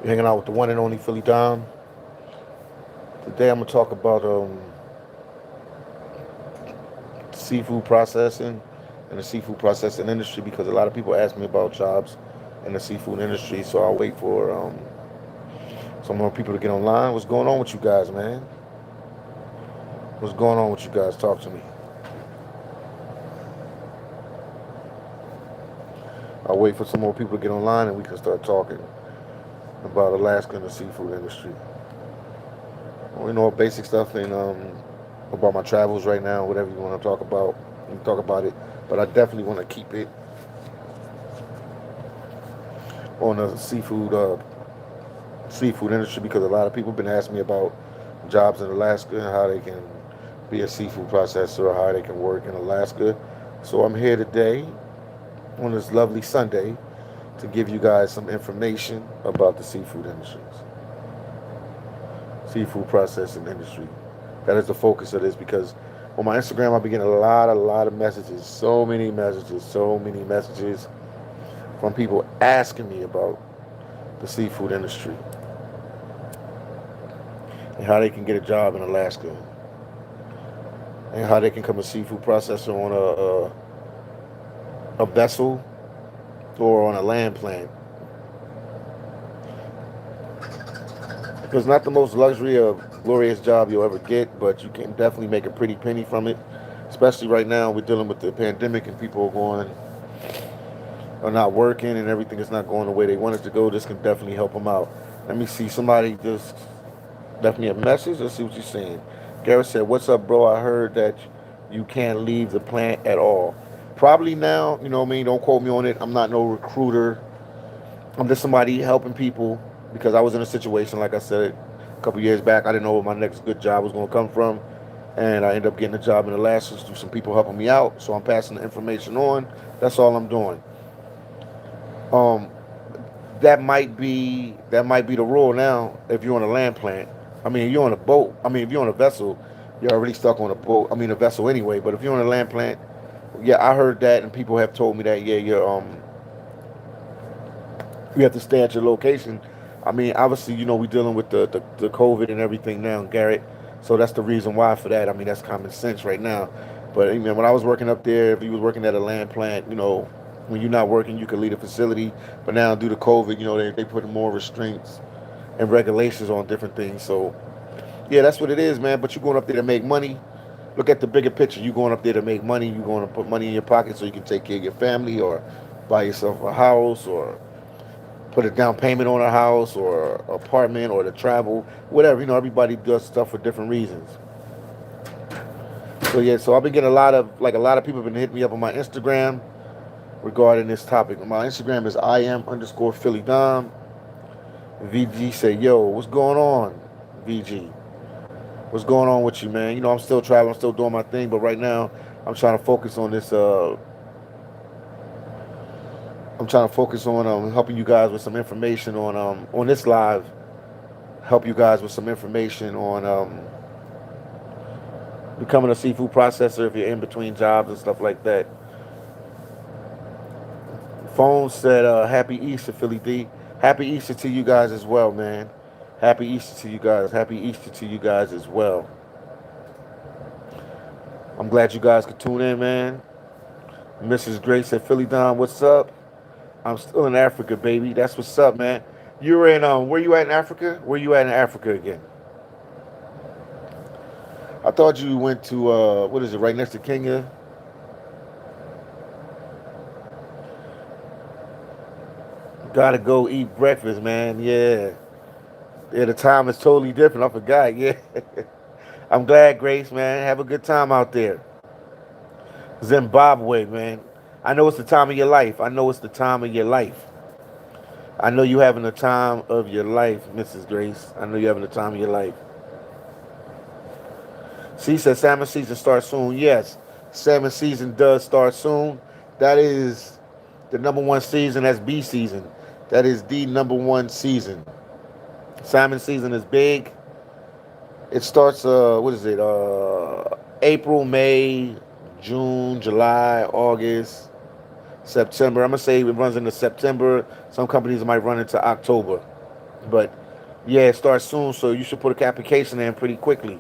You're hanging out with the one and only Philly Dom. Today I'm gonna talk about seafood processing and the seafood processing industry because a lot of people ask me about jobs in the seafood industry. So I'll wait for some more people to get online. What's going on with you guys, man? What's going on with you guys? Talk to me. I'll wait for some more people to get online and we can start talking about Alaska and the seafood industry. We know basic stuff and about my travels right now, whatever you want to talk about, we can talk about it. But I definitely want to keep it on the seafood industry because a lot of people have been asking me about jobs in Alaska and how they can be a seafood processor or how they can work in Alaska. So I'm here today on this lovely Sunday to give you guys some information about the seafood industries, seafood processing industry. That is the focus of this because on my Instagram I've been getting a lot of messages, so many messages from people asking me about the seafood industry and how they can get a job in Alaska and how they can become a seafood processor on a vessel or on a land plant. It's not the most luxury or glorious job you'll ever get, but you can definitely make a pretty penny from it. Especially right now, we're dealing with the pandemic and people are not working and everything is not going the way they want it to go. This can definitely help them out. Let me see. Somebody just left me a message. Let's see what you're saying. Garrett said, "What's up, bro? I heard that you can't leave the plant at all." Probably now, you know what I mean? Don't quote me on it. I'm not no recruiter. I'm just somebody helping people because I was in a situation, like I said, a couple years back. I didn't know where my next good job was going to come from. And I ended up getting a job in Alaska through some people helping me out. So I'm passing the information on. That's all I'm doing. Um, that might be the rule now if you're on a land plant. I mean, if you're on a boat. I mean, if you're on a vessel, you're already stuck on a boat. I mean, a vessel anyway. But if you're on a land plant, yeah, I heard that, and people have told me that. Yeah, you have to stay at your location. I mean, obviously, we're dealing with the COVID and everything now, Garrett. So that's the reason why for that. I mean, that's common sense right now. But I mean, when I was working up there, if you was working at a land plant, when you're not working, you can leave the facility. But now due to COVID, they put more restraints and regulations on different things. So yeah, that's what it is, man. But you're going up there to make money. Look at the bigger picture. You're going up there to make money. You're going to put money in your pocket so you can take care of your family or buy yourself a house or put a down payment on a house or apartment or to travel, whatever. Everybody does stuff for different reasons. So yeah, so I've been getting a lot of people have been hitting me up on my Instagram regarding this topic. My Instagram is IM_PhillyDom. VG said, "Yo, what's going on, VG? What's going on with you, man? I'm still traveling, I'm still doing my thing, but right now I'm trying to focus on this. I'm trying to focus on helping you guys with some information on this live. Help you guys with some information on becoming a seafood processor if you're in between jobs and stuff like that." Phone said, "Happy Easter, Philly D. Happy Easter to you guys as well, man. Happy Easter to you guys. Happy Easter to you guys as well. I'm glad you guys could tune in, man." Mrs. Grace said, "Philly Don, what's up? I'm still in Africa, baby. That's what's up, man. You were in where you at in Africa? Where you at in Africa again? I thought you went to what is it, right next to Kenya? Gotta go eat breakfast, man. Yeah. Yeah, the time is totally different. I forgot. Yeah. I'm glad, Grace, man. Have a good time out there. Zimbabwe, man. I know it's the time of your life. I know it's the time of your life. I know you having the time of your life, Mrs. Grace. I know you having the time of your life. She said salmon season starts soon. Yes, salmon season does start soon. That is the number one season. That's B season. That is the number one season. Salmon season is big. It starts, what is it? April, May, June, July, August, September. I'm going to say it runs into September. Some companies might run into October. But yeah, it starts soon, so you should put a application in pretty quickly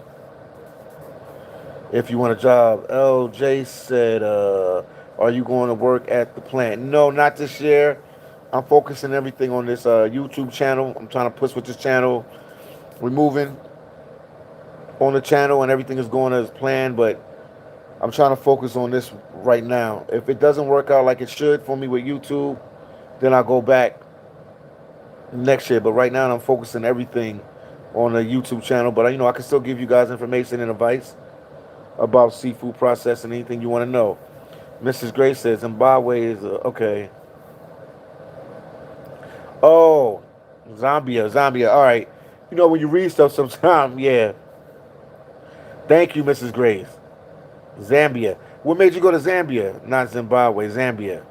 if you want a job. LJ said, are you going to work at the plant? No, not this year. I'm focusing everything on this YouTube channel. I'm trying to push with this channel. We're moving on the channel and everything is going as planned, but I'm trying to focus on this right now. If it doesn't work out like it should for me with YouTube, then I'll go back next year. But right now I'm focusing everything on the YouTube channel. But I can still give you guys information and advice about seafood processing, anything you want to know. Mrs. Gray says Zimbabwe is okay. Oh, Zambia. All right. When you read stuff sometimes, yeah. Thank you, Mrs. Grace. Zambia. What made you go to Zambia? Not Zimbabwe, Zambia.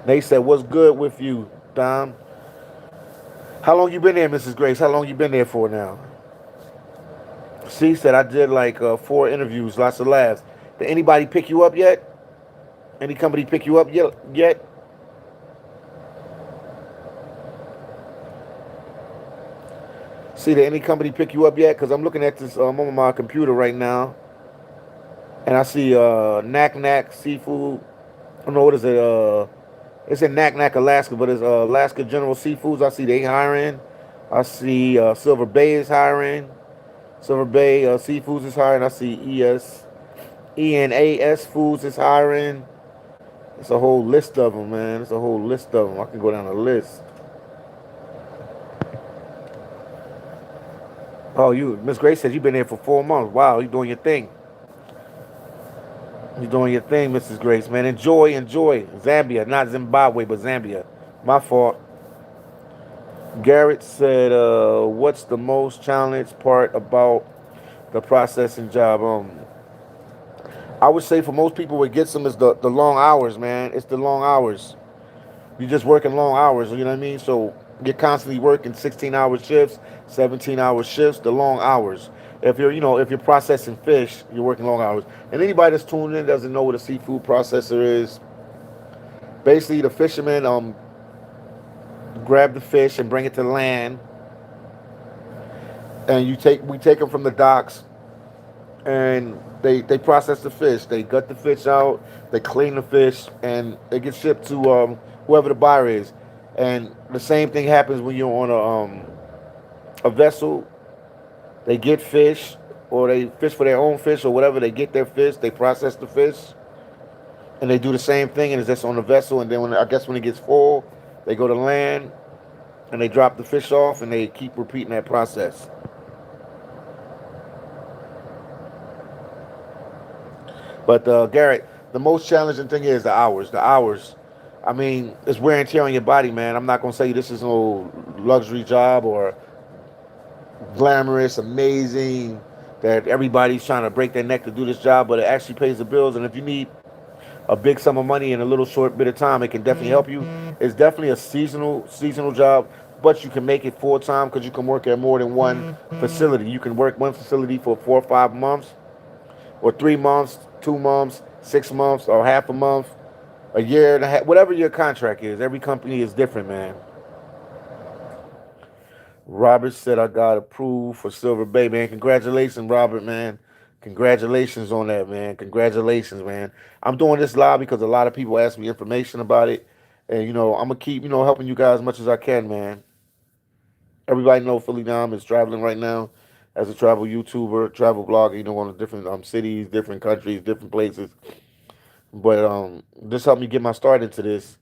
They said, what's good with you, Dom? How long you been there, Mrs. Grace? How long you been there for now? She said, I did like 4 interviews, lots of laughs. Did anybody pick you up yet? Any company pick you up yet? See, did any company pick you up yet? Because I'm looking at this, I'm on my computer right now. And I see Knack Knack Seafood. I don't know, what is it? It's in Knack Knack, Alaska, but it's Alaska General Seafoods. I see they hiring. I see Silver Bay is hiring. Silver Bay Seafoods is hiring. I see ENAS Foods is hiring. It's a whole list of them, man. It's a whole list of them. I can go down the list. Oh, Miss Grace said you've been there for 4 months. Wow, you doing your thing. You're doing your thing, Mrs. Grace, man. Enjoy. Zambia, not Zimbabwe, but Zambia. My fault. Garrett said, what's the most challenging part about the processing job? I would say for most people what gets them is the long hours, man. It's the long hours. You're just working long hours, you know what I mean? So you're constantly working 16-hour shifts, 17-hour shifts, the long hours. If you're processing fish, you're working long hours. And anybody that's tuned in doesn't know what a seafood processor is. Basically, the fishermen grab the fish and bring it to land, and we take them from the docks, and they process the fish. They gut the fish out, they clean the fish, and they get shipped to whoever the buyer is. And the same thing happens when you're on a vessel. They get fish, or they fish for their own fish, or whatever. They get their fish, they process the fish, and they do the same thing, and it's just on the vessel. And then when it gets full, they go to land, and they drop the fish off, and they keep repeating that process. But Garrett, the most challenging thing is the hours. The hours. I mean, it's wear and tear on your body, man. I'm not gonna say this is no luxury job or glamorous, amazing, that everybody's trying to break their neck to do this job, but it actually pays the bills. And if you need a big sum of money in a little short bit of time, it can definitely help you. It's definitely a seasonal job, but you can make it full time because you can work at more than one facility. You can work one facility for 4 or 5 months, or 3 months, 2 months, 6 months, or half a month, a year and a half, whatever your contract is. Every company is different, man. Robert said I got approved for Silver Bay, man. Congratulations, Robert, man. Congratulations on that, man. Congratulations, man. I'm doing this live because a lot of people ask me information about it. And, I'm going to keep, helping you guys as much as I can, man. Everybody know Philly Dom is traveling right now as a travel YouTuber, travel blogger, on the different cities, different countries, different places. But this helped me get my start into this.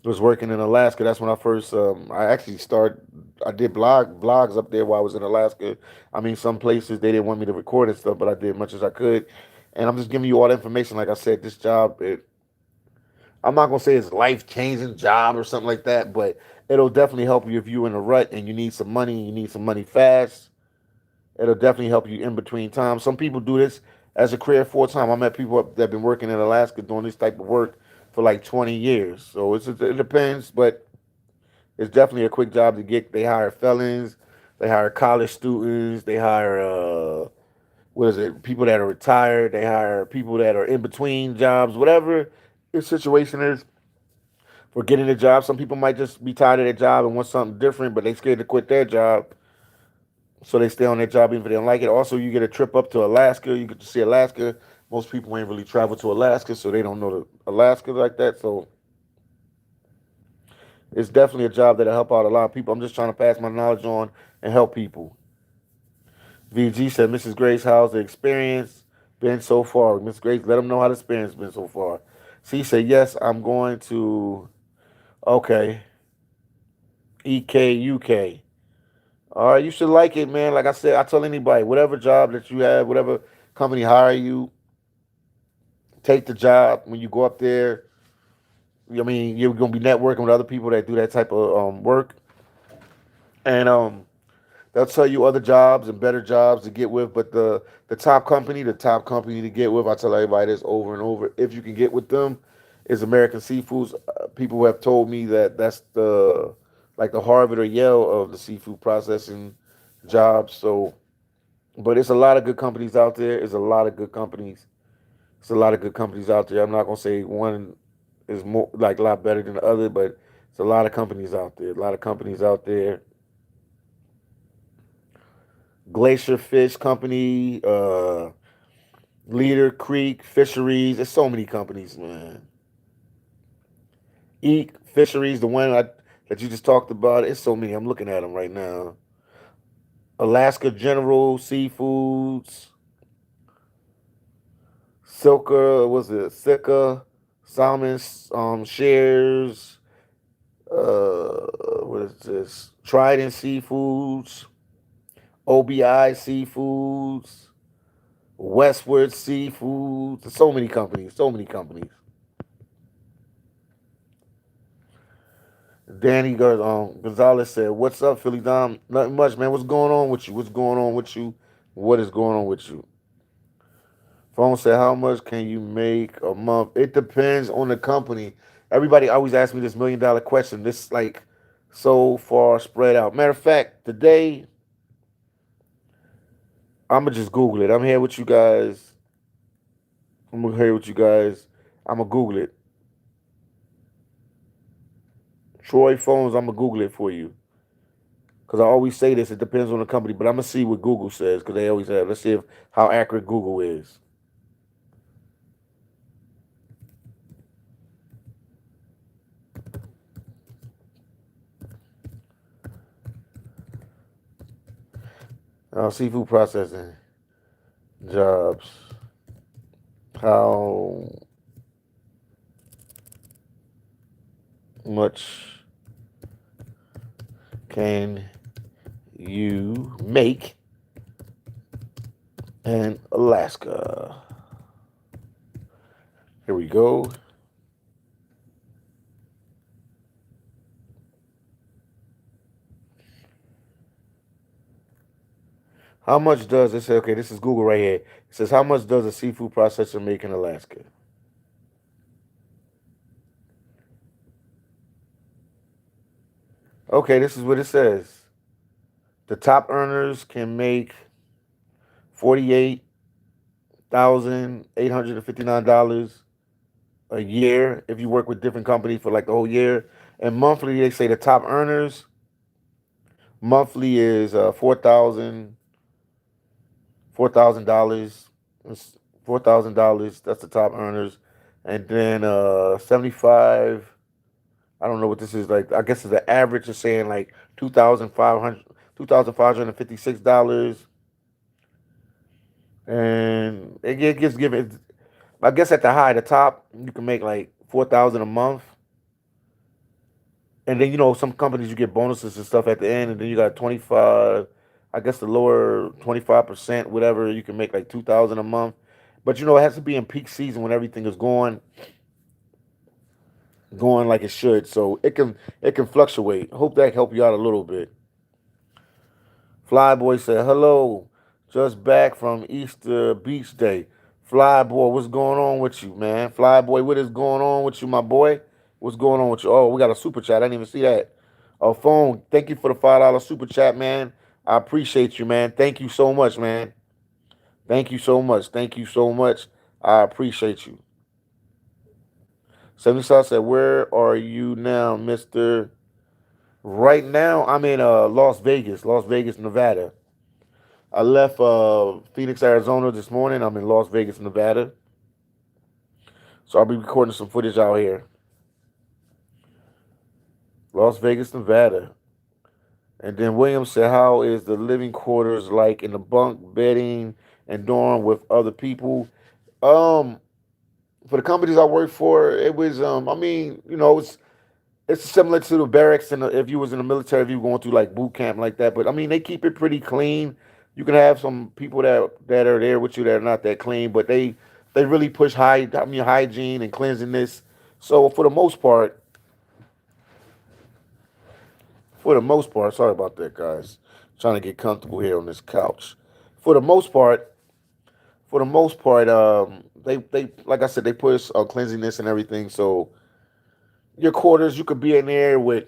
Was working in Alaska. That's when I first I actually started. I did vlogs up there while I was in Alaska. I mean, some places they didn't want me to record and stuff, but I did as much as I could. And I'm just giving you all the information. Like I said, this job, I'm not gonna say it's life changing job or something like that, but it'll definitely help you if you're in a rut and you need some money. You need some money fast. It'll definitely help you in between time. Some people do this as a career full time. I met people that have been working in Alaska doing this type of work for like 20 years. So it depends, but it's definitely a quick job to get. They hire felons, they hire college students, they hire what is it? People that are retired, they hire people that are in between jobs, whatever the situation is. for getting a job. Some people might just be tired of their job and want something different, but they scared to quit their job, so they stay on their job even if they don't like it. Also, you get a trip up to Alaska. You get to see Alaska. Most people ain't really traveled to Alaska, so they don't know the Alaska like that. So it's definitely a job that'll help out a lot of people. I'm just trying to pass my knowledge on and help people. VG said, Mrs. Grace, how's the experience been so far? Miss Grace, let them know how the experience been so far. C said, yes, I'm going to, okay, EKUK. All right, you should like it, man. Like I said, I tell anybody, whatever job that you have, whatever company hire you, take the job. When you go up there, I mean, you're gonna be networking with other people that do that type of work, and they'll tell you other jobs and better jobs to get with. But the top company to get with, I tell everybody this over and over. If you can get with them, is American Seafoods. People have told me that that's the like the Harvard or Yale of the seafood processing jobs. So, but it's a lot of good companies out there. It's a lot of good companies. It's a lot of good companies out there. I'm not gonna say one is more like a lot better than the other, but it's a lot of companies out there. A lot of companies out there. Glacier Fish Company, Leader Creek Fisheries. There's so many companies, man. Eek Fisheries, the one that you just talked about. It's so many. I'm looking at them right now. Alaska General Seafoods, Silka, was it Sika, Salmon Shares, what is this? Trident Seafoods, OBI Seafoods, Westward Seafoods. So many companies, so many companies. Danny Gonzalez said, "What's up, Philly Dom? Nothing much, man. What's going on with you? What's going on with you? What is going on with you?" Phone said, "How much can you make a month?" It depends on the company. Everybody always asks me this $1 million question. This like so far spread out. Matter of fact, today I'm gonna just Google it. I'm here with you guys. I'm gonna here with you guys. I'm gonna Google it. Troy Phones. I'm gonna Google it for you. Because I always say this, it depends on the company, but I'm gonna see what Google says because they always have. Let's see if how accurate Google is. Seafood processing jobs. How much can you make in Alaska? Here we go. How much does it say? Okay, this is Google right here. It says, how much does a seafood processor make in Alaska? Okay, this is what it says. The top earners can make $48,859 a year if you work with different companies for like the whole year. And monthly, they say the top earners monthly is $4,000. $4,000. That's the top earners, and then 75. I don't know what this is like. I guess the average is saying like $2,556, and it gets given. I guess at the top, you can make like 4,000 a month, and then some companies you get bonuses and stuff at the end, and then you got 25. I guess the lower 25%, whatever, you can make like 2,000 a month. But it has to be in peak season when everything is going like it should. So it can fluctuate. Hope that helped you out a little bit. Flyboy said, "Hello, just back from Easter Beach Day." Flyboy, what's going on with you, man? Flyboy, what is going on with you, my boy? What's going on with you? Oh, we got a super chat. I didn't even see that. Phone, thank you for the $5 super chat, man. I appreciate you, man. Thank you so much, man. Thank you so much. Thank you so much. I appreciate you. Seventy South said, "Where are you now, Mister?" Right now, I'm in Las Vegas, Nevada. I left Phoenix, Arizona this morning. I'm in Las Vegas, Nevada. So I'll be recording some footage out here. Las Vegas, Nevada. And then William said, "How is the living quarters like in the bunk bedding and dorm with other people?" Um, for the companies I work for, it was I mean, it's similar to the barracks, and if you was in the military, if you were going through like boot camp like that. But I mean, they keep it pretty clean. You can have some people that are there with you that are not that clean, but they really push hygiene and cleanliness. So for the most part, sorry about that, guys. Trying to get comfortable here on this couch. For the most part, for the most part, they like I said, they push cleanliness and everything. So your quarters, you could be in there with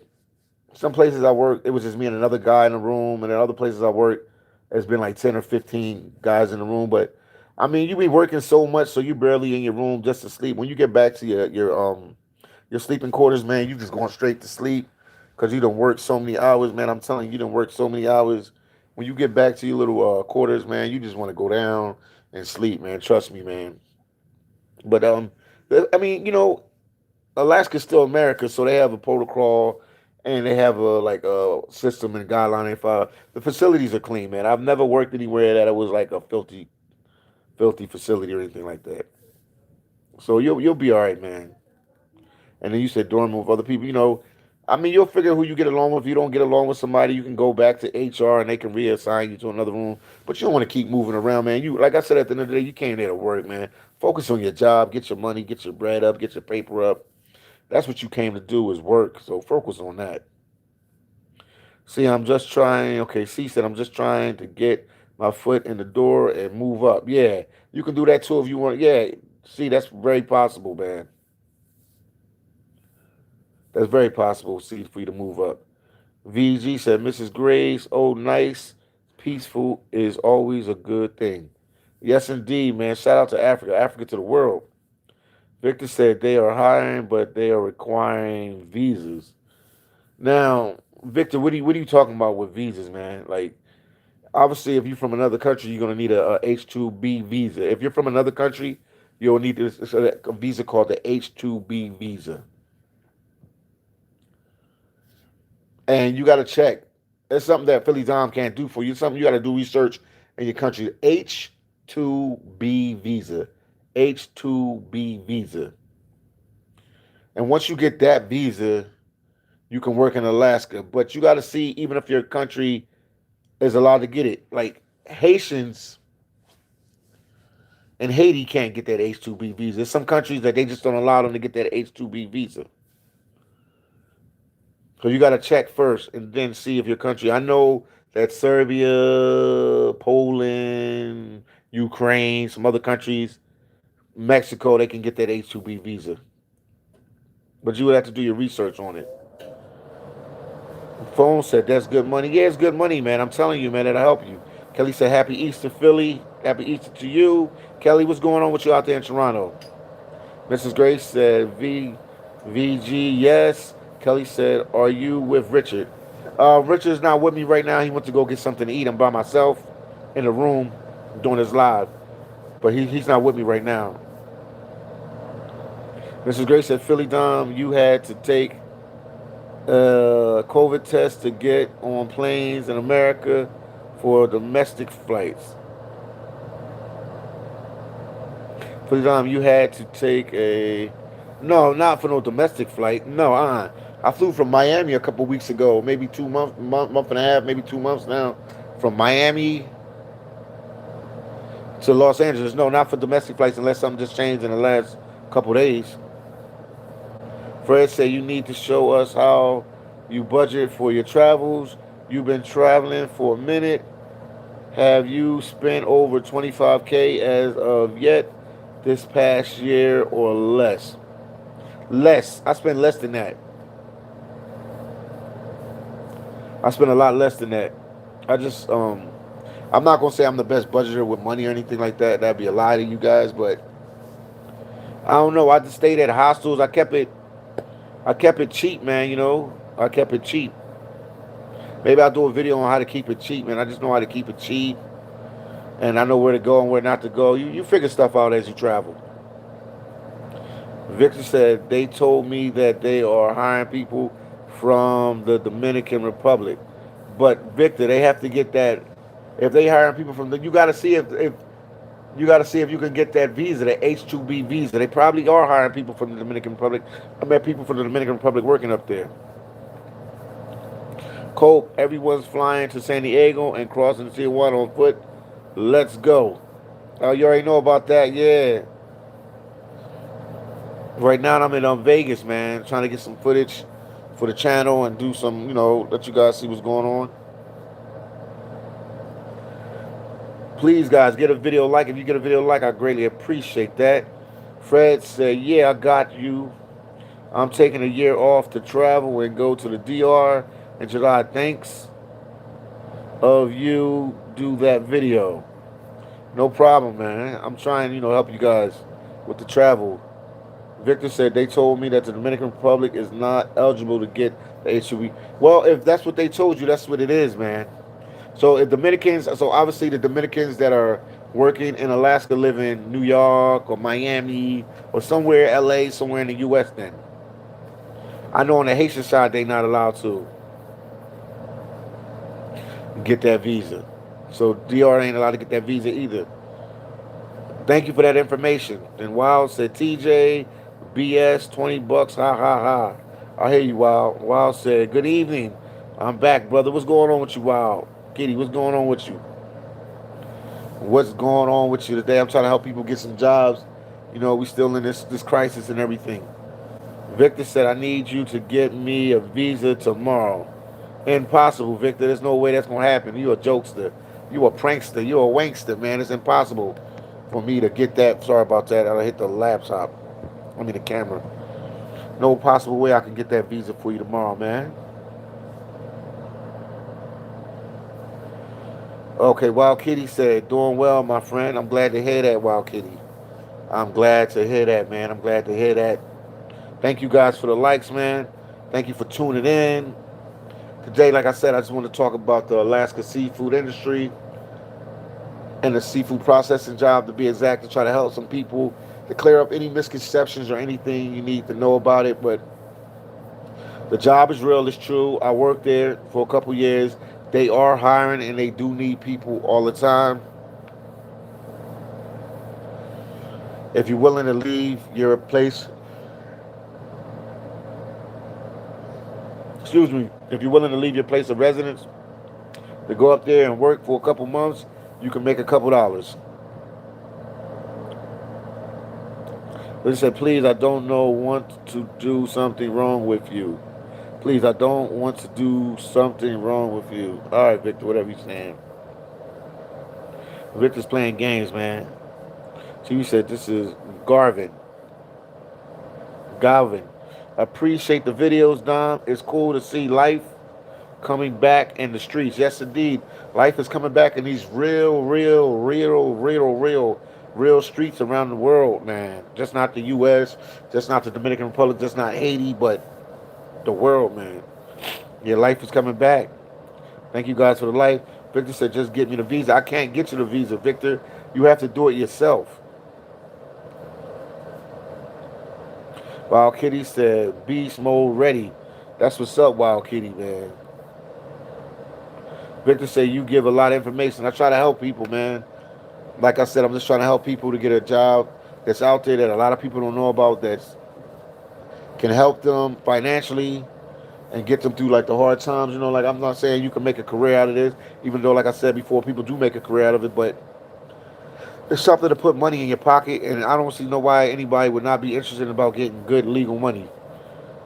some places I work, it was just me and another guy in the room, and then other places I work, it's been like 10 or 15 guys in the room. But I mean, you be working so much, so you barely in your room just to sleep. When you get back to your sleeping quarters, man, you just going straight to sleep because you don't work so many hours, man. I'm telling you, you don't work so many hours. When you get back to your little quarters, man, you just want to go down and sleep, man. Trust me, man. But I mean, Alaska's still America, so they have a protocol and they have a like a system and guideline. If the facilities are clean, man. I've never worked anywhere that it was like a filthy facility or anything like that. So you'll be all right, man. And then you said dorming with other people. I mean, you'll figure who you get along with. If you don't get along with somebody, you can go back to HR and they can reassign you to another room. But you don't want to keep moving around, man. You like I said at the end of the day, you came there to work, man. Focus on your job, get your money, get your bread up, get your paper up. That's what you came to do is work. So focus on that. See, I'm just trying. Okay, C said I'm just trying to get my foot in the door and move up. Yeah, you can do that too if you want. Yeah, see, that's very possible, man. That's very possible. See, for you to move up. VG said, Mrs. Grace, oh, nice, peaceful is always a good thing. Yes, indeed, man. Shout out to Africa, Africa to the world. Victor said they are hiring, but they are requiring visas. Now, Victor, what are you talking about with visas, man? Like, obviously, if you're from another country, you're gonna need a H-2B visa. If you're from another country, you'll need a visa called the H-2B visa, and you got to check. It's something that Philly Dom can't do for you. It's something you got to do research in your country. H-2B visa, H-2B visa, and once you get that visa, you can work in Alaska. But you got to see even if your country is allowed to get it. Like Haitians and Haiti can't get that H-2B visa. There's some countries that they just don't allow them to get that H-2B visa. So you got to check first and then see if your country. I know that Serbia, Poland, Ukraine, some other countries, Mexico, they can get that H-2B visa. But you would have to do your research on it. Phone said that's good money. Yeah, it's good money, man. I'm telling you, man, it'll help you. Kelly said, Happy Easter, Philly. Happy Easter to you. Kelly, what's going on with you out there in Toronto? Mrs. Grace said, VG, yes. Kelly said, are you with Richard? Richard's not with me right now. He went to go get something to eat. I'm by myself in the room doing his live. But he's not with me right now. Mrs. Grace said, Philly Dom, you had to take COVID test to get on planes in America for domestic flights. For the time you had to take a no, not for no domestic flight. No, I flew from Miami a couple weeks ago, maybe 2 months, month and a half, maybe 2 months now, from Miami to Los Angeles. No, not for domestic flights unless something just changed in the last couple days. Fred said you need to show us how you budget for your travels. You've been traveling for a minute. Have you spent over 25K as of yet this past year or less? Less. I spent less than that. I spent a lot less than that. I just I'm not gonna say I'm the best budgeter with money or anything like that. That'd be a lie to you guys, but I don't know. I just stayed at hostels. I kept it cheap, man. You know, I kept it cheap. Maybe I'll do a video on how to keep it cheap, man. I just know how to keep it cheap, and I know where to go and where not to go. You figure stuff out as you travel. Victor said they told me that they are hiring people from the Dominican Republic, but Victor, they have to get that. If they hiring people from the, you got to see if you got to see if you can get that visa, the H-2B visa. They probably are hiring people from the Dominican Republic. I met people from the Dominican Republic working up there. Cope, everyone's flying to San Diego and crossing Tijuana on foot. Let's go. Oh, you already know about that, yeah. Right now I'm in Vegas, man, trying to get some footage for the channel and do some, let you guys see what's going on. Please, guys, get a video like. If you get a video like, I greatly appreciate that. Fred said, yeah, I got you. I'm taking a year off to travel and go to the DR in July. Thanks of you do that video. No problem, man. I'm trying, help you guys with the travel. Victor said they told me that the Dominican Republic is not eligible to get the H-2B. Well, if that's what they told you, that's what it is, man. So if Dominicans, so obviously the Dominicans that are working in Alaska live in New York or Miami or somewhere, LA, somewhere in the U.S. then. I know on the Haitian side they not allowed to get that visa. So DR ain't allowed to get that visa either. Thank you for that information. And Wild said, TJ, BS, $20, ha ha ha. I hear you, Wild. Wild said, good evening. I'm back, brother. What's going on with you, Wild? Kitty, what's going on with you? What's going on with you today? I'm trying to help people get some jobs. We still in this crisis and everything. Victor said, I need you to get me a visa tomorrow. Impossible, Victor. There's no way that's going to happen. You a jokester. You a prankster. You a wankster, man. It's impossible for me to get that. Sorry about that. I hit the laptop. I mean the camera. No possible way I can get that visa for you tomorrow, man. Okay, Wild Kitty said, doing well, my friend. I'm glad to hear that, Wild Kitty. I'm glad to hear that, man. I'm glad to hear that. Thank you guys for the likes, man. Thank you for tuning in. Today, like I said, I just want to talk about the Alaska seafood industry and the seafood processing job, to be exact, to try to help some people to clear up any misconceptions or anything you need to know about it. But the job is real, it's true. I worked there for a couple years. They are hiring and they do need people all the time. If you're willing to leave your place, if you're willing to leave your place of residence to go up there and work for a couple months, you can make a couple dollars. They said, please, I don't want to do something wrong with you. Please, I don't want to do something wrong with you. All right, Victor, whatever you're saying. Victor's playing games, man. So you said this is Garvin. Appreciate the videos, Dom. It's cool to see life coming back in the streets. Yes, indeed. Life is coming back in these real streets around the world, man. Just not the U.S., just not the Dominican Republic, just not Haiti, but the world, man. Yeah, life is coming back. Thank you guys for the life. Victor said, just get me the visa. I can't get you the visa, Victor. You have to do it yourself. Wild Kitty said, beast mode ready. That's what's up, Wild Kitty, man. Victor said, you give a lot of information. I try to help people, man. Like I said, I'm just trying to help people to get a job that's out there that a lot of people don't know about, that can help them financially and get them through like the hard times. Like, I'm not saying you can make a career out of this, even though, like I said before, people do make a career out of it, but it's something to put money in your pocket, and I don't see no why anybody would not be interested about getting good legal money.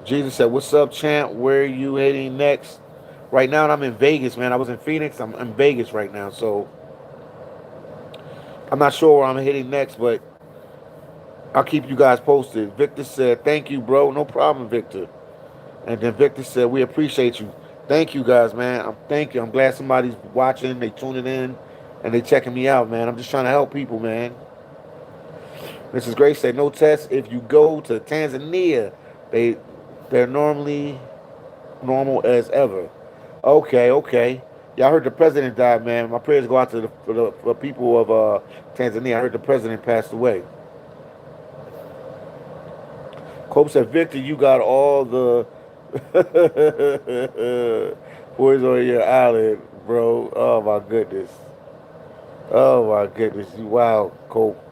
Jesus said, what's up, champ? Where are you heading next? Right now, I'm in Vegas, man. I was in Phoenix. I'm in Vegas right now, so I'm not sure where I'm heading next, but I'll keep you guys posted. Victor said, thank you, bro. No problem, Victor. And then Victor said, we appreciate you. Thank you, guys, man. Thank you. I'm glad somebody's watching. They tuning in, and they checking me out, man. I'm just trying to help people, man. Mrs. Grace said no test. If you go to Tanzania, they they're normally normal as ever. Okay, okay. Yeah, I heard the president died, man. My prayers go out to the people of Tanzania. I heard the president passed away. Cope said, Victor, you got all the boys on your island, bro. Oh my goodness. Oh my goodness. Wow, Cope.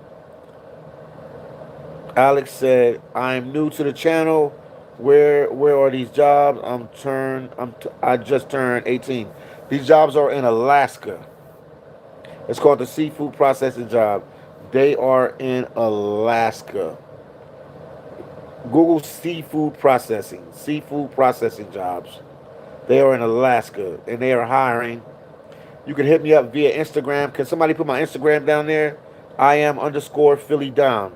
Alex said, I'm new to the channel. Where are these jobs? I just turned 18. These jobs are in Alaska. It's called the seafood processing job. They are in Alaska. Google seafood processing jobs. They are in Alaska and they are hiring. You can hit me up via Instagram. Can somebody put my Instagram down there? I am underscore Philly Dom.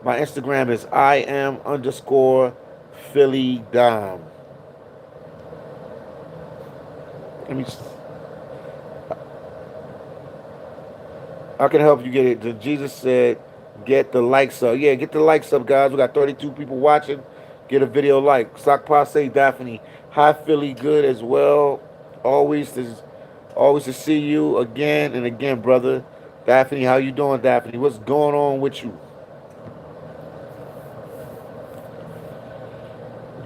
My Instagram is I am underscore Philly Dom. Let me. I can help you get it. Jesus said, get the likes up. Yeah, get the likes up, guys. We got 32 people watching. Get a video like. Stockpot say Daphne. Hi, Philly. Good as well. Always to see you again and again, brother. Daphne, how you doing, Daphne? What's going on with you?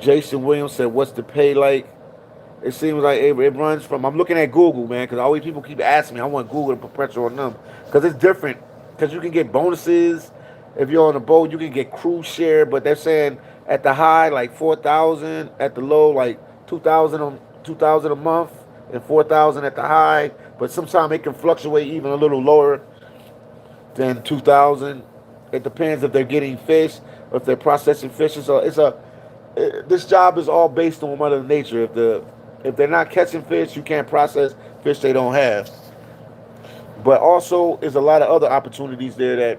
Jason Williams said, what's the pay like? It seems like it runs from, I'm looking at Google, man, because always people keep asking me. I want Google to put pressure on them. Because it's different. Because you can get bonuses. If you're on a boat, you can get cruise share. But they're saying at the high, like 4,000. At the low, like 2,000 a month. And 4,000 at the high. But sometimes it can fluctuate even a little lower than 2,000. It depends if they're getting fish or if they're processing fish. So this job is all based on Mother Nature. If they're not catching fish, you can't process fish they don't have. But also, there's a lot of other opportunities there that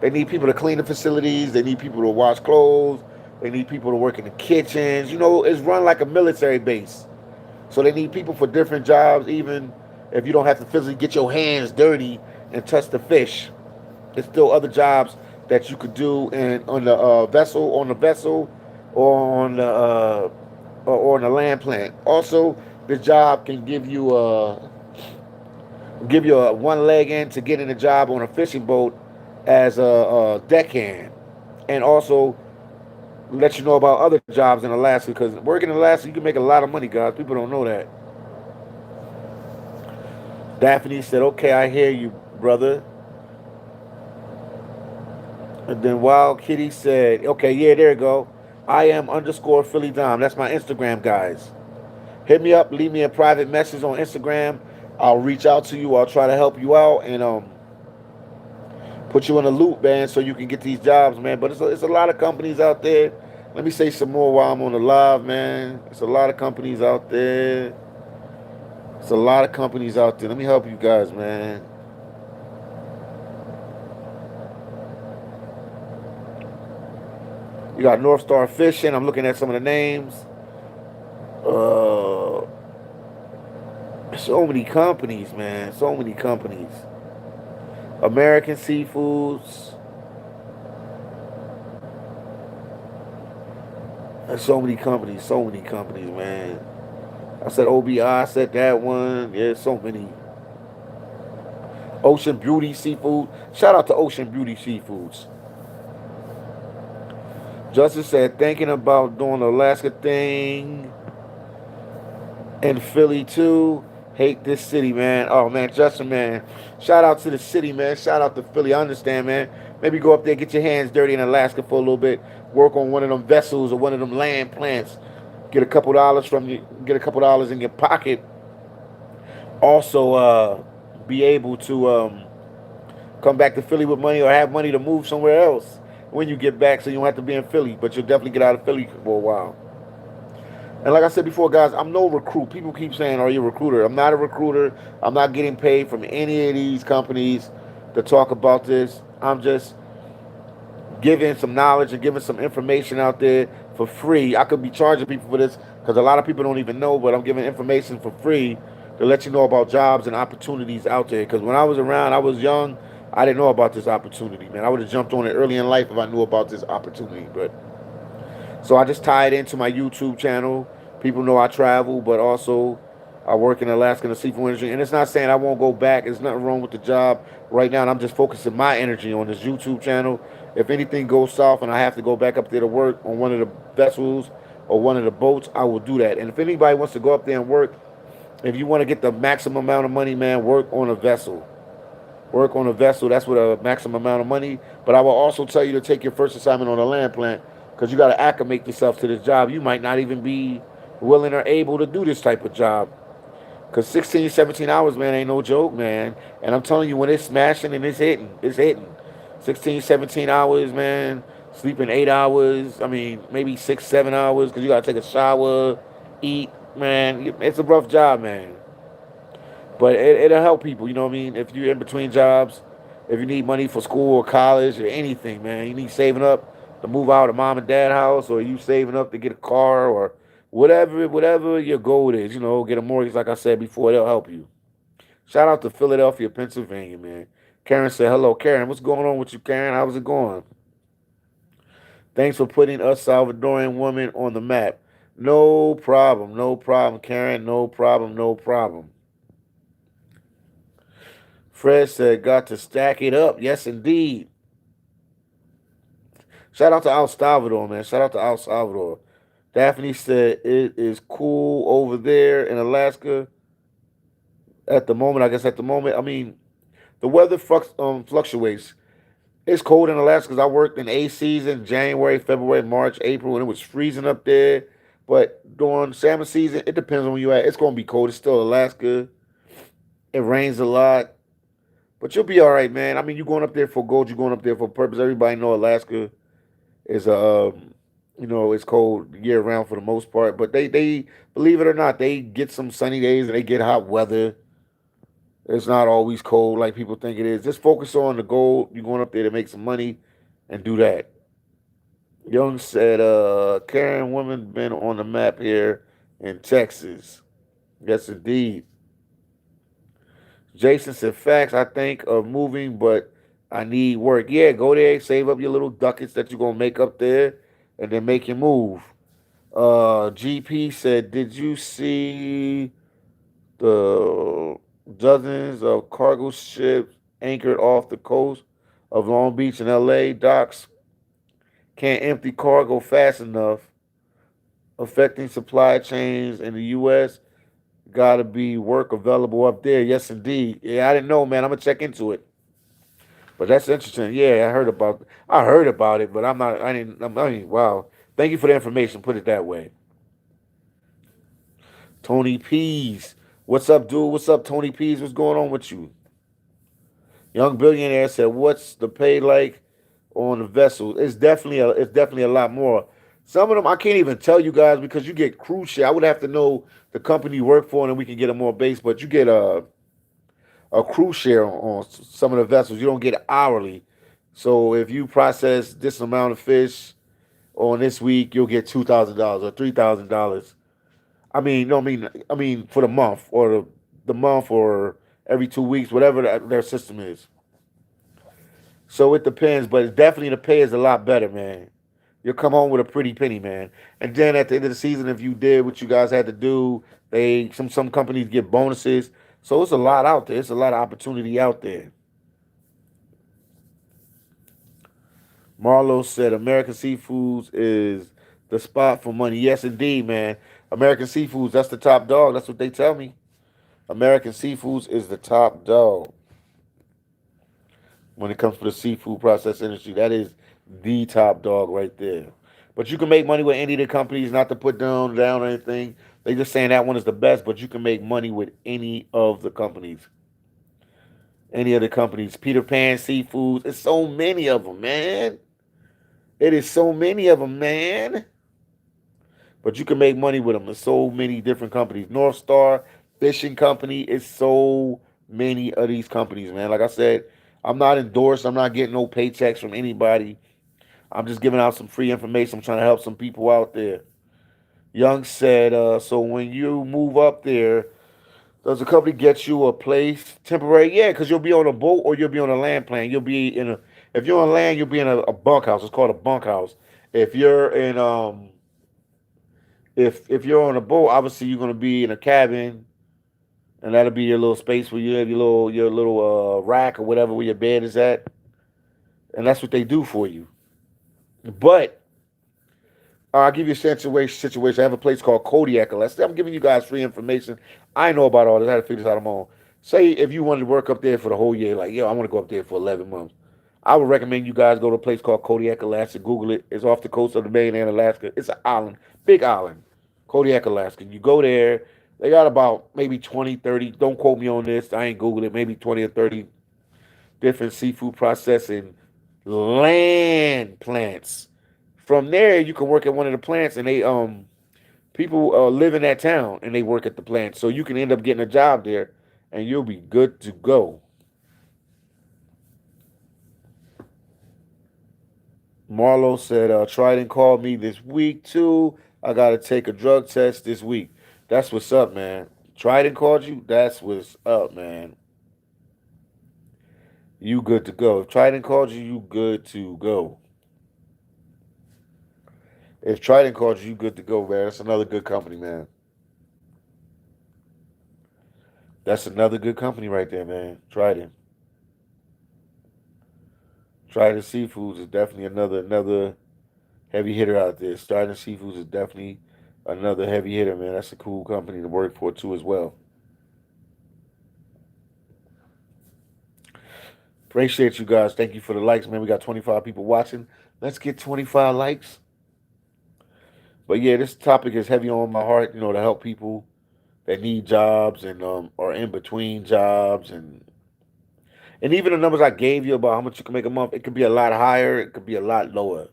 they need people to clean the facilities. They need people to wash clothes. They need people to work in the kitchens. You know, it's run like a military base. So they need people for different jobs, even if you don't have to physically get your hands dirty and touch the fish. There's still other jobs that you could do on the vessel, or on the land plant. Also, this job can give you a one leg in to get in a job on a fishing boat as a deckhand, and also let you know about other jobs in Alaska, because working in Alaska you can make a lot of money, guys. People don't know that. Daphne said, okay, I hear you, brother. And then Wild Kitty said, okay, yeah, there you go. I am underscore Philly Dom. That's my Instagram, guys. Hit me up. Leave me a private message on Instagram. I'll reach out to you. I'll try to help you out and put you in a loop, man, so you can get these jobs, man. But it's a lot of companies out there. Let me say some more while I'm on the live, man. It's a lot of companies out there. It's a lot of companies out there. Let me help you guys, man. You got North Star Fishing. I'm looking at some of the names. So many companies, man. So many companies. American Seafoods. There's so many companies. So many companies, man. I said OBI. I said that one. Yeah, so many. Ocean Beauty Seafood. Shout out to Ocean Beauty Seafoods. Justin said, thinking about doing the Alaska thing in Philly too. Hate this city, man. Oh, man, Justin, man. Shout out to the city, man. Shout out to Philly. I understand, man. Maybe go up there, get your hands dirty in Alaska for a little bit. Work on one of them vessels or one of them land plants. Get a couple dollars from you. Get a couple dollars in your pocket. Also, be able to come back to Philly with money or have money to move somewhere else when you get back, so you don't have to be in Philly, but you'll definitely get out of Philly for a while. And like I said before, guys, I'm no recruit. People keep saying, are you a recruiter? I'm not a recruiter. I'm not getting paid from any of these companies to talk about this. I'm just giving some knowledge and giving some information out there for free. I could be charging people for this because a lot of people don't even know, but I'm giving information for free to let you know about jobs and opportunities out there. Because when I was around, I was young, I didn't know about this opportunity, man. I would have jumped on it early in life if I knew about this opportunity. But so I just tie it into my YouTube channel. People know I travel, but also I work in Alaska in the seafood industry. And it's not saying I won't go back. There's nothing wrong with the job right now. And I'm just focusing my energy on this YouTube channel. If anything goes south and I have to go back up there to work on one of the vessels or one of the boats, I will do that. And if anybody wants to go up there and work, if you want to get the maximum amount of money, man, work on a vessel. Work on a vessel. That's with a maximum amount of money. But I will also tell you to take your first assignment on a land plant because you got to acclimate yourself to this job. You might not even be willing or able to do this type of job. Because 16, 17 hours, man, ain't no joke, man. And I'm telling you, when it's smashing and it's hitting, it's hitting. 16, 17 hours, man. Sleeping 8 hours. I mean, maybe 6, 7 hours because you got to take a shower, eat, man. It's a rough job, man. But it'll help people, you know what I mean? If you're in between jobs, if you need money for school or college or anything, man, you need saving up to move out of mom and dad house, or you saving up to get a car or whatever your goal is, you know, get a mortgage, like I said before, they'll help you. Shout out to Philadelphia, Pennsylvania, man. Karen said, hello, Karen. What's going on with you, Karen? How's it going? Thanks for putting us Salvadorian women on the map. No problem, Karen. No problem, no problem. Fred said, got to stack it up. Yes, indeed. Shout out to El Salvador, man. Shout out to El Salvador. Daphne said, it is cool over there in Alaska at the moment. I guess at the moment, I mean, the weather fluctuates. It's cold in Alaska because I worked in A season, January, February, March, April, and it was freezing up there. But during salmon season, it depends on where you're at. It's going to be cold. It's still Alaska. It rains a lot. But you'll be all right, man. I mean, you're going up there for gold. You're going up there for a purpose. Everybody know Alaska is you know, it's cold year round for the most part. But they believe it or not, they get some sunny days and they get hot weather. It's not always cold like people think it is. Just focus on the goal. You're going up there to make some money and do that. Young said, Karen woman been on the map here in Texas. Yes, indeed. Jason said, facts, I think of moving, but I need work. Yeah, go there, save up your little ducats that you're going to make up there, and then make your move. GP said, did you see the dozens of cargo ships anchored off the coast of Long Beach and LA docks? Can't empty cargo fast enough, affecting supply chains in the U.S. Got to be work available up there. Yes, indeed. Yeah, I didn't know, man. I'm gonna check into it. But that's interesting. Yeah, I heard about it, but I'm not. I didn't. I mean, wow. Thank you for the information. Put it that way. Tony Pease, what's up, dude? What's up, Tony Pease? What's going on with you? Young billionaire said, "What's the pay like on the vessel?" It's definitely a lot more. Some of them I can't even tell you guys because you get cruise share. I would have to know the company you work for, and then we can get a more base. But you get a cruise share on some of the vessels. You don't get hourly. So if you process this amount of fish on this week, you'll get $2,000 or $3,000. I mean, no, I mean for the month or the month or every 2 weeks, whatever their system is. So it depends, but it's definitely the pay is a lot better, man. You'll come home with a pretty penny, man. And then at the end of the season, if you did what you guys had to do, some companies get bonuses. So it's a lot out there. It's a lot of opportunity out there. Marlo said American Seafoods is the spot for money. Yes, indeed, man. American Seafoods, that's the top dog. That's what they tell me. American Seafoods is the top dog when it comes to the seafood process industry. That is the top dog right there. But you can make money with any of the companies, not to put down or anything. They just saying that one is the best, but you can make money with any of the companies. Any of the companies. Peter Pan Seafoods. It's so many of them, man. It is so many of them, man. But you can make money with them. There's so many different companies. North Star Fishing Company. It's so many of these companies, man. Like I said, I'm not endorsed. I'm not getting no paychecks from anybody. I'm just giving out some free information. I'm trying to help some people out there. Young said, so when you move up there, Does the company get you a place temporary? Yeah, because you'll be on a boat or you'll be on a land plane. You'll be in a if you're on land, you'll be in a bunkhouse. It's called a bunkhouse. If you're in if you're on a boat, obviously you're gonna be in a cabin, and that'll be your little space where you have your little rack or whatever where your bed is at, and that's what they do for you. But I'll give you a situation. I have a place called Kodiak. I'm giving you guys free information. I know about all this. I had to figure this out on my own. Say if you wanted to work up there for the whole year, like, yo, I want to go up there for 11 months. I would recommend you guys go to a place called Kodiak, Alaska. Google it. It's off the coast of the mainland Alaska. It's an island, big island, Kodiak, Alaska. You go there. They got about maybe 20, 30. Don't quote me on this. I ain't Googled it. Maybe 20 or 30 different seafood processing land plants. From there, you can work at one of the plants, and they people live in that town and they work at the plant, so you can end up getting a job there, and you'll be good to go. Marlo said, Trident called me this week too. I gotta take a drug test this week. That's what's up, man. Trident called you. That's what's up, man. You good to go. If Trident called you, you good to go. If Trident called you, you good to go, man. That's another good company, man. That's another good company right there, man. Trident. Trident Seafoods is definitely another heavy hitter out there. Trident Seafoods is definitely another heavy hitter, man. That's a cool company to work for too as well. Appreciate you guys. Thank you for the likes, man. We got 25 people watching. Let's get 25 likes. But yeah, this topic is heavy on my heart, to help people that need jobs and are in between jobs, and even the numbers I gave you about how much you can make a month, it could be a lot higher, it could be a lot lower.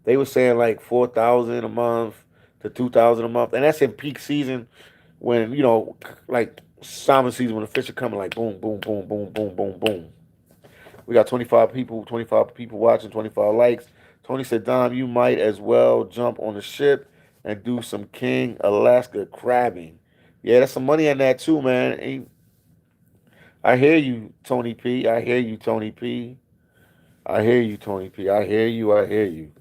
They were saying like 4,000 a month to 2,000 a month, and that's in peak season when like salmon season when the fish are coming like boom, boom, boom, boom, boom, boom, boom. We got 25 people watching, 25 likes. Tony said, Dom, you might as well jump on the ship and do some King Alaska crabbing. Yeah, that's some money in that too, man. I hear you, Tony P. I hear you, Tony P. I hear you, Tony P. I hear you. I hear you.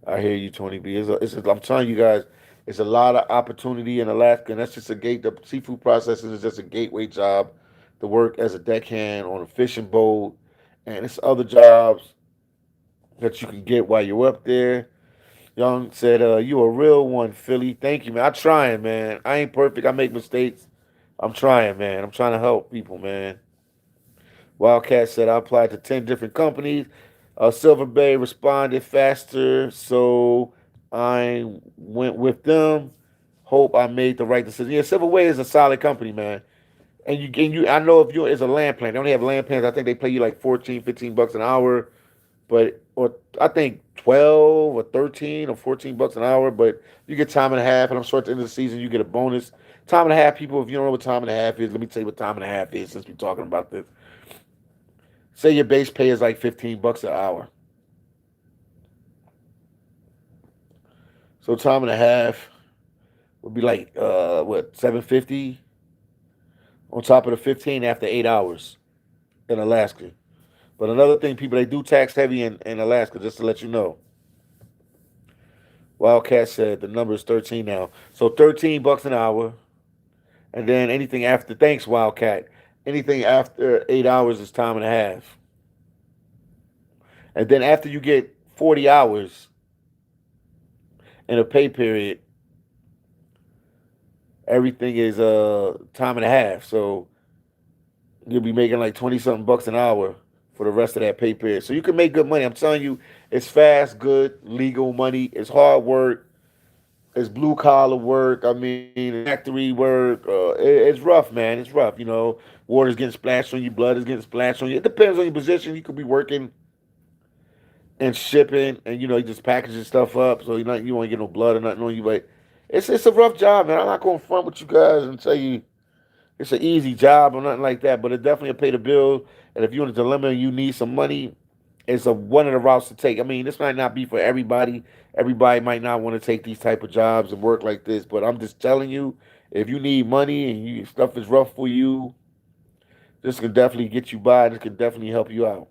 I hear you, Tony B. I'm telling you guys, it's a lot of opportunity in Alaska, and that's just a gate. The seafood processing is just a gateway job to work as a deckhand on a fishing boat, and it's other jobs that you can get while you're up there. Young said, you a real one, Philly. Thank you, man. I'm trying, man. I ain't perfect. I make mistakes. I'm trying, man. I'm trying to help people, man. Wildcat said, I applied to 10 different companies. Silver Bay responded faster, so I went with them. Hope I made the right decision. Yeah, Silver Bay is a solid company, man. And you, I know if you're is a land plan, they only have land plans. I think they pay you like 14, 15 bucks an hour, or I think 12 or 13 or 14 bucks an hour. But you get time and a half, and I'm sure at the end of the season you get a bonus. Time and a half, people. If you don't know what time and a half is, let me tell you what time and a half is. Since we're talking about this, say your base pay is like 15 bucks an hour. So time and a half would be like what 750 on top of the 15 after 8 hours in Alaska. But another thing, people, they do tax heavy in Alaska, just to let you know. Wildcat said the number is 13 now. So 13 bucks an hour. And then anything after, thanks, Wildcat. Anything after 8 hours is time and a half. And then after you get 40 hours in a pay period, everything is time and a half. So you'll be making like 20 something bucks an hour for the rest of that pay period. So you can make good money. I'm telling you, it's fast, good, legal money. It's hard work. It's blue collar work. I mean, factory work. It's rough, man. It's rough. Water's getting splashed on you. Blood is getting splashed on you. It depends on your position. You could be working and shipping, and you just packaging stuff up, so you won't get no blood or nothing on you. But it's a rough job, man. I'm not going to front with you guys and tell you it's an easy job or nothing like that. But it definitely will pay the bill. And if you're in a dilemma and you need some money, It's one of the routes to take. I mean, this might not be for everybody. Everybody might not want to take these type of jobs and work like this, but I'm just telling you, if you need money and stuff is rough for you, this can definitely get you by. This can definitely help you out.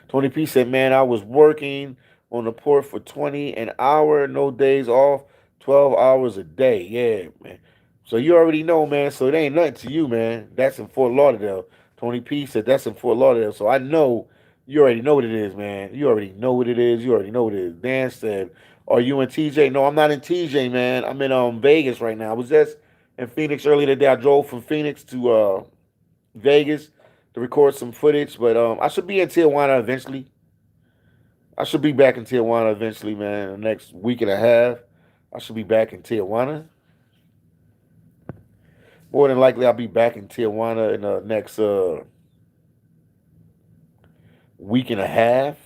Tony P said, man, I was working on the port for 20 an hour, no days off, 12 hours a day. Yeah, man. So you already know, man. So it ain't nothing to you, man. That's in Fort Lauderdale. Tony P said that's in Fort Lauderdale. So I know you already know what it is, man. You already know what it is. You already know what it is. Dan said, are you in TJ? No, I'm not in TJ, man. I'm in Vegas right now. I was just in Phoenix earlier today. I drove from Phoenix to Vegas to record some footage, but I should be in Tijuana eventually. I should be back in Tijuana eventually, man. The next week and a half, I should be back in Tijuana. More than likely, I'll be back in Tijuana in the next week and a half.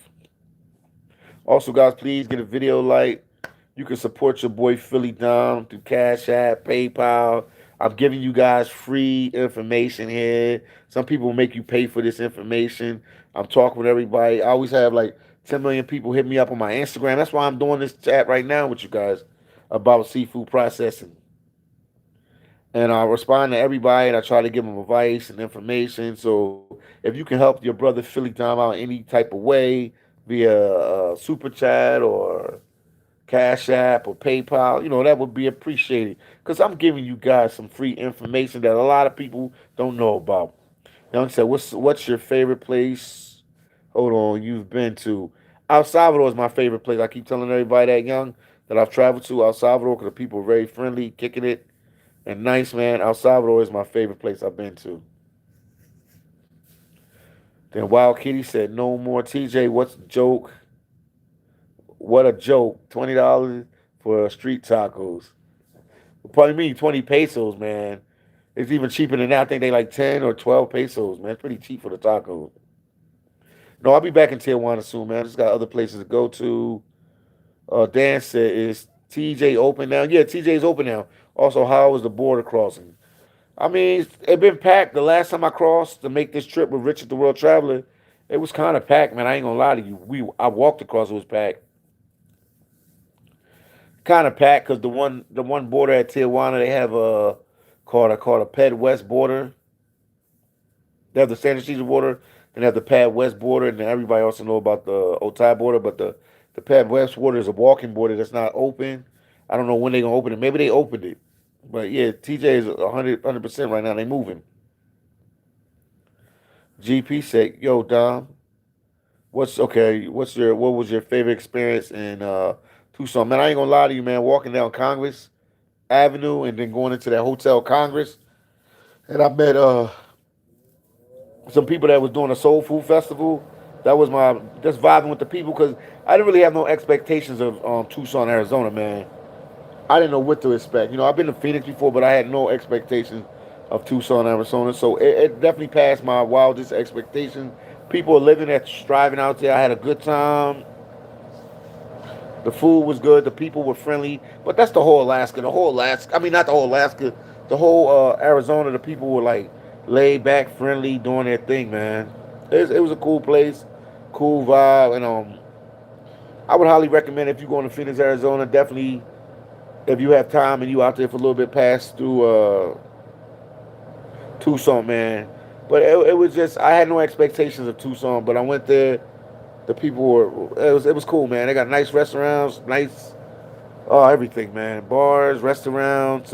Also, guys, please get a video like. You can support your boy Philly Dom through Cash App, PayPal. I'm giving you guys free information here. Some people make you pay for this information. I'm talking with everybody. I always have like 10 million people hit me up on my Instagram. That's why I'm doing this chat right now with you guys about seafood processing. And I respond to everybody and I try to give them advice and information. So if you can help your brother Philly Dom out any type of way via super chat or Cash App or PayPal, that would be appreciated. Because I'm giving you guys some free information that a lot of people don't know about. Young said, what's your favorite place? Hold on, you've been to. El Salvador is my favorite place. I keep telling everybody that, Young, that I've traveled to El Salvador because the people are very friendly, kicking it, and nice, man. El Salvador is my favorite place I've been to. Then Wild Kitty said, no more TJ, what's the joke? What a joke. $20 for street tacos. Probably mean 20 pesos, man. It's even cheaper than that. I think they like 10 or 12 pesos, man. It's pretty cheap for the tacos. No, I'll be back in Tijuana soon, man. I just got other places to go to. Dan said, is TJ open now? Yeah, TJ's open now. Also, how was the border crossing? I mean, it's been packed. The last time I crossed to make this trip with Richard the World Traveler, it was kind of packed, man. I ain't gonna lie to you. I walked across, it was packed. Kind of packed because the one border at Tijuana they have a called a Ped West border. They have the San Francisco border, then they have the Pad West border, and then everybody also know about the Otay border. But the Pad West border is a walking border that's not open. I don't know when they're gonna open it. Maybe they opened it, but yeah, TJ is 100% right now. They moving. GP said, "Yo, Dom, what was your favorite experience in Tucson? Man, I ain't gonna lie to you, man. Walking down Congress Avenue and then going into that Hotel Congress, and I met some people that was doing a soul food festival. That was my just vibing with the people because I didn't really have no expectations of Tucson, Arizona, man. I didn't know what to expect. I've been to Phoenix before, but I had no expectations of Tucson, Arizona. So it definitely passed my wildest expectations. People are living there, striving out there. I had a good time. The food was good. The people were friendly. But that's the whole Alaska. The whole Alaska. I mean, not the whole Alaska. The whole Arizona. The people were like laid back, friendly, doing their thing, man. It was a cool place, cool vibe, and I would highly recommend if you're going to Phoenix, Arizona. Definitely, if you have time and you out there for a little bit, pass through Tucson, man. But it was just I had no expectations of Tucson, but I went there. The people were it was cool, man. They got nice restaurants, nice everything, man. Bars, restaurants,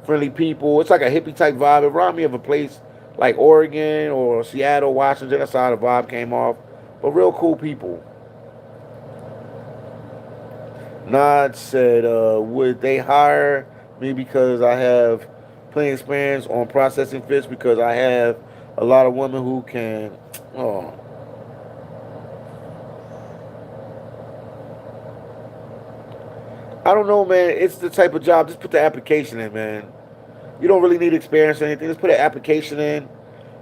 friendly people. It's like a hippie type vibe. It reminded me of a place like Oregon or Seattle, Washington. That's how the vibe came off. But real cool people. Nod said, would they hire me because I have plenty of experience on processing fish because I have a lot of women who can. Oh, I don't know, man. It's the type of job. Just put the application in, man. You don't really need experience or anything. Just put an application in,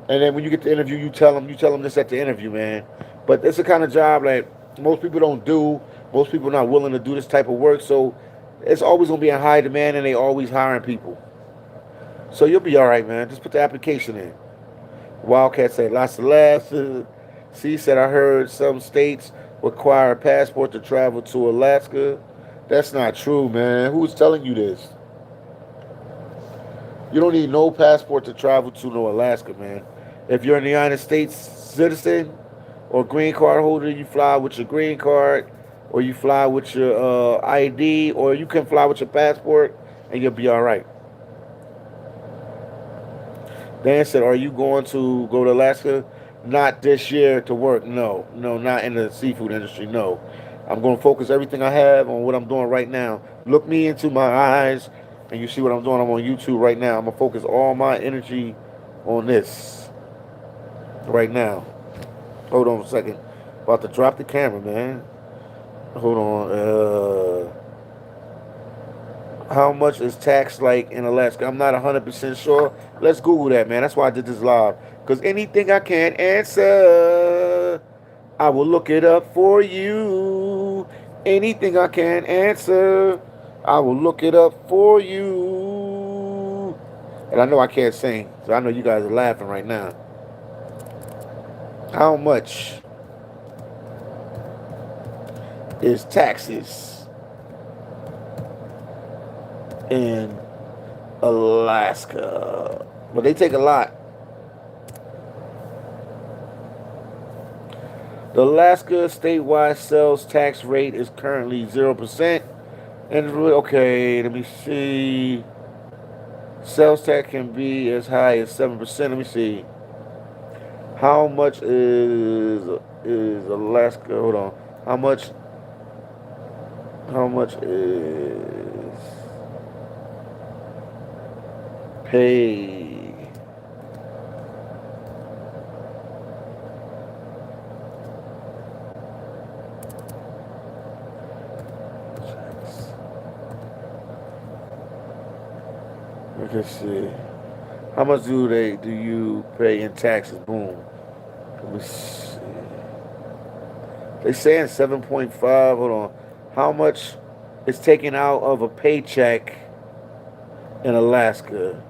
and then when you get the interview, you tell them this at the interview, man. But it's the kind of job that most people don't do. Most people are not willing to do this type of work, so it's always gonna be in high demand, and they always hiring people. So you'll be all right, man. Just put the application in. Wildcat say lots of laughs. C said, I heard some states require a passport to travel to Alaska. That's not true, man. Who's telling you this? You don't need no passport to travel to no Alaska, man. If you're a United States citizen or green card holder, you fly with your green card, or you fly with your ID, or you can fly with your passport, and you'll be all right. Dan said, "Are you going to go to Alaska?" Not this year to work. No, no, not in the seafood industry. No, I'm going to focus everything I have on what I'm doing right now. Look me into my eyes, and you see what I'm doing. I'm on YouTube right now. I'm gonna focus all my energy on this right now. Hold on a second. About to drop the camera, man. Hold on. How much is tax like in Alaska? I'm not 100% sure. Let's Google that, man. That's why I did this live. Because anything I can't answer, I will look it up for you. Anything I can't answer, I will look it up for you. And I know I can't sing, so I know you guys are laughing right now. How much is taxes in Alaska? But they take a lot. The Alaska statewide sales tax rate is currently 0%. And okay, let me see. Sales tax can be as high as 7%. Let me see. How much is Alaska? Hold on. How much is pay? Let's see. How much do you pay in taxes? Boom. Let me see. They saying 7.5. Hold on. How much is taken out of a paycheck in Alaska?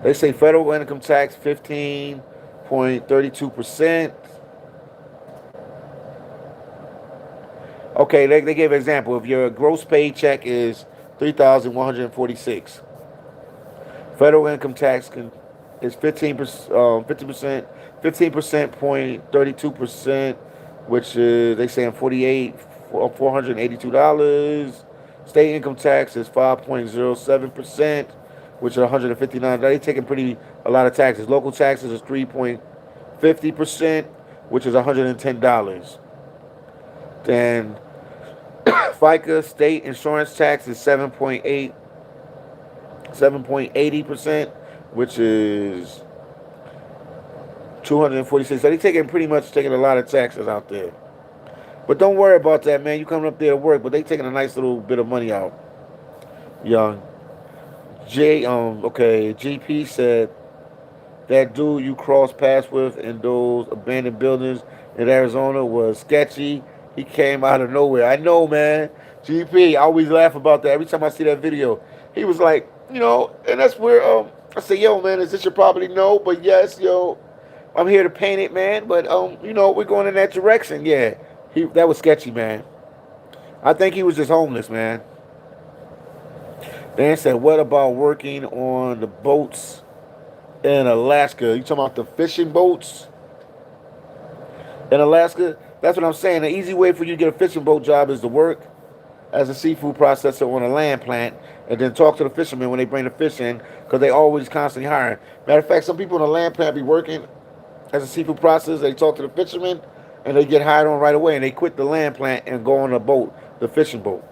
They say federal income tax 15.32%. Okay, they gave an example. If your gross paycheck is $3,146, federal income tax is 15%, 15.32%, which is they saying $482. State income tax is 5.07%, which is $159. They taking a lot of taxes. Local taxes is 3.50%, which is $110. Then FICA state insurance tax is 7.80%, which is $246. So they pretty much taking a lot of taxes out there. But don't worry about that, man. You coming up there to work, but they taking a nice little bit of money out. Young okay, GP said that dude you crossed paths with in those abandoned buildings in Arizona was sketchy. He came out of nowhere. I know, man. GP, I always laugh about that. Every time I see that video, he was like, and that's where I say, yo, man, is this your property? No, but yes, yo, I'm here to paint it, man. But we're going in that direction. Yeah, that was sketchy, man. I think he was just homeless, man. Dan said, what about working on the boats in Alaska? You talking about the fishing boats in Alaska? That's what I'm saying. The easy way for you to get a fishing boat job is to work as a seafood processor on a land plant and then talk to the fishermen when they bring the fish in, because they always constantly hiring. Matter of fact, some people in the land plant be working as a seafood processor. They talk to the fishermen and they get hired on right away, and they quit the land plant and go on a boat, the fishing boat.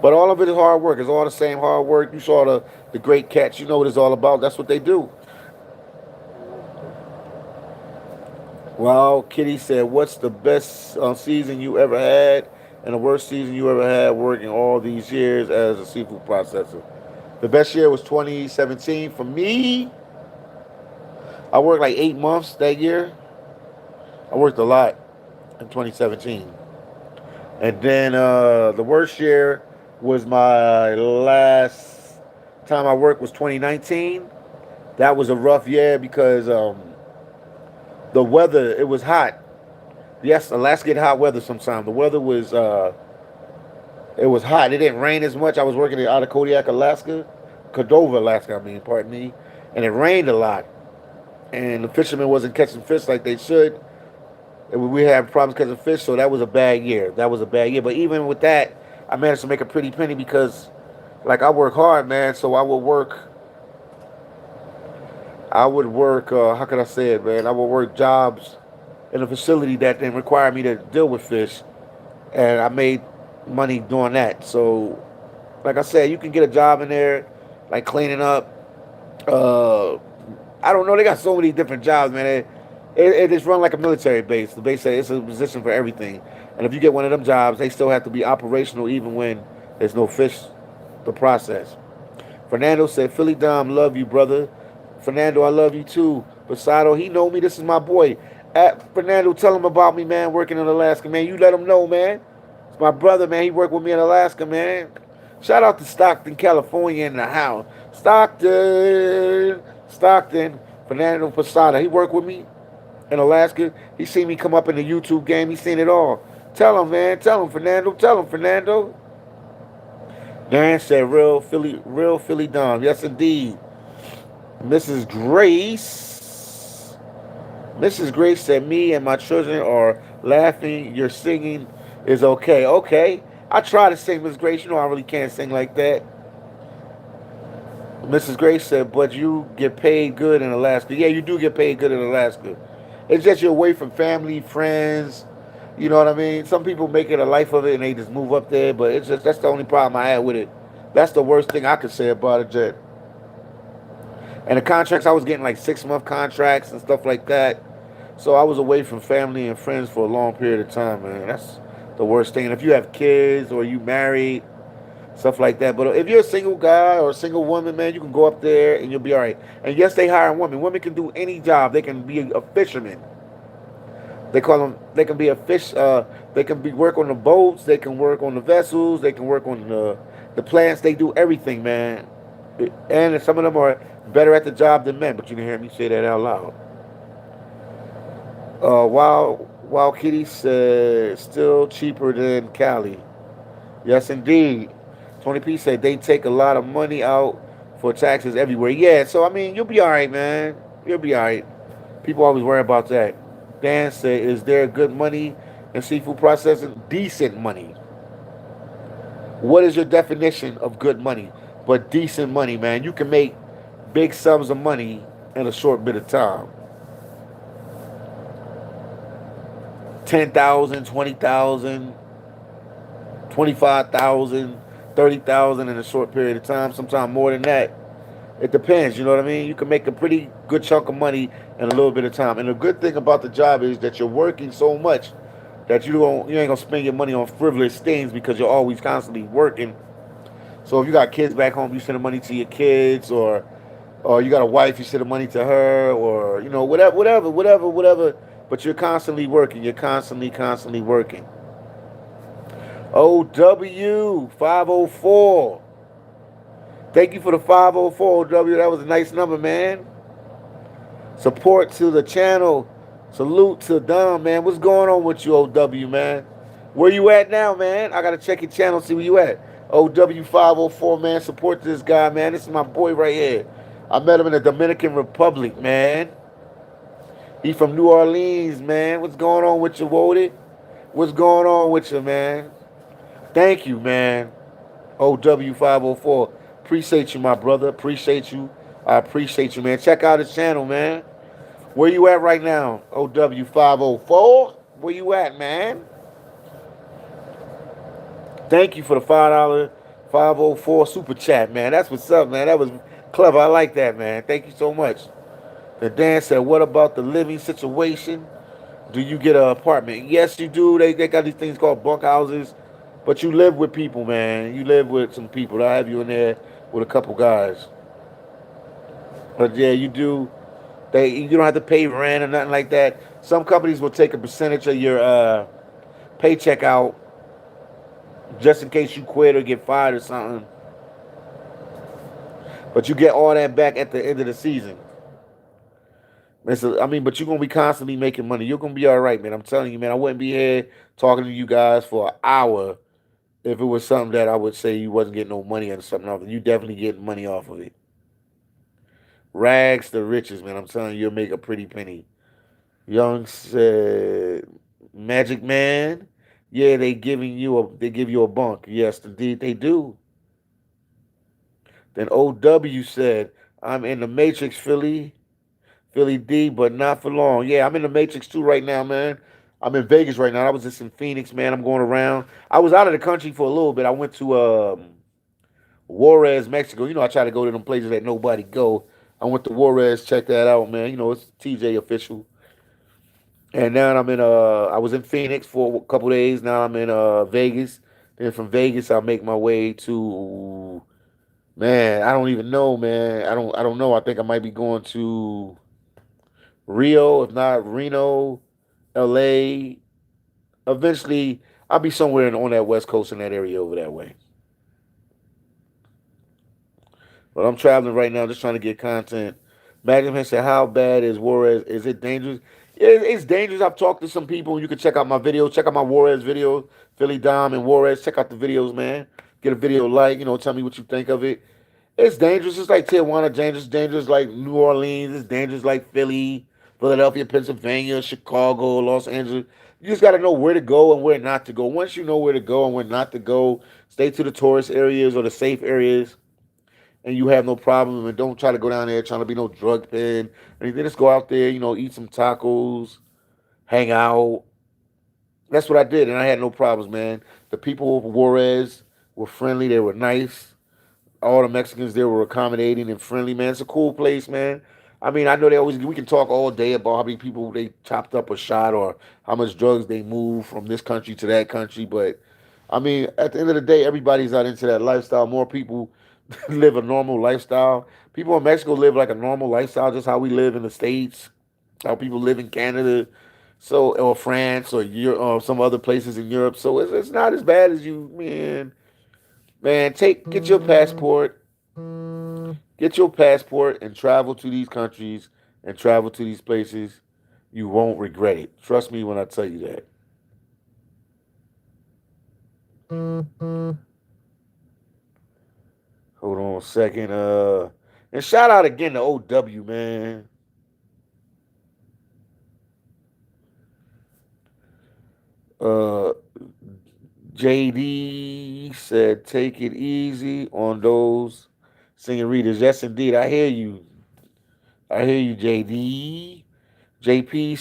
But all of it is hard work. It's all the same hard work. You saw the great catch. You know what it's all about. That's what they do. Well, Kitty said, what's the best season you ever had and the worst season you ever had working all these years as a seafood processor? The best year was 2017. For me, I worked like 8 months that year. I worked a lot in 2017. And then the worst year was my last time I worked was 2019. That was a rough year because the weather, it was hot. Yes, Alaska get hot weather sometimes. The weather was it was hot. It didn't rain as much. I was working out of Kodiak, Alaska, Cordova, Alaska. I mean, pardon me, and it rained a lot, and the fishermen wasn't catching fish like they should. And we had problems catching fish, so that was a bad year. That was a bad year. But even with that, I managed to make a pretty penny because, like, I work hard, man. So I would work. I would work. How can I say it, man? I would work jobs in a facility that didn't require me to deal with fish, and I made money doing that. So, like I said, you can get a job in there, like cleaning up. I don't know. They got so many different jobs, man. It is run like a military base. The base says it's a position for everything. And if you get one of them jobs, they still have to be operational even when there's no fish to process. Fernando said, Philly Dom, love you, brother. Fernando, I love you too. Basado, he know me. This is my boy. Fernando, tell him about me, man, working in Alaska, man. You let him know, man. It's my brother, man. He worked with me in Alaska, man. Shout out to Stockton, California in the house. Stockton. Fernando Posada. He worked with me in Alaska. He seen me come up in the YouTube game. He seen it all. Tell him, man. Tell him, Fernando. Tell him, Fernando. Darren said, real Philly Dom. Yes, indeed. Mrs. Grace said, me and my children are laughing. Your singing is okay. Okay. I try to sing, Miss Grace. You know I really can't sing like that. Mrs. Grace said, but you get paid good in Alaska. Yeah, you do get paid good in Alaska. It's just you're away from family, friends. You know what I mean? Some people make it a life of it and they just move up there, but it's just that's the only problem I had with it. That's the worst thing I could say about it, Jet. And the contracts, I was getting like 6-month contracts and stuff like that. So I was away from family and friends for a long period of time, man. That's the worst thing. And if you have kids or you married, stuff like that. But if you're a single guy or a single woman, man, you can go up there and you'll be all right. And yes, they hire women. Women can do any job. They can be a fisherman. They call them. They can be a fish. They can work on the boats. They can work on the vessels. They can work on the plants. They do everything, man. And some of them are better at the job than men. But you can hear me say that out loud. While Kitty said still cheaper than Cali. Yes, indeed. Tony P said they take a lot of money out for taxes everywhere. Yeah, so I mean, you'll be all right, man. You'll be all right. People always worry about that. Dan said, is there good money in seafood processing? Decent money. What is your definition of good money? But decent money, man. You can make big sums of money in a short bit of time. 10,000, 20,000, 25,000, 30,000 in a short period of time. Sometimes more than that. It depends, you know what I mean? You can make a pretty good chunk of money in a little bit of time. And the good thing about the job is that you're working so much that you ain't gonna spend your money on frivolous things because you're always constantly working. So if you got kids back home, you send the money to your kids, or you got a wife, you send the money to her, or whatever. But you're constantly working. You're constantly working. OW 504. Thank you for the 504, OW. That was a nice number, man. Support to the channel. Salute to Dom, man. What's going on with you, OW, man? Where you at now, man? I got to check your channel, see where you at. OW 504, man. Support this guy, man. This is my boy right here. I met him in the Dominican Republic, man. He from New Orleans, man. What's going on with you, Wody? What's going on with you, man? Thank you, man. OW 504. Appreciate you, my brother. Appreciate you. I appreciate you, man. Check out his channel, man. Where you at right now? OW 504. Where you at, man? Thank you for the $5 504 super chat, man. That's what's up, man. That was clever. I like that, man. Thank you so much. The Dan said, what about the living situation? Do you get an apartment? Yes, you do. They got these things called bunk houses. But you live with people, man. You live with some people. They'll have you in there with a couple guys. But yeah, you do. You don't have to pay rent or nothing like that. Some companies will take a percentage of your paycheck out just in case you quit or get fired or something. But you get all that back at the end of the season. I mean, but you're gonna be constantly making money. You're gonna be all right, man. I'm telling you, man. I wouldn't be here talking to you guys for an hour if it was something that I would say you wasn't getting no money or something off. You definitely getting money off of it. Rags to riches, man. I'm telling you, you'll make a pretty penny. Young said, Magic Man. Yeah, they give you a bunk. Yes, indeed they do. Then OW said, I'm in the Matrix, Philly D, but not for long. Yeah, I'm in the Matrix too right now, man. I'm in Vegas right now. I was just in Phoenix, man. I'm going around. I was out of the country for a little bit. I went to Juarez, Mexico. You know, I try to go to them places that nobody go. I went to Juarez, check that out, man. You know, it's TJ official. And now I was in Phoenix for a couple days. Now I'm in Vegas. Then from Vegas I make my way to, man, I don't even know, man. I don't know. I think I might be going to Rio, if not Reno, LA. Eventually I'll be somewhere on that West Coast in that area over that way. But I'm traveling right now, just trying to get content. Magnum said, "How bad is Juarez? Is it dangerous? Yeah, it's dangerous. I've talked to some people. You can check out my videos. Check out my Juarez videos, Philly Dom and Juarez. Check out the videos, man. Get a video like, tell me what you think of it. It's dangerous. It's like Tijuana, dangerous like New Orleans. It's dangerous like Philly, Philadelphia, Pennsylvania, Chicago, Los Angeles. You just got to know where to go and where not to go. Once you know where to go and where not to go, stay to the tourist areas or the safe areas and you have no problem. And don't try to go down there trying to be no drug pen. And then just go out there, eat some tacos, hang out. That's what I did, and I had no problems, man. The people of Juarez were friendly. They were nice. All the Mexicans there were accommodating and friendly, man. It's a cool place, man. I mean, I know we can talk all day about how many people they chopped up or shot or how much drugs they moved from this country to that country, but I mean, at the end of the day, everybody's not into that lifestyle. More people live a normal lifestyle. People in Mexico live like a normal lifestyle, just how we live in the States, how people live in Canada, so or France or Europe, or some other places in Europe. So it's not as bad as you, man. Man, get your passport, and travel to these countries and travel to these places. You won't regret it. Trust me when I tell you that. Hold on a second. And shout out again to OW, man. Uh, JD said, take it easy on those singing readers. Yes, indeed. I hear you. I hear you, JD. GP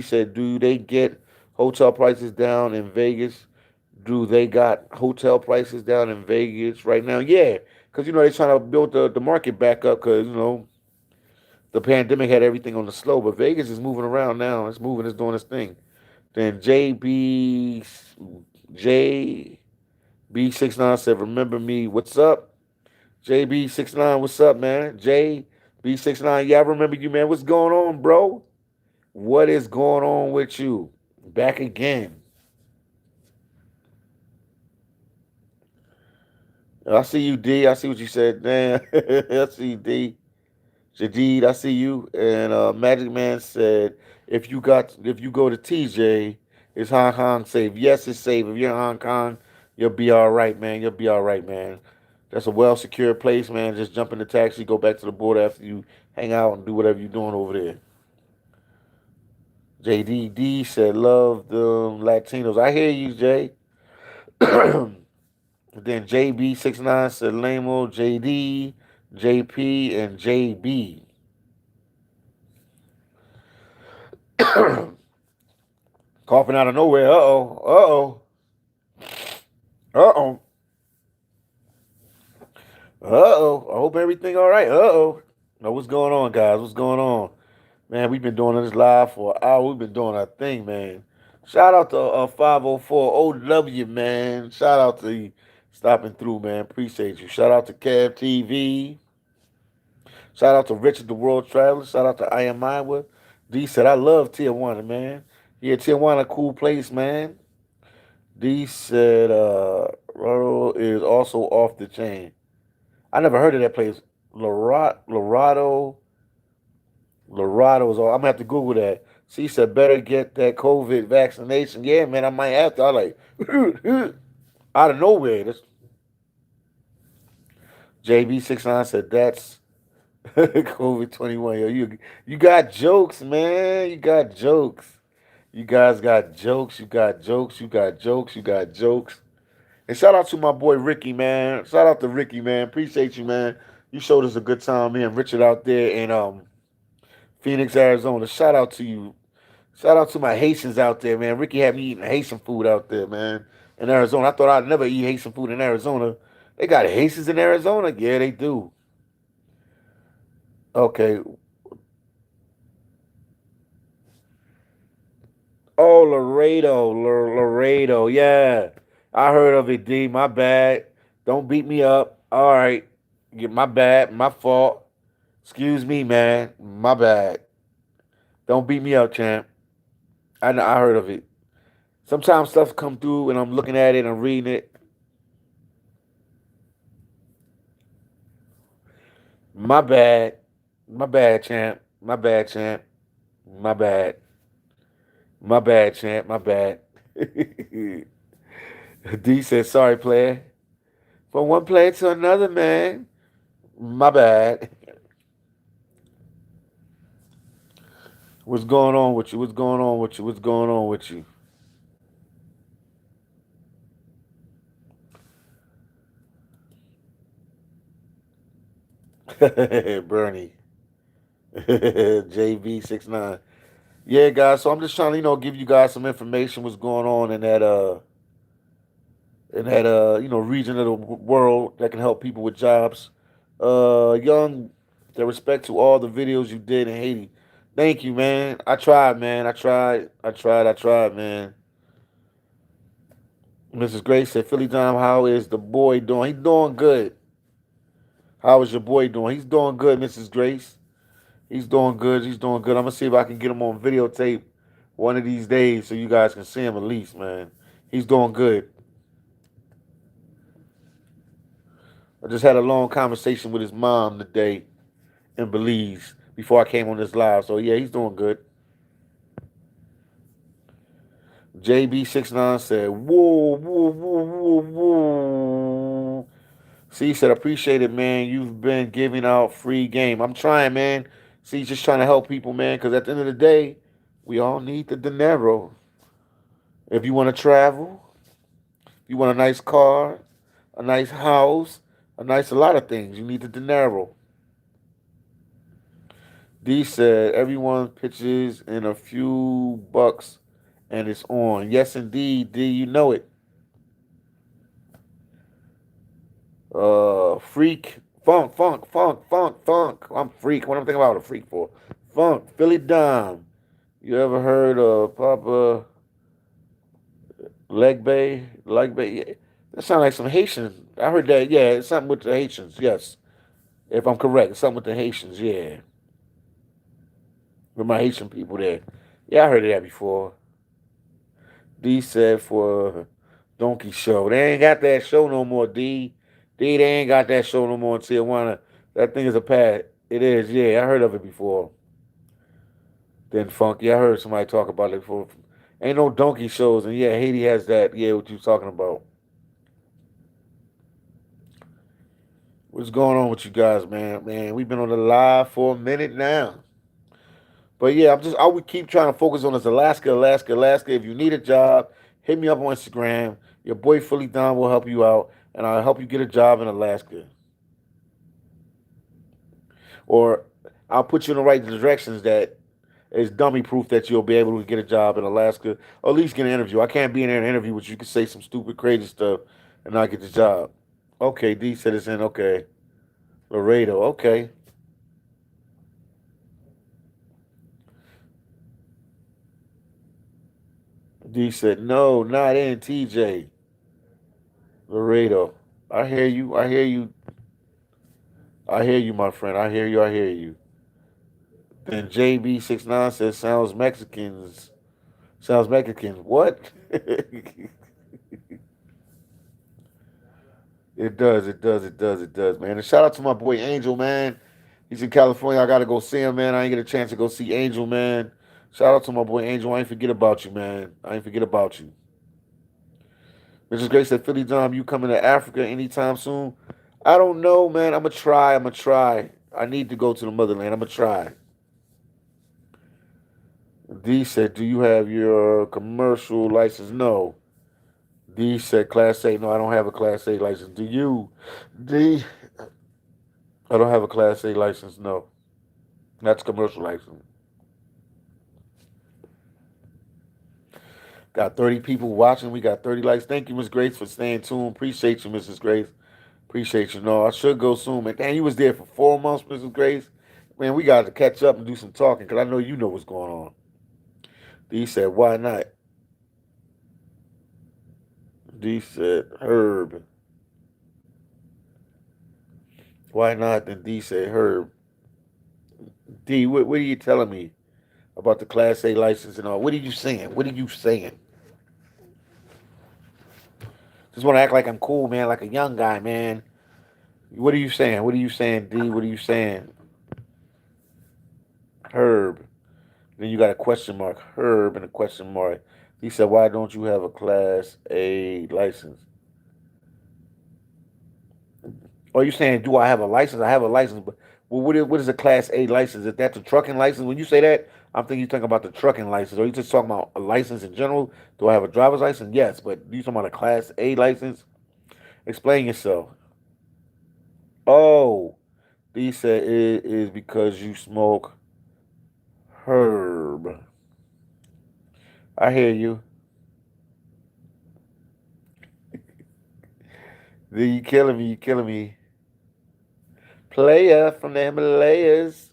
said, do they get hotel prices down in Vegas? Do they got hotel prices down in Vegas right now? Yeah, because, they're trying to build the market back up because, the pandemic had everything on the slow, but Vegas is moving around now. It's moving, it's doing its thing. Then JB69 said, remember me. What's up? JB69, what's up, man? JB69, yeah, I remember you, man. What's going on, bro? What is going on with you? Back again. I see you, D. I see what you said. Damn. I see you, D. Jadid, I see you. And Magic Man said, if you go to TJ, is Hong Kong safe? Yes, it's safe. If you're in Hong Kong, you'll be all right, man. You'll be all right, man. That's a well secured place, man. Just jump in the taxi, go back to the border after you hang out and do whatever you're doing over there. JDD said, love the Latinos. I hear you, Jay. Then JB69 said, Lamo, JD, JP, and JB. Coughing out of nowhere. Uh-oh. Uh-oh. Uh-oh. I hope everything all right. Uh-oh. Now, what's going on, guys? What's going on? Man, we've been doing this live for an hour. We've been doing our thing, man. Shout out to 504 OW, man. Shout out to you stopping through, man. Appreciate you. Shout out to Cab TV. Shout out to Richard the World Traveler. Shout out to I Am Iowa. D said, I love Tijuana, man. Yeah, Tijuana, cool place, man. D said, Roro is also off the chain. I never heard of that place. Lorado. Lorado's all. I'm gonna have to Google that. She said better get that COVID vaccination. Yeah, man, I might have to. I like out of nowhere. This JB69 said that's COVID-21. Yo, you got jokes, man. You got jokes. You guys got jokes. You got jokes. You got jokes. You got jokes. And shout out to my boy Ricky, man. Shout out to Ricky, man. Appreciate you, man. You showed us a good time, me and Richard out there in Phoenix, Arizona. Shout out to you. Shout out to my Haitians out there, man. Ricky had me eating Haitian food out there, man. In Arizona. I thought I'd never eat Haitian food in Arizona. They got Haitians in Arizona? Yeah, they do. Okay. Oh, Laredo. Yeah. I heard of it, D. My bad. Don't beat me up. All right. My bad. My fault. Excuse me, man. My bad. Don't beat me up, champ. I heard of it. Sometimes stuff come through and I'm looking at it and reading it. My bad. My bad, champ. My bad, champ. My bad. My bad, champ. My bad. D said, sorry, player. From one player to another, man. My bad. What's going on with you? What's going on with you? What's going on with you? Bernie. JB69. Yeah, guys. So I'm just trying to, give you guys some information what's going on in that region of the world that can help people with jobs. Young, with respect to all the videos you did in Haiti. Thank you, man. I tried, man. I tried, man. Mrs. Grace said, Philly Dime, how is the boy doing? He's doing good. How is your boy doing? He's doing good, Mrs. Grace. He's doing good. He's doing good. I'm gonna see if I can get him on videotape one of these days so you guys can see him at least, man. He's doing good. I just had a long conversation with his mom today in Belize before I came on this live. So yeah, he's doing good. JB69 said, whoa, whoa, whoa, whoa, whoa. C said, appreciate it, man. You've been giving out free game. I'm trying, man. See, just trying to help people, man, because at the end of the day, we all need the dinero. If you want to travel, you want a nice car, a nice house, a lot of things. You need the dinero. D said, everyone pitches in a few bucks and it's on. Yes, indeed, D, you know it. Freak, funk. I'm freak. What am I thinking about a freak for? Funk, Philly Dime. You ever heard of Papa Leg Bay? Yeah. That sounds like some Haitian. I heard that. Yeah, it's something with the Haitians. Yes, if I'm correct, it's something with the Haitians. Yeah, with my Haitian people there. Yeah, I heard of that before. D said for Donkey Show. They ain't got that show no more, D. D, they ain't got that show no more in Tijuana. That thing is a pad. It is, yeah. I heard of it before. Then Funky, I heard somebody talk about it before. Ain't no donkey shows, and yeah, Haiti has that. Yeah, what you talking about? What's going on with you guys, man? Man, we've been on the live for a minute now. But yeah, I would keep trying to focus on this Alaska. If you need a job, hit me up on Instagram. Your boy Fully Don will help you out, and I'll help you get a job in Alaska. Or I'll put you in the right directions that is dummy proof that you'll be able to get a job in Alaska, or at least get an interview. I can't be in there and interview with you. You can say some stupid, crazy stuff and not get the job. Okay, D said it's in. Okay. Laredo. Okay. D said, no, not in TJ. Laredo. I hear you. I hear you. I hear you, my friend. I hear you. I hear you. Then JB69 says, sounds Mexicans. Sounds Mexican. What? It does, it does, it does, it does, man. And shout out to my boy Angel, man. He's in California. I gotta go see him, man. I ain't get a chance to go see Angel, man. Shout out to my boy Angel. I ain't forget about you, man. I ain't forget about you. Mrs. Grace said, Philly Dom, you coming to Africa anytime soon? I don't know, man. I'm gonna try. I'm gonna try. I need to go to the motherland. I'm gonna try. D said, do you have your commercial license? No. D said, Class A. No, I don't have a Class A license. Do you? D, I don't have a Class A license. No. That's commercial license. Got 30 people watching. We got 30 likes. Thank you, Miss Grace, for staying tuned. Appreciate you, Mrs. Grace. Appreciate you. No, I should go soon, man. Damn, you was there for 4 months, Mrs. Grace. Man, we got to catch up and do some talking because I know you know what's going on. D said, why not? D said, Herb. Why not? Then D said, Herb. D, what are you telling me about the Class A license and all? What are you saying? What are you saying? Just want to act like I'm cool, man, like a young guy, man. What are you saying? What are you saying, D? What are you saying? Herb. Then you got a question mark. Herb and a question mark. He said, why don't you have a Class A license? Are you saying, do I have a license? I have a license, but well, what is a Class A license? Is that the trucking license? When you say that, I'm thinking you're talking about the trucking license. Or you just talking about a license in general? Do I have a driver's license? Yes, but you talking about a Class A license? Explain yourself. Oh, he said it is because you smoke herb. I hear you. You killing me. You killing me. Player from the Himalayas.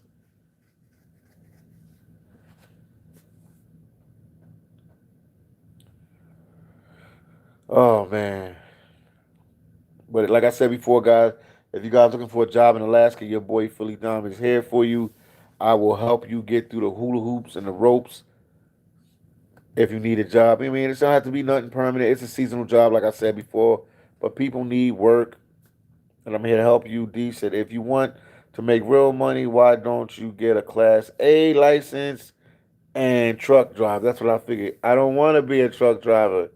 Oh man. But like I said before, guys, if you guys looking for a job in Alaska, your boy Philly Dom is here for you. I will help you get through the hula hoops and the ropes if you need a job. I mean, it don't have to be nothing permanent. It's a seasonal job, like I said before. But people need work, and I'm here to help you. D said, if you want to make real money, why don't you get a Class A license and truck drive? That's what I figured. I don't want to be a truck driver.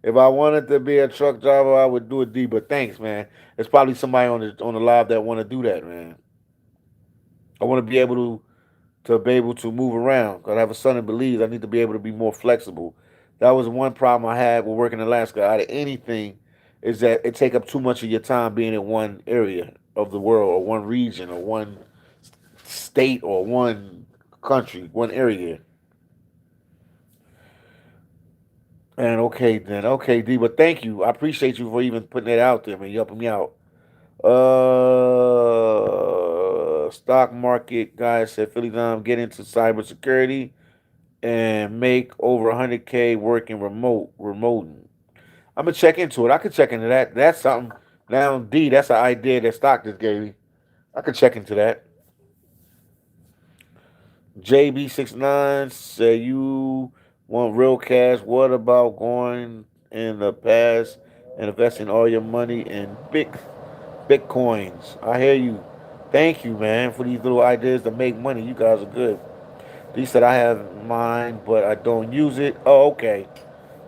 If I wanted to be a truck driver, I would do a D. But thanks, man. There's probably somebody on the live that want to do that, man. I want to be able to move around. Cause I have a son in Belize. I need to be able to be more flexible. That was one problem I had with working in Alaska. Out of anything, is that it take up too much of your time being in one area of the world, or one region, or one state, or one country, one area. And okay then, okay D, but thank you. I appreciate you for even putting that out there, man. You helping me out. Stock market guy said, Philly Dom, get into cybersecurity and make over 100K working remote. I'm gonna check into it. I could check into that. That's something. Now D, that's an idea that stock just gave me. I could check into that. JB69 say you want real cash. What about going in the past and investing all your money in bitcoins? I hear you. Thank you, man, for these little ideas to make money. You guys are good. He said I have mine, but I don't use it. Oh, okay.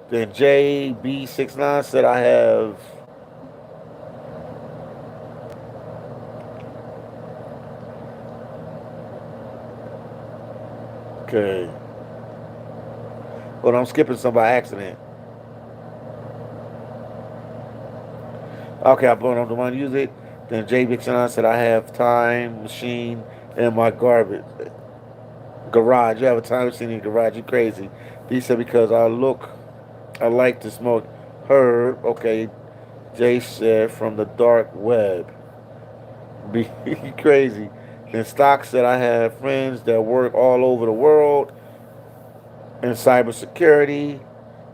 Then JB69 said I have. Okay. But I'm skipping some by accident. Okay, I put on the one to use it. Then JB69 said I have time machine in my garbage garage. You have a time machine in your garage. You crazy. He said because I like to smoke herb. Okay. Jay said from the dark web. Be crazy. Then Stock said I have friends that work all over the world in cybersecurity.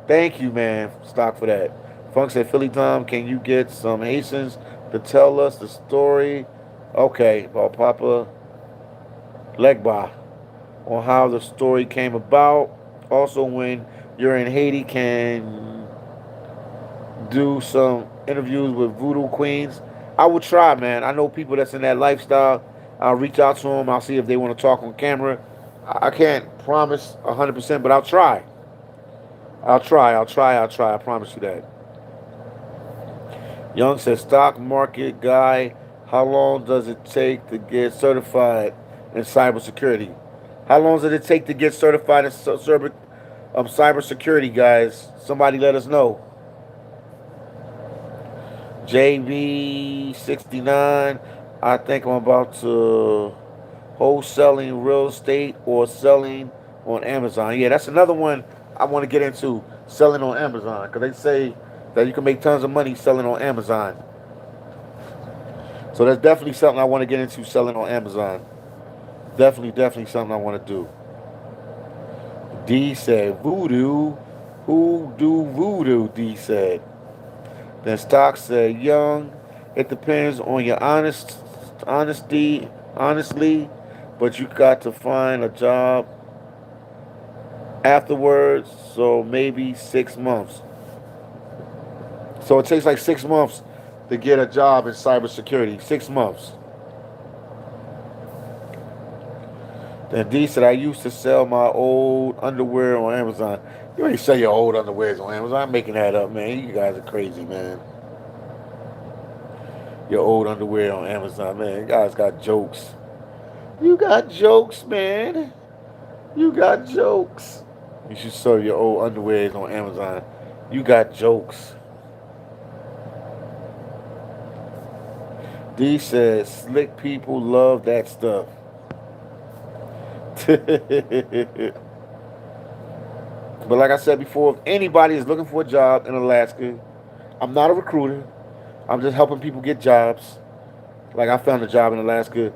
Thank you, man, Stock, for that. Funk said, Philly Tom, can you get some Haitians to tell us the story? Okay, about Papa Legba on how the story came about. Also, when you're in Haiti, can do some interviews with voodoo queens. I would try, man. I know people that's in that lifestyle. I'll reach out to them. I'll see if they want to talk on camera. I can't promise 100%, but I'll try. I'll try. I'll try. I'll try. I promise you that. Young says, stock market guy, how long does it take to get certified in cybersecurity? How long does it take to get certified in cybersecurity, guys? Somebody let us know. JV69, I think I'm about to wholesaling real estate or selling on Amazon. Yeah, that's another one I want to get into, selling on Amazon, because they say that you can make tons of money selling on Amazon. So that's definitely something I want to get into, selling on Amazon. Definitely something I want to do. D said, voodoo. Who do voodoo? D said. Then Stock said, young, it depends on your honestly, but you got to find a job afterwards, so maybe 6 months. So it takes like 6 months to get a job in cybersecurity. 6 months. Then D said, I used to sell my old underwear on Amazon. You ain't sell your old underwears on Amazon. I'm making that up, man. You guys are crazy, man. Your old underwear on Amazon, man. You guys got jokes. You got jokes, man. You got jokes. You should sell your old underwears on Amazon. You got jokes. D says, slick people love that stuff. But like I said before, if anybody is looking for a job in Alaska, I'm not a recruiter. I'm just helping people get jobs. Like I found a job in Alaska.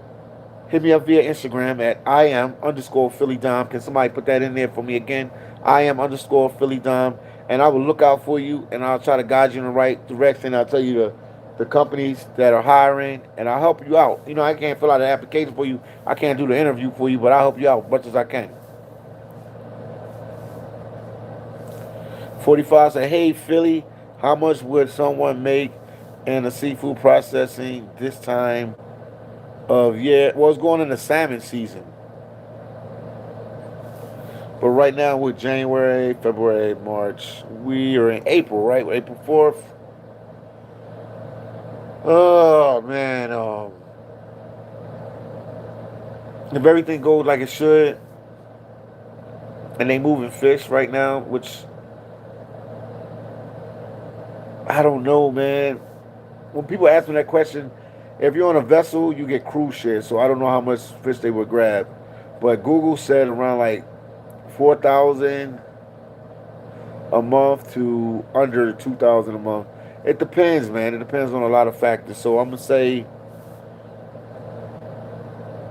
Hit me up via Instagram at IAM_PhillyDom. Can somebody put that in there for me again? IAM_PhillyDom. And I will look out for you and I'll try to guide you in the right direction. I'll tell you the companies that are hiring and I'll help you out. You know, I can't fill out an application for you. I can't do the interview for you, but I'll help you out as much as I can. 45 said, hey, Philly, how much would someone make in the seafood processing this time of year? Well, it's going into salmon season. But right now we're January, February, March. We are in April, right? April 4th. Oh, man. If everything goes like it should, and they moving fish right now, which I don't know, man. When people ask me that question, if you're on a vessel, you get cruise shares. So I don't know how much fish they would grab. But Google said around like 4,000 a month to under 2,000 a month. It depends, man. It depends on a lot of factors. So I'm going to say,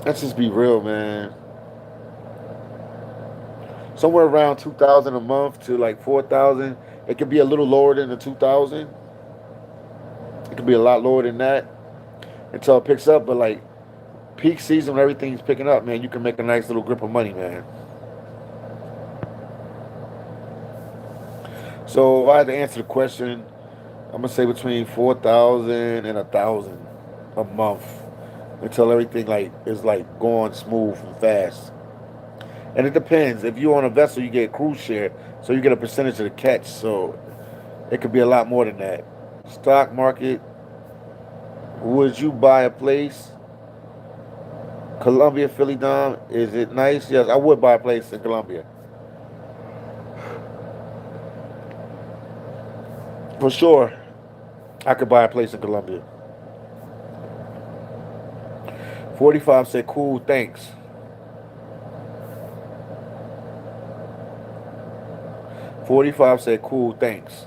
let's just be real, man. Somewhere around 2,000 a month to like 4,000. It could be a little lower than the 2,000. It could be a lot lower than that until it picks up. But like peak season when everything's picking up, man, you can make a nice little grip of money, man. So if I had to answer the question, I'm gonna say between 4,000 and 1,000 a month until everything like is like going smooth and fast. And it depends. If you're on a vessel, you get cruise share, so you get a percentage of the catch. So it could be a lot more than that. Stock market. Would you buy a place? Columbia, Philly, Dom. Is it nice? Yes, I would buy a place in Columbia. For sure, I could buy a place in Columbia. 45 said, cool, thanks. $45 said, cool, thanks.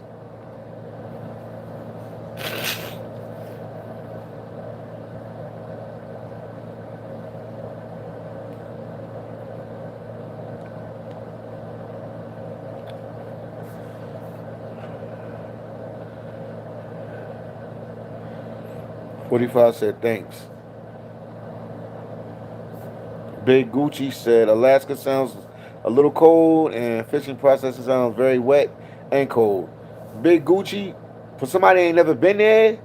$45 said, thanks. Big Gucci said, Alaska sounds a little cold and fishing processing sounds very wet and cold. Big Gucci, For somebody ain't never been there,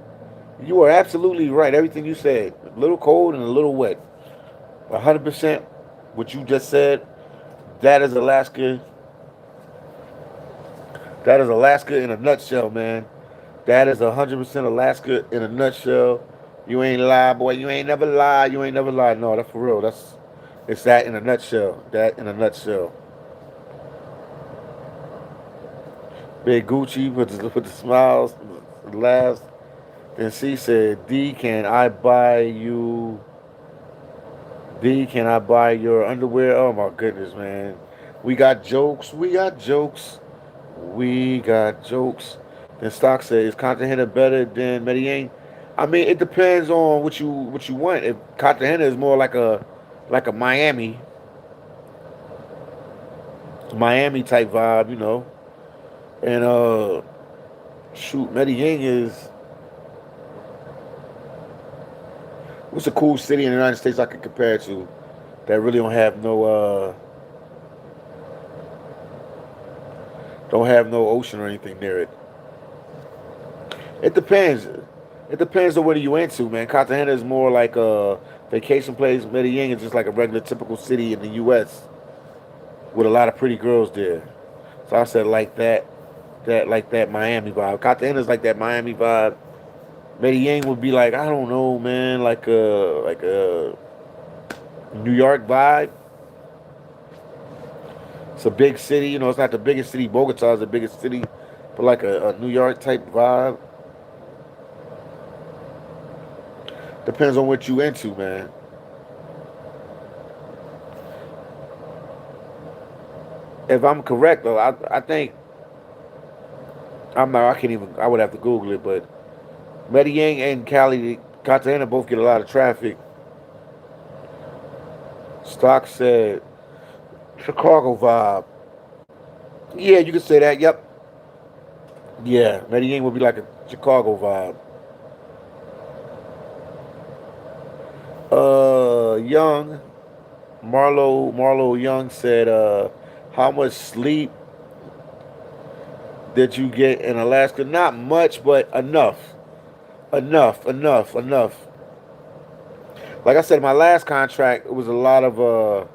you are absolutely right. Everything you said, a little cold and a little wet. 100% what you just said. That is Alaska. That is Alaska in a nutshell, man. That is 100% Alaska in a nutshell. You ain't lie, boy. You ain't never lie. You ain't never lie. No, that's for real. It's that in a nutshell. That in a nutshell. Big Gucci with the smiles, the laughs. Then C said, D, can I buy your underwear? Oh my goodness, man. We got jokes. We got jokes. We got jokes. Then Stock says, is Cartagena better than Medellin? I mean, it depends on what you want. If Cartagena is more like a Miami type vibe, and shoot, Medellin is what's a cool city in the United States I could compare it to that really don't have no ocean or anything near it. It depends. It depends on what you into, man. Cartagena is more like a vacation place. Medellin is just like a regular, typical city in the U.S. with a lot of pretty girls there. So I said like that Miami vibe. Cartagena is like that Miami vibe. Medellin would be like, I don't know, man, like a New York vibe. It's a big city, it's not the biggest city. Bogota is the biggest city, but like a New York type vibe. Depends on what you into, man. If I'm correct though, I think I'm not. I can't even. I would have to Google it, but Medellin and Cali, Cartagena both get a lot of traffic. Stock said Chicago vibe. Yeah, you could say that. Yep. Yeah, Medellin would be like a Chicago vibe. Young Marlo Young said, how much sleep did you get in Alaska? Not much, but enough. Enough. Like I said, my last contract, it was a lot of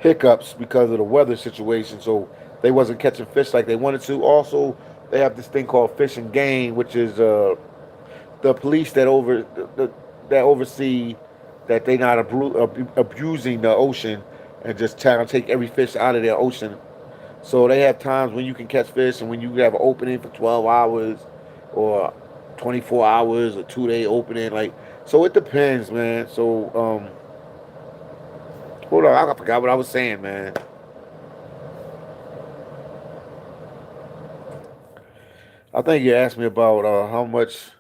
hiccups because of the weather situation, so they wasn't catching fish like they wanted to. Also, they have this thing called fish and game, which is the police that oversee that they not abusing the ocean and just trying to take every fish out of their ocean. So they have times when you can catch fish and when you have an opening for 12 hours or 24 hours or 2 day opening. Like, so it depends, man. So, hold on, I forgot what I was saying, man. I think you asked me about how much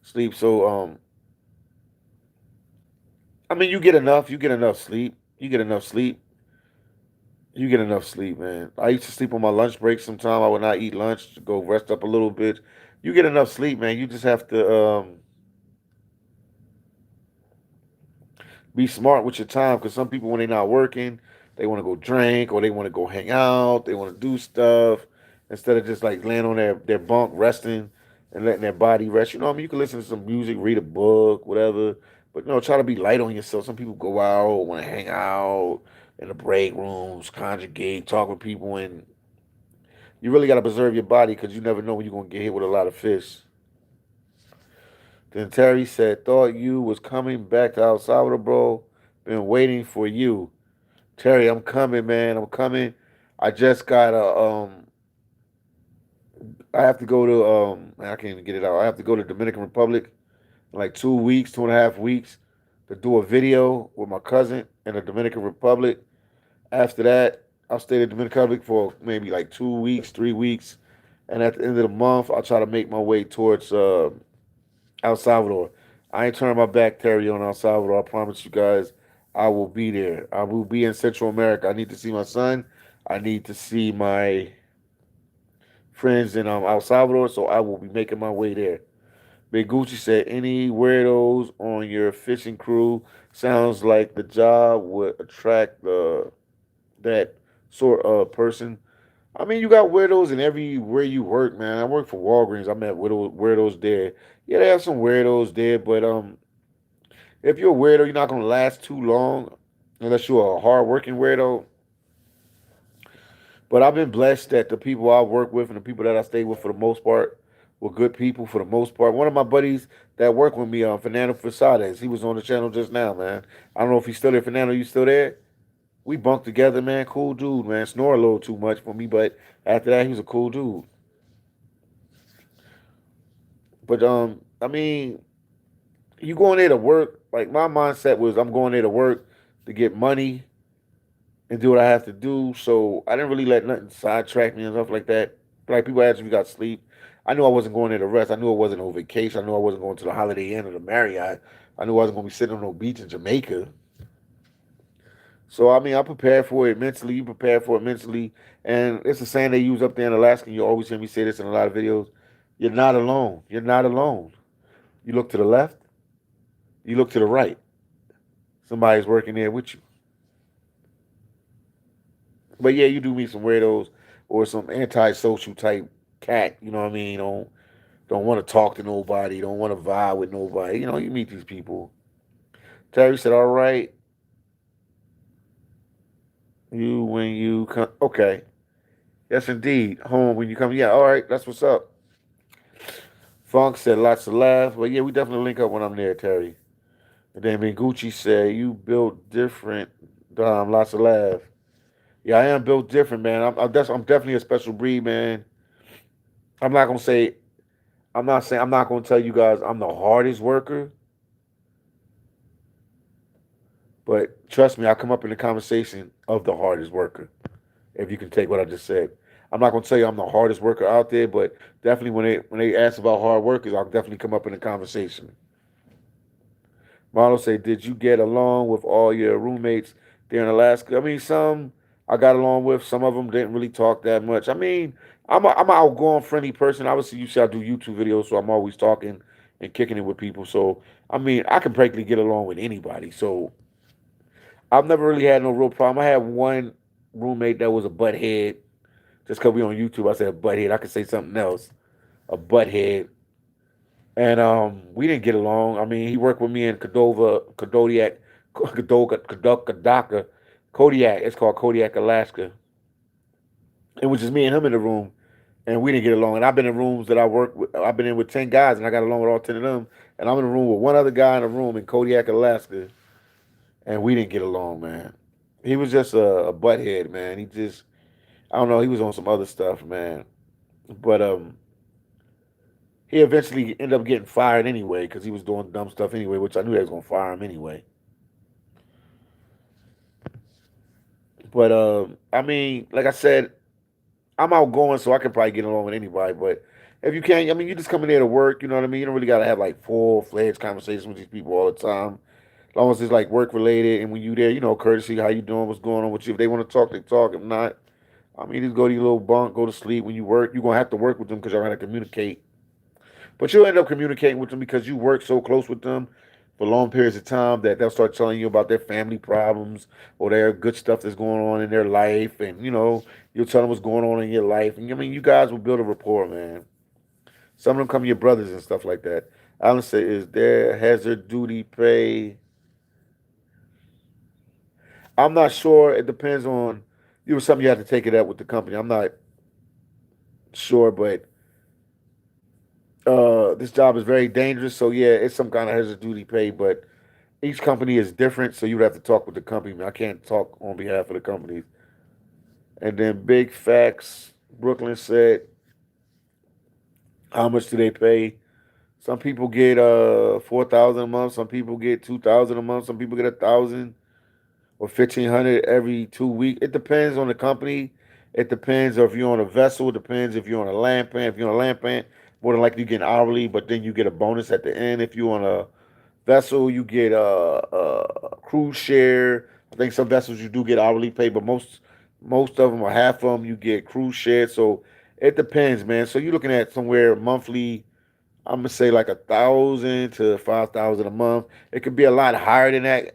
sleep. So, I mean, you get enough. You get enough sleep. You get enough sleep. You get enough sleep, man. I used to sleep on my lunch break sometime. I would not eat lunch to go rest up a little bit. You get enough sleep, man. You just have to be smart with your time because some people, when they're not working, they want to go drink or they want to go hang out. They want to do stuff instead of just like laying on their bunk, resting and letting their body rest. You know what I mean? You can listen to some music, read a book, whatever. But, try to be light on yourself. Some people go out, want to hang out in the break rooms, conjugate, talk with people, and you really got to preserve your body because you never know when you're going to get hit with a lot of fish. Then Terry said, thought you was coming back to El Salvador, bro. Been waiting for you. Terry, I'm coming, man. I'm coming. I just got I have to go to I can't even get it out. I have to go to Dominican Republic in like 2 weeks, 2.5 weeks to do a video with my cousin in the Dominican Republic. After that, I'll stay in the Dominican Republic for maybe like 2 weeks, 3 weeks. And at the end of the month, I'll try to make my way towards El Salvador. I ain't turning my back, Terry, on El Salvador. I promise you guys, I will be there. I will be in Central America. I need to see my son. I need to see my friends in El Salvador, so I will be making my way there. Big Gucci said, any weirdos on your fishing crew? Sounds like the job would attract that sort of person. I mean, you got weirdos in everywhere you work, man. I work for Walgreens. I met weirdos there. Yeah, they have some weirdos there, but if you're a weirdo, you're not gonna last too long unless you're a hardworking weirdo. But I've been blessed that the people I work with and the people that I stay with for the most part were good people for the most part. One of my buddies that work with me, Fernando Fasades, he was on the channel just now, man. I don't know if he's still there. Fernando, you still there? We bunked together, man. Cool dude, man. Snore a little too much for me, but after that, he was a cool dude. But I mean, you going there to work? Like my mindset was, I'm going there to work to get money and do what I have to do. So I didn't really let nothing sidetrack me and stuff like that. Like people asked if you got sleep. I knew I wasn't going there to rest. I knew it wasn't no vacation. I knew I wasn't going to the Holiday Inn or the Marriott. I knew I wasn't going to be sitting on no beach in Jamaica. So I mean, I prepared for it mentally. You prepare for it mentally, and it's a saying they use up there in Alaska. And you always hear me say this in a lot of videos. You're not alone. You're not alone. You look to the left. You look to the right. Somebody's working there with you. But yeah, you do meet some weirdos or some antisocial type cat. You know what I mean? Don't want to talk to nobody. Don't want to vibe with nobody. You know, you meet these people. Terry said, "All right, you when you come, okay, yes indeed, home when you come. Yeah, all right, that's what's up." Funk said, "Lots of laughs." But yeah, we definitely link up when I'm there, Terry. And then Gucci said, "You built different, lots of laughs." Yeah, I am built different, man. I'm definitely a special breed, man. I'm not gonna say I'm not gonna tell you guys I'm the hardest worker, but trust me, I come up in the conversation of the hardest worker. If you can take what I just said, I'm not gonna tell you I'm the hardest worker out there, but definitely when they ask about hard workers, I'll definitely come up in the conversation. Marlo say, "Did you get along with all your roommates there in Alaska?" I mean, some I got along with. Some of them didn't really talk that much. I mean, I'm an outgoing, friendly person. Obviously, you see, I do YouTube videos, so I'm always talking and kicking it with people. So, I mean, I can practically get along with anybody. So, I've never really had no real problem. I had one roommate that was a butthead. Just because we on YouTube, I said a butthead. I could say something else. A butthead. And we didn't get along. I mean, he worked with me in Kodiak. It's called Kodiak, Alaska. It was just me and him in the room, and we didn't get along. And I've been in rooms that I work with. I've been in with 10 guys, and I got along with all 10 of them. And I'm in a room with one other guy in a room in Kodiak, Alaska, and we didn't get along, man. He was just a butthead, man. He just, I don't know. He was on some other stuff, man. But he eventually ended up getting fired anyway because he was doing dumb stuff anyway, which I knew they was gonna fire him anyway. But I mean, like I said, I'm outgoing, so I can probably get along with anybody. But if you can't, I mean, you just come in there to work. You know what I mean? You don't really gotta have like full fledged conversations with these people all the time. As long as it's like work related, and when you there, you know, courtesy, how you doing, what's going on with you. If they want to talk, they talk. If not, I mean, just go to your little bunk, go to sleep. When you work, you're gonna have to work with them because you're gonna communicate. But you'll end up communicating with them because you work so close with them for long periods of time that they'll start telling you about their family problems or their good stuff that's going on in their life. And, you know, you'll tell them what's going on in your life. And, I mean, you guys will build a rapport, man. Some of them come your brothers and stuff like that. Alan said, "Is there hazard duty pay?" I'm not sure. It depends on, you know, something you have to take it up with the company. I'm not sure, but this job is very dangerous. So, yeah, it's some kind of hazard duty pay, but each company is different, so you would have to talk with the company. I can't talk on behalf of the companies. And then Big Facts, Brooklyn said, "How much do they pay?" Some people get 4,000 a month. Some people get 2,000 a month. Some people get 1,000 or 1,500 every 2 weeks. It depends on the company. It depends if you're on a vessel. It depends if you're on a land plant. If you're on a land plant, more than likely you get hourly, but then you get a bonus at the end. If you're on a vessel, you get a cruise share. I think some vessels you do get hourly pay, but most of them or half of them you get cruise share. So it depends, man. So you're looking at somewhere monthly. I'm gonna say like 1,000 to 5,000 a month. It could be a lot higher than that,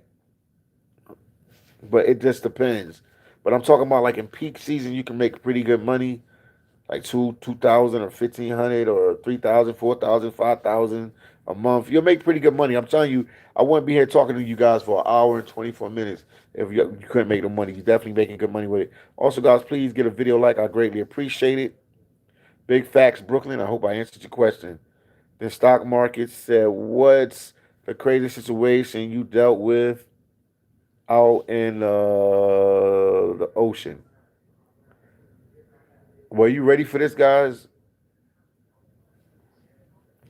but it just depends. But I'm talking about like in peak season, you can make pretty good money, like 2,000 or 1,500 or 3,000, 4,000, 5,000 a month. You'll make pretty good money. I'm telling you, I wouldn't be here talking to you guys for an hour and 24 minutes if you couldn't make the money. You're definitely making good money with it. Also, guys, please get a video like. I greatly appreciate it. Big facts, Brooklyn. I hope I answered your question. The stock market said, what's the crazy situation you dealt with out in the ocean? Well, you ready for this, guys?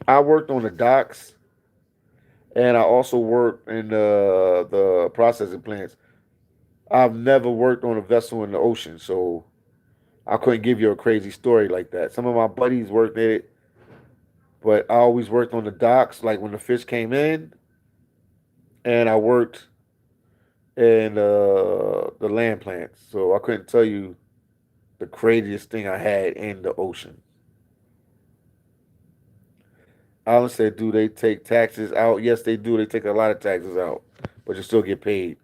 I worked on the docks, and I also worked in the processing plants. I've never worked on a vessel in the ocean, so I couldn't give you a crazy story like that. Some of my buddies worked at it, but I always worked on the docks, like when the fish came in, and I worked in the land plants. So I couldn't tell you the craziest thing I had in the ocean. Alan said, do they take taxes out? Yes, they do. They take a lot of taxes out, but you still get paid.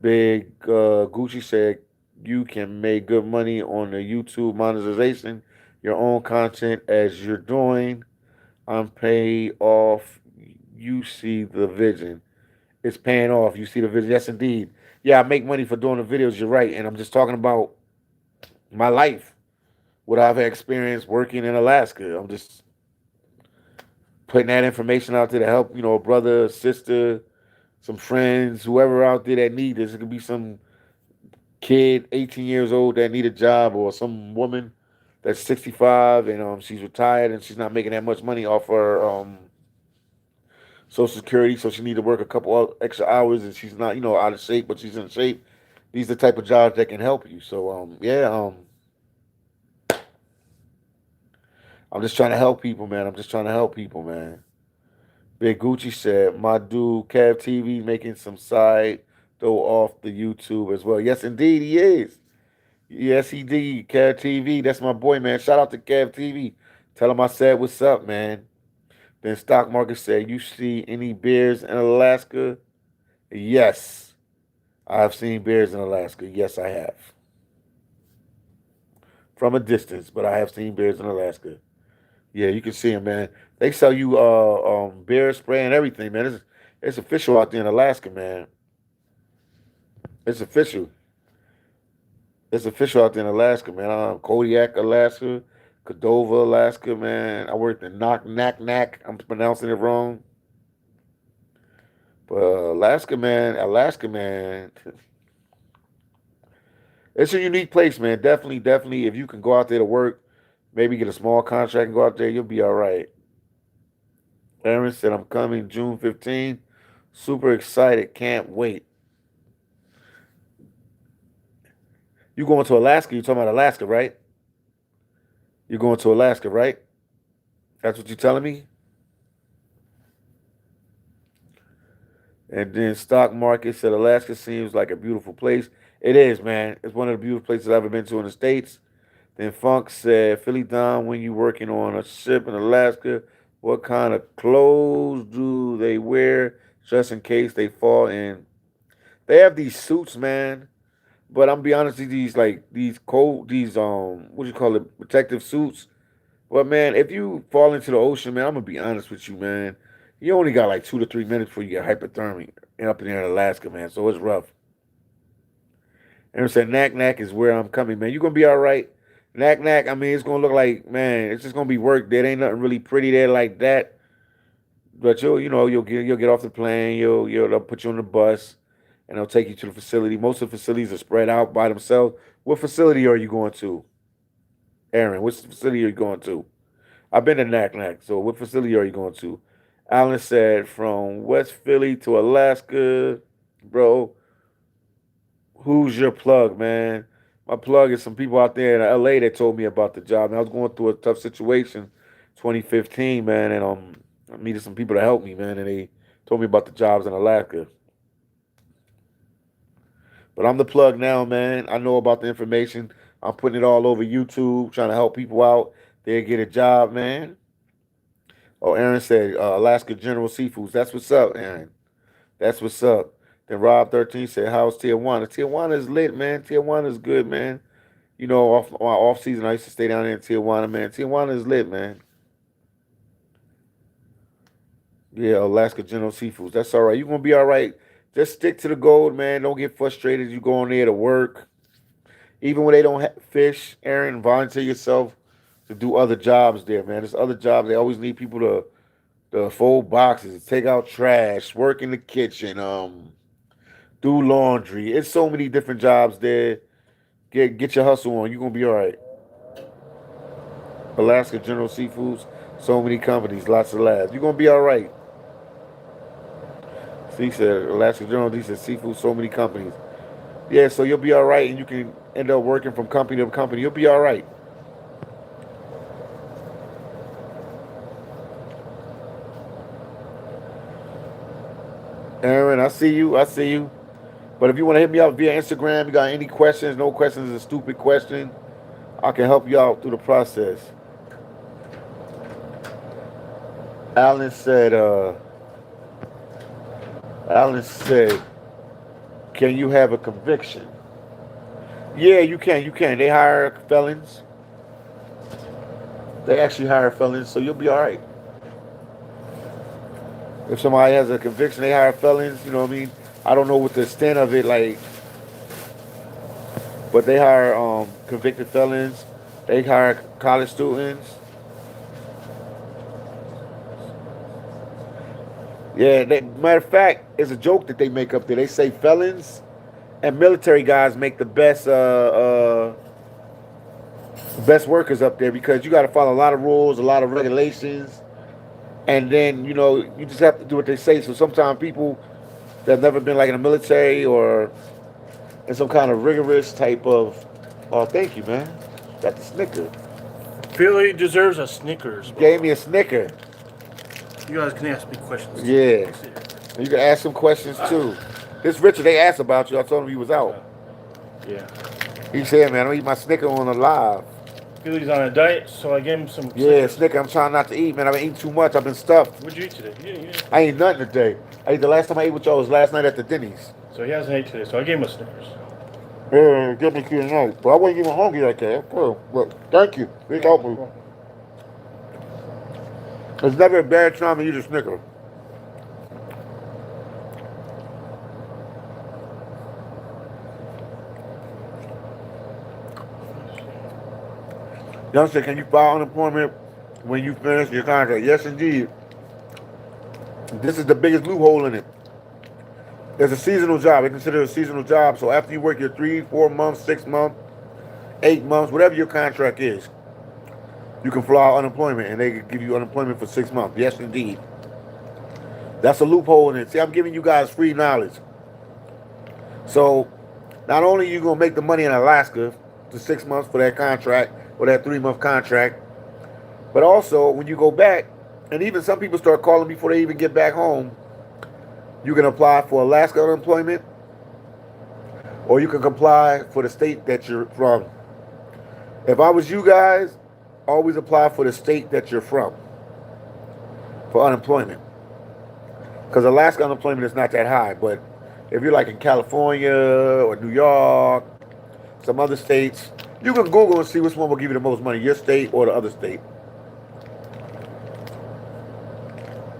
Big Gucci said, you can make good money on the YouTube monetization, your own content as you're doing. I'm paid off. You see the vision. It's paying off. You see the vision. Yes, indeed. Yeah, I make money for doing the videos. You're right. And I'm just talking about my life, what I've experienced working in Alaska. I'm just putting that information out there to help, a brother, sister, some friends, whoever out there that need this. It could be some kid, 18 years old, that need a job, or some woman that's 65 and she's retired and she's not making that much money off her Social Security, so she need to work a couple extra hours and she's not, out of shape, but she's in shape. These are the type of jobs that can help you. So I'm just trying to help people, man. I'm just trying to help people, man. Big Gucci said, my dude, Kev TV, making some side dough off the YouTube as well. Yes, indeed, he is. Yes, he did. Kev TV, that's my boy, man. Shout out to Kev TV. Tell him I said what's up, man. Then stock market said, you see any bears in Alaska? Yes, I have seen bears in Alaska. Yes, I have. From a distance, but I have seen bears in Alaska. Yeah, you can see them, man. They sell you bear spray and everything, man. It's official out there in Alaska, man. It's official. It's official out there in Alaska, man. Kodiak, Alaska, Cordova, Alaska, man. I worked in Knock. I'm pronouncing it wrong. But Alaska, man. It's a unique place, man. Definitely. If you can go out there to work, maybe get a small contract and go out there, you'll be all right. Aaron said, I'm coming June 15th. Super excited. Can't wait. You going to Alaska? You're talking about Alaska, right? You're going to Alaska, right? That's what you're telling me? And then stock market said Alaska seems like a beautiful place. It is, man. It's one of the beautiful places I've ever been to in the States. Then Funk said, Philly Don, when you working on a ship in Alaska, what kind of clothes do they wear just in case they fall in? They have these suits, man. But I'm be honest with you, these what do you call it, protective suits. But man, if you fall into the ocean, man, I'm gonna be honest with you, man. You only got like 2 to 3 minutes before you get hypothermia and up in there in Alaska, man. So it's rough. And I said, Knack is where I'm coming, man. You gonna be all right. Knack, I mean, it's gonna look like, man, it's just gonna be work. There ain't nothing really pretty there like that. But you'll get off the plane. They'll put you on the bus, and they'll take you to the facility. Most of the facilities are spread out by themselves. What facility are you going to, Aaron? Which facility are you going to? I've been to Knack, so what facility are you going to? Alan said, from West Philly to Alaska, bro. Who's your plug, man? My plug is some people out there in LA that told me about the job. And I was going through a tough situation 2015, man, and I needed some people to help me, man, and they told me about the jobs in Alaska. But I'm the plug now, man. I know about the information. I'm putting it all over YouTube, trying to help people out. They get a job, man. Oh, Aaron said Alaska General Seafoods. That's what's up, Aaron. That's what's up. Then Rob 13 said, how's Tijuana? Tijuana is lit, man. Tijuana is good, man. You know, off season, I used to stay down there in Tijuana, man. Tijuana is lit, man. Yeah, Alaska General Seafoods. That's all right. You're going to be all right. Just stick to the gold, man. Don't get frustrated. You go on there to work. Even when they don't have fish, Aaron, volunteer yourself to do other jobs there, man. There's other jobs. They always need people to fold boxes, to take out trash, work in the kitchen, do laundry. It's so many different jobs there. Get your hustle on. You're going to be all right. Alaska General Seafoods, so many companies, lots of labs. You're going to be all right. He said, Alaska General, he said, seafood, so many companies. Yeah, so you'll be all right, and you can end up working from company to company. You'll be all right. Aaron, I see you. I see you. But if you want to hit me up via Instagram, you got any questions, no questions is a stupid question, I can help you out through the process. Alan said, can you have a conviction? Yeah, you can. You can. They hire felons. They actually hire felons, so you'll be all right. If somebody has a conviction, they hire felons. You know what I mean? I don't know what the extent of it, like, but they hire convicted felons. They hire college students. Yeah, matter of fact, it's a joke that they make up there. They say felons and military guys make the best workers up there because you got to follow a lot of rules, a lot of regulations, and then you just have to do what they say. So sometimes people that have never been like in the military or in some kind of rigorous type of, oh, thank you, man. Got the Snicker. Philly deserves a Snickers. Bro. Gave me a Snicker. You guys can ask me questions. Yeah. You can ask some questions too. This Richard, they asked about you. I told him he was out. Yeah. He said, man, I don't eat my Snicker on the live. Philly's on a diet, so I gave him some Yeah, Snicker. I'm trying not to eat, man. I've been eating too much. I've been stuffed. What'd you eat today? You didn't. I ain't nothing today. The last time I ate with y'all was last night at the Denny's. So he hasn't ate today, so I gave him a Snickers. Yeah, give me tonight. But I wasn't even hungry like that. Well, thank you. Please help me. It's never a bad time to eat a Snicker. Youngster, can you file unemployment when you finish your contract? Yes, indeed. This is the biggest loophole in it. It's a seasonal job. They consider it a seasonal job. So after you work your 3, 4 months, 6 months, 8 months, whatever your contract is, you can file unemployment, and they can give you unemployment for 6 months. Yes, indeed. That's a loophole in it. See, I'm giving you guys free knowledge. So not only are you going to make the money in Alaska for 6 months for that contract, or that 3-month contract, but also when you go back, and even some people start calling before they even get back home, you can apply for Alaska unemployment, or you can apply for the state that you're from. If I was you guys, always apply for the state that you're from for unemployment. Because Alaska unemployment is not that high, but if you're like in California or New York, some other states, you can Google and see which one will give you the most money, your state or the other state.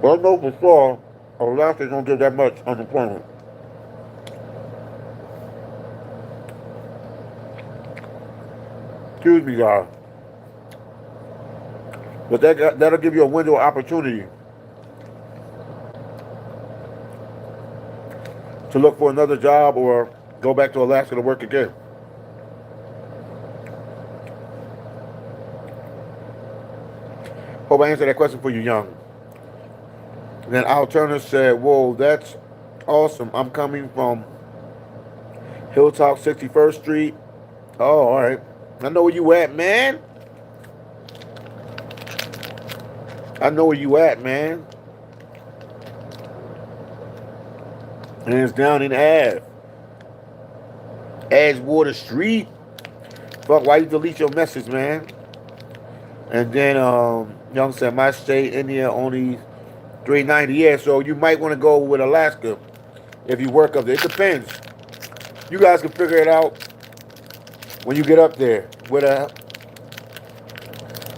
But I know for sure Alaska don't give that much unemployment. Excuse me, y'all. But that'll give you a window of opportunity to look for another job or go back to Alaska to work again. Hope I answered that question for you, Young. And then Al Turner said, whoa, that's awesome. I'm coming from Hilltop 61st Street. Oh, all right. I know where you at, man. I know where you at, man. And it's down in Edgewater Street. Fuck, why you delete your message, man? And then Young said, my state, India, only $3.90. Yeah, so you might want to go with Alaska. if you work up there. It depends. You guys can figure it out when you get up there.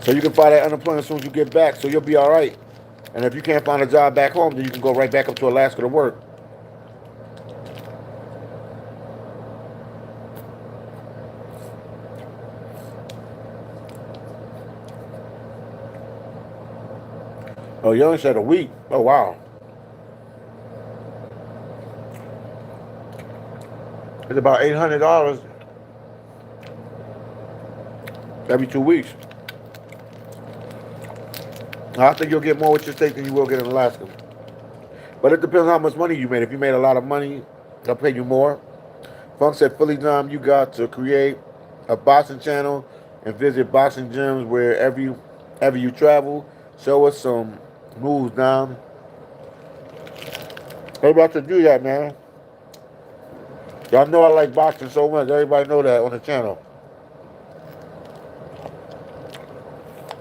So you can file that unemployment as soon as you get back, so you'll be all right. And if you can't find a job back home, then you can go right back up to Alaska to work. Oh, you only said a week. Oh, wow. It's about $800 every 2 weeks. I think you'll get more with your state than you will get in Alaska. But it depends on how much money you made. If you made a lot of money, they'll pay you more. Funk said, Philly Dom, you got to create a boxing channel and visit boxing gyms wherever you travel. Show us some moves, Dom. We're about to do that, man. Y'all know I like boxing so much. Everybody know that on the channel.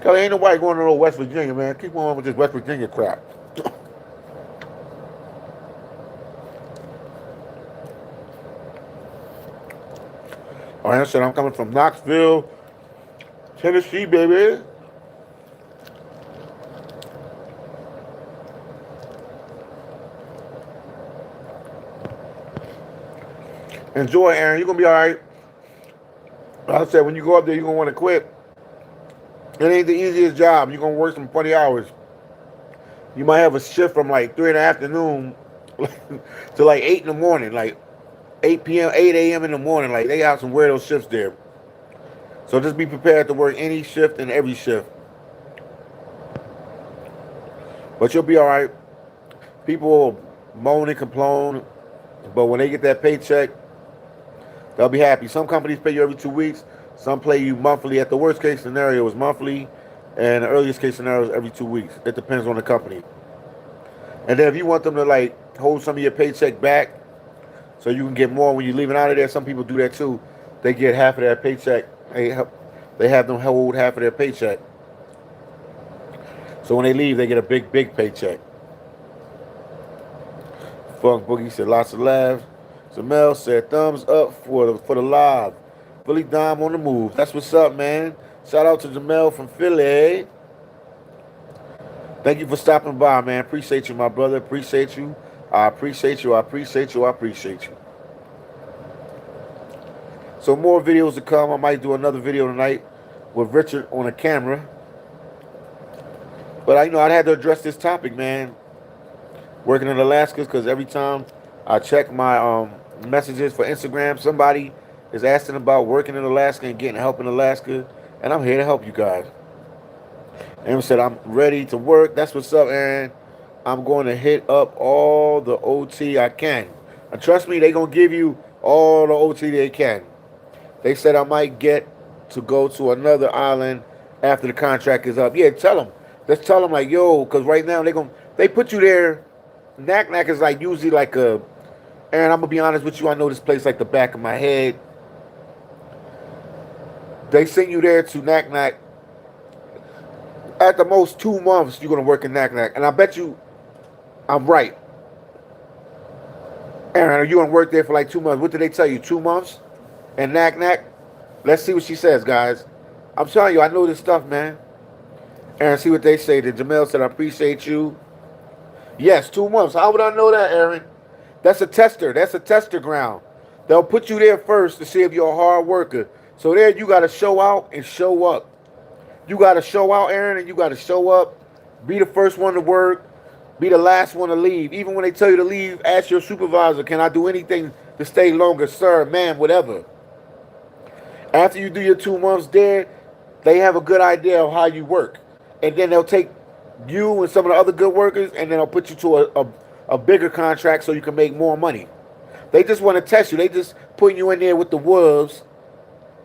Cause ain't nobody going to no West Virginia, man. Keep on with this West Virginia crap. All right, I said I'm coming from Knoxville, Tennessee, baby. Enjoy, Aaron. You're going to be all right. I said, when you go up there, you're going to want to quit. It ain't the easiest job. You're going to work some 20 hours. You might have a shift from like 3 in the afternoon to like 8 in the morning, like 8 p.m., 8 a.m. in the morning. Like, they have some weirdo shifts there. So just be prepared to work any shift and every shift. But you'll be all right. People moan and complain, but when they get that paycheck, they'll be happy. Some companies pay you every 2 weeks. Some pay you monthly. At the worst case scenario is monthly, and the earliest case scenario is every 2 weeks. It depends on the company. And then if you want them to like hold some of your paycheck back so you can get more when you're leaving out of there, some people do that too. They get half of their paycheck. They have them hold half of their paycheck. So when they leave, they get a big paycheck. Funk Boogie said lots of laughs. Jamel said thumbs up for the live. Philly Dom on the move. That's what's up, man. Shout out to Jamel from Philly. Thank you for stopping by, man. Appreciate you, my brother. Appreciate you. I appreciate you. I appreciate you. I appreciate you. So more videos to come. I might do another video tonight with Richard on a camera. But I'd had to address this topic, man. Working in Alaska, because every time I check my messages for Instagram, somebody is asking about working in Alaska and getting help in Alaska, and I'm here to help you guys. Aaron said, I'm ready to work. That's what's up, Aaron. I'm going to hit up all the OT I can. And trust me, they're going to give you all the OT they can. They said I might get to go to another island after the contract is up. Yeah, tell them. Let's tell them, like, yo, because right now they put you there. Knack is like usually like a, Aaron, I'm going to be honest with you. I know this place like the back of my head. They send you there to Knack. At the most 2 months, you're going to work in Knack. And I bet you I'm right. Aaron, you're going to work there for like 2 months. What did they tell you? 2 months? And Knack? Let's see what she says, guys. I'm telling you, I know this stuff, man. Aaron, see what they say. The Jamel said, I appreciate you. Yes, 2 months. How would I know that, Aaron? That's a tester. That's a tester ground. They'll put you there first to see if you're a hard worker. So there you got to show out and show up. You got to show out, Aaron, and you got to show up. Be the first one to work. Be the last one to leave. Even when they tell you to leave, ask your supervisor, can I do anything to stay longer? Sir, ma'am, whatever. After you do your 2 months there, they have a good idea of how you work. And then they'll take you and some of the other good workers, and then they'll put you to a bigger contract so you can make more money. They just want to test you. They just putting you in there with the wolves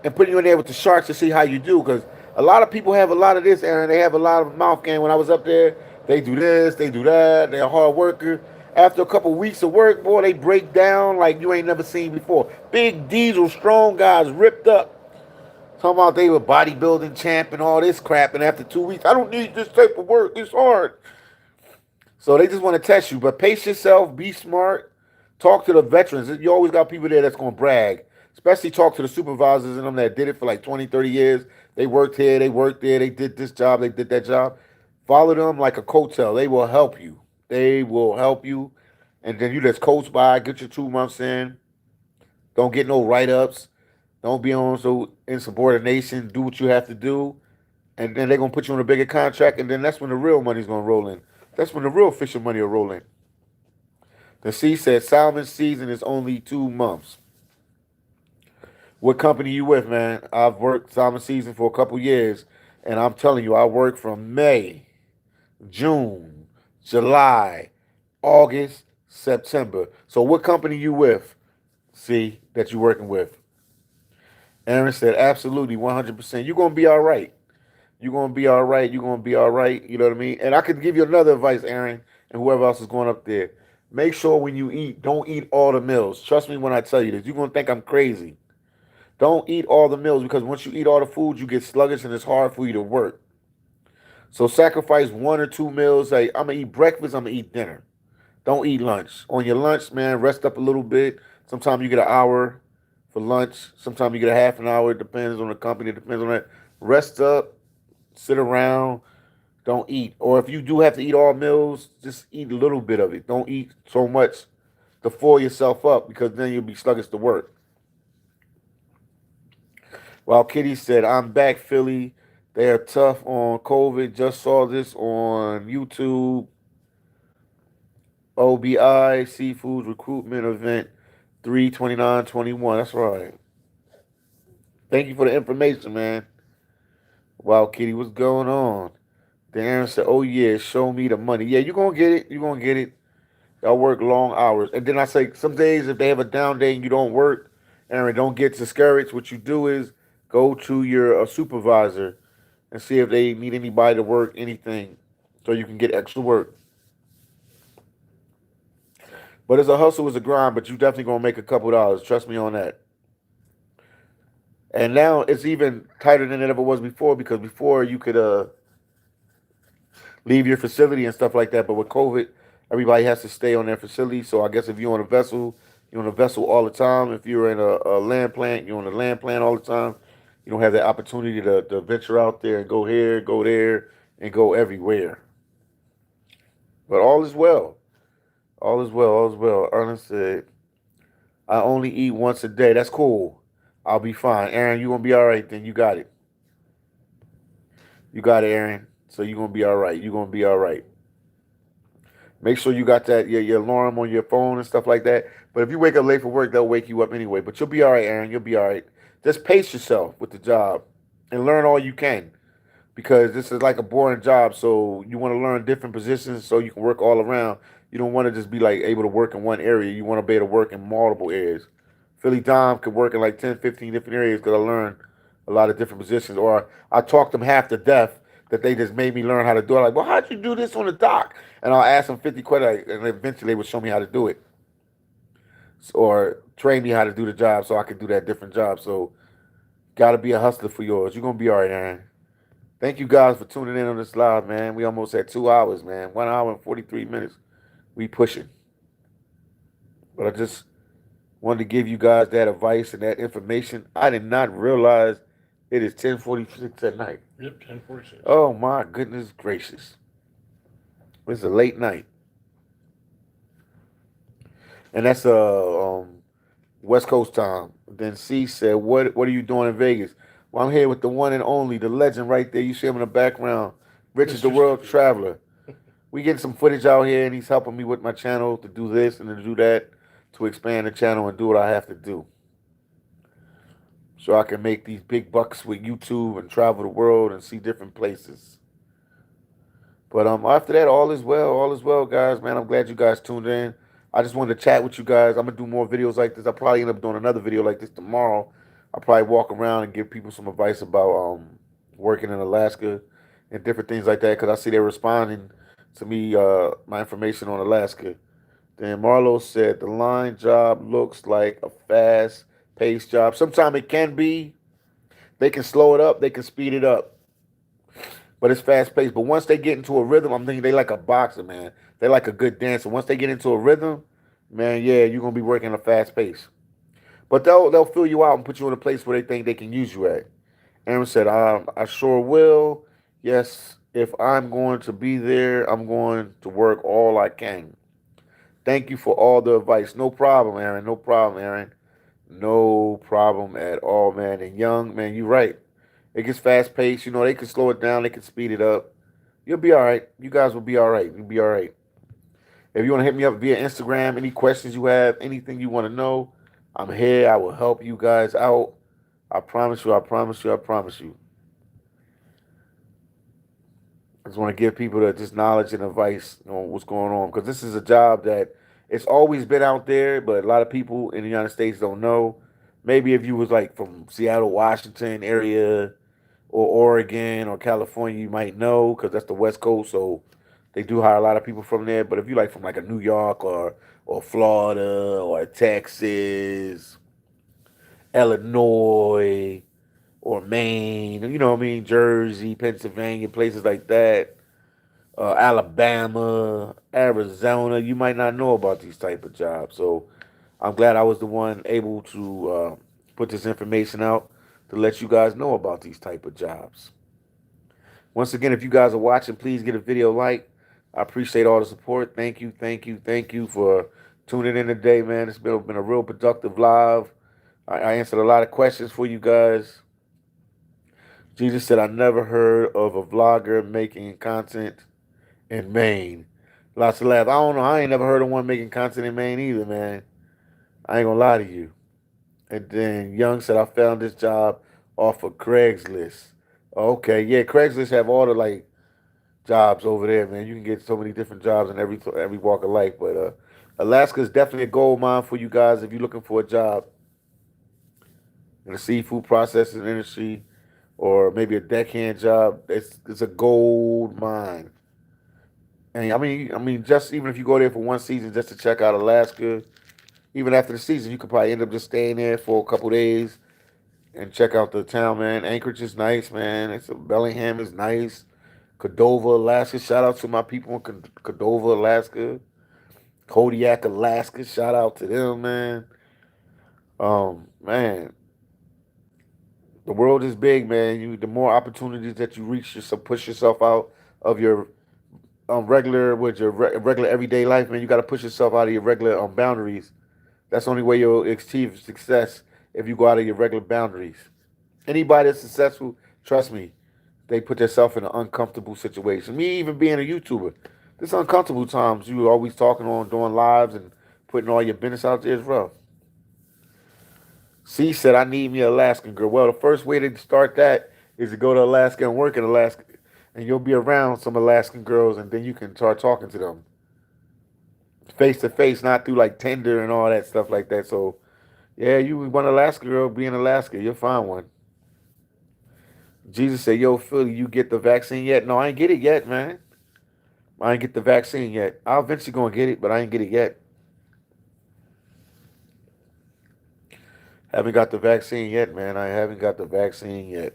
and putting you in there with the sharks to see how you do. Because a lot of people have a lot of this, Aaron. They have a lot of mouth game. When I was up there, they do this, they do that. They're a hard worker. After a couple weeks of work, boy, they break down like you ain't never seen before. Big diesel, strong guys, ripped up. Talking about they were bodybuilding champ and all this crap. And after 2 weeks, I don't need this type of work. It's hard. So they just want to test you. But pace yourself. Be smart. Talk to the veterans. You always got people there that's going to brag. Especially talk to the supervisors and them that did it for like 20, 30 years. They worked here, they worked there, they did this job, they did that job. Follow them like a coattail. They will help you. They will help you. And then you just coach by, get your 2 months in. Don't get no write-ups. Don't be on so insubordination. Do what you have to do. And then they're going to put you on a bigger contract. And then that's when the real money's going to roll in. That's when the real official money will roll in. The C said salmon season is only 2 months. What company you with, man? I've worked salmon season for a couple years, and I'm telling you, I work from May, June, July, August, September. So what company you with? See that you're working with. Aaron said, absolutely, 100%. You're going to be all right. You're going to be all right. You're going to be all right. You know what I mean? And I could give you another advice, Aaron, and whoever else is going up there. Make sure when you eat, don't eat all the meals. Trust me when I tell you this. You're going to think I'm crazy. Don't eat all the meals because once you eat all the food, you get sluggish and it's hard for you to work. So sacrifice 1 or 2 meals. Like, I'm going to eat breakfast, I'm going to eat dinner. Don't eat lunch. On your lunch, man, rest up a little bit. Sometimes you get an hour for lunch. Sometimes you get a half an hour. It depends on the company. It depends on that. Rest up, sit around, don't eat. Or if you do have to eat all meals, just eat a little bit of it. Don't eat so much to fool yourself up because then you'll be sluggish to work. While Kitty said, I'm back, Philly. They are tough on COVID. Just saw this on YouTube. OBI Seafood Recruitment Event 3/29/21. That's right. Thank you for the information, man. Wow, Kitty, what's going on? Then Aaron said, oh, yeah, show me the money. Yeah, you're going to get it. You're going to get it. Y'all work long hours. And then I say, some days if they have a down day and you don't work, Aaron, don't get discouraged. What you do is go to your supervisor and see if they need anybody to work anything so you can get extra work. But it's a hustle, it's a grind, but you definitely going to make a couple dollars. Trust me on that. And now it's even tighter than it ever was before because before you could leave your facility and stuff like that. But with COVID, everybody has to stay on their facility. So I guess if you're on a vessel, you're on a vessel all the time. If you're in a land plant, you're on a land plant all the time. You don't have the opportunity to venture out there and go here, go there, and go everywhere. But all is well. All is well. All is well. Ernest said, I only eat once a day. That's cool. I'll be fine. Aaron, you're going to be all right then. You got it. You got it, Aaron. So you're going to be all right. You're going to be all right. Make sure you got that your alarm on your phone and stuff like that. But if you wake up late for work, they'll wake you up anyway. But you'll be all right, Aaron. You'll be all right. Just pace yourself with the job and learn all you can because this is like a boring job. So you want to learn different positions so you can work all around. You don't want to just be like able to work in one area. You want to be able to work in multiple areas. Philly Dom could work in like 10, 15 different areas because I learned a lot of different positions. Or I talked them half to death that they just made me learn how to do it. Like, well, how'd you do this on the dock? And I'll ask them 50 questions, and eventually they would show me how to do it. Or train me how to do the job so I could do that different job. So, got to be a hustler for yours. You're going to be all right, Aaron. Thank you guys for tuning in on this live, man. We almost had 2 hours, man. 1 hour and 43 minutes. We pushing. But I just wanted to give you guys that advice and that information. I did not realize it is 10:46 at night. Yep, 10:46. Oh, my goodness gracious. It's a late night. And that's West Coast time. Then C said, what are you doing in Vegas? Well, I'm here with the one and only, the legend right there. You see him in the background. Richard, the world traveler. We getting some footage out here, and he's helping me with my channel to do this and to do that, to expand the channel and do what I have to do. So I can make these big bucks with YouTube and travel the world and see different places. But after that, all is well. All is well, guys, man. I'm glad you guys tuned in. I just wanted to chat with you guys. I'm going to do more videos like this. I'll probably end up doing another video like this tomorrow. I'll probably walk around and give people some advice about working in Alaska and different things like that because I see they're responding to me, my information on Alaska. Then Marlo said, the line job looks like a fast-paced job. Sometimes it can be. They can slow it up. They can speed it up. But it's fast-paced. But once they get into a rhythm, I'm thinking they like a boxer, man. They like a good dancer. Once they get into a rhythm, man, yeah, you're gonna be working at a fast pace. But they'll fill you out and put you in a place where they think they can use you at. Aaron said, I sure will. Yes, if I'm going to be there, I'm going to work all I can. Thank you for all the advice. No problem, Aaron. No problem, Aaron. No problem at all, man. And Young, man, you're right. It gets fast paced. You know, they can slow it down, they can speed it up. You'll be all right. You guys will be all right. You'll be all right. If you want to hit me up via Instagram, any questions you have, anything you want to know, I'm here. I will help you guys out. I promise you, I promise you, I promise you. I just want to give people just knowledge and advice on what's going on, because this is a job that it's always been out there, but a lot of people in the United States don't know. Maybe if you was like from Seattle, Washington area, or Oregon or California, you might know because that's the West Coast, so they do hire a lot of people from there. But if you like from like a New York or Florida or Texas, Illinois or Maine, you know what I mean, Jersey, Pennsylvania, places like that, Alabama, Arizona, you might not know about these type of jobs. So I'm glad I was the one able to put this information out to let you guys know about these type of jobs. Once again, if you guys are watching, please get a video like. I appreciate all the support. Thank you, thank you, thank you for tuning in today, man. It's been a real productive live. I answered a lot of questions for you guys. Jesus said, I never heard of a vlogger making content in Maine. Lots of laughs. I don't know. I ain't never heard of one making content in Maine either, man. I ain't gonna lie to you. And then Young said, I found this job off of Craigslist. Okay, yeah, Craigslist have all the like jobs over there, man. You can get so many different jobs in every walk of life. But Alaska is definitely a gold mine for you guys if you're looking for a job in the seafood processing industry or maybe a deckhand job. It's a gold mine. And I mean, just even if you go there for one season just to check out Alaska, even after the season, you could probably end up just staying there for a couple days and check out the town, man. Anchorage is nice, man. Bellingham is nice. Cordova, Alaska. Shout out to my people in Cordova, Alaska. Kodiak, Alaska. Shout out to them, man. Man, the world is big, man. The more opportunities that you reach yourself, push yourself out of your regular everyday life, man. You got to push yourself out of your regular boundaries. That's the only way you'll achieve success if you go out of your regular boundaries. Anybody that's successful, trust me, they put themselves in an uncomfortable situation. Me even being a YouTuber, this uncomfortable times you always talking on, doing lives and putting all your business out there is rough. C said, I need me an Alaskan girl. Well, the first way to start that is to go to Alaska and work in Alaska. And you'll be around some Alaskan girls and then you can start talking to them. Face to face, not through like Tinder and all that stuff like that. So, yeah, you want an Alaska girl, be in Alaska. You'll find one. Jesus said, yo, Philly, you get the vaccine yet? No, I ain't get it yet, man. I ain't get the vaccine yet. I'll eventually go and get it, but I ain't get it yet. Haven't got the vaccine yet, man. I haven't got the vaccine yet.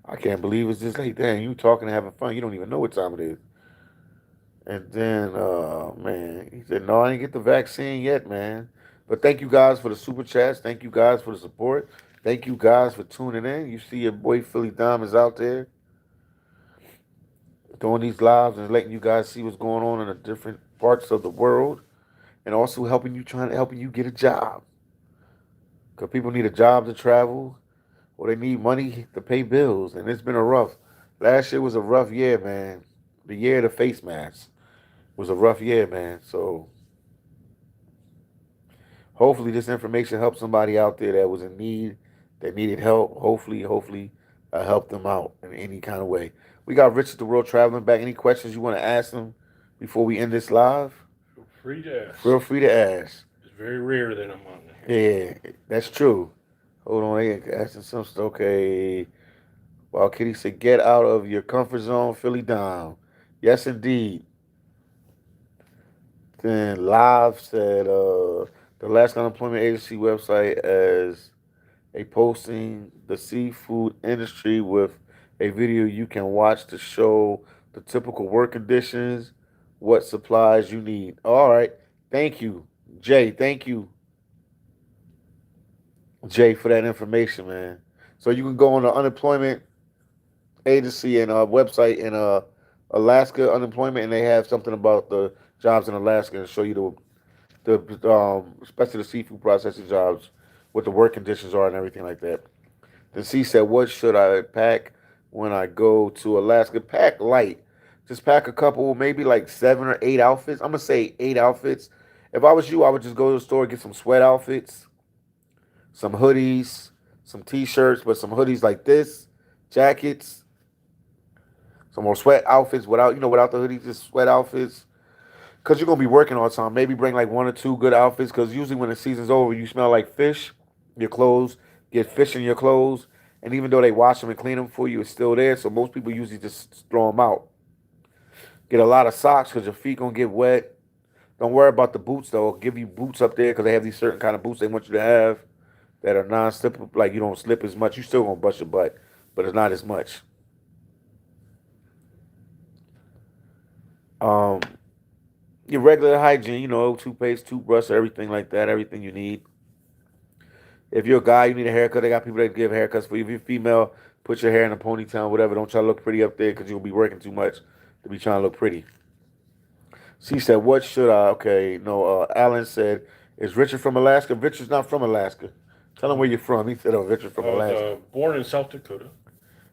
I can't believe it's just like that. You talking and having fun. You don't even know what time it is. And then, man, he said, no, I ain't get the vaccine yet, man. But thank you guys for the super chats. Thank you guys for the support. Thank you guys for tuning in. You see your boy Philly Diamonds out there doing these lives and letting you guys see what's going on in the different parts of the world, and also helping you get a job. Because people need a job to travel, or they need money to pay bills. And it's been last year was a rough year, man. The year of the face mask was a rough year, man. So hopefully this information helped somebody out there that was in need, that needed help. Hopefully, I helped them out in any kind of way. We got Richard the World Traveling back. Any questions you want to ask them before we end this live? Feel free to ask. Feel free to ask. It's very rare that I'm on there. Yeah, that's true. Hold on, they asking some stuff. Okay. While Kitty said, get out of your comfort zone, Philly down. Yes, indeed. Then Live said, the Alaska Unemployment Agency website as a posting the seafood industry with a video you can watch to show the typical work conditions what supplies you need. All right. Thank you, Jay. Thank you, Jay, for that information, man. So you can go on the unemployment agency and website in Alaska unemployment, and they have something about the jobs in Alaska and show you the especially the seafood processing jobs, what the work conditions are and everything like that. Then C said, "What should I pack when I go to Alaska?" Pack light. Just pack a couple, maybe like 7 or 8 outfits. I'm gonna say 8 outfits. If I was you, I would just go to the store, get some sweat outfits, some hoodies, some t-shirts, but some hoodies like this, jackets, some more sweat outfits without the hoodies, just sweat outfits. Cause you're gonna be working all the time. Maybe bring like 1 or 2 good outfits. Cause usually when the season's over, you smell like fish. Your clothes get fish in your clothes, and even though they wash them and clean them for you, it's still there. So most people usually just throw them out. Get a lot of socks because your feet gonna get wet. Don't worry about the boots though. I'll give you boots up there because they have these certain kind of boots they want you to have that are non-slip. Like you don't slip as much. You still gonna bust your butt, but it's not as much. Um, your regular hygiene, toothpaste, toothbrush, everything like that, everything you need. If you're a guy, you need a haircut. They got people that give haircuts for you. If you're female, put your hair in a ponytail, whatever. Don't try to look pretty up there because you'll be working too much to be trying to look pretty. She said, "What should I?" Okay, no. Alan said, "Is Richard from Alaska?" Richard's not from Alaska. Tell him where you're from. He said, "Oh, Richard from I was Alaska." born in South Dakota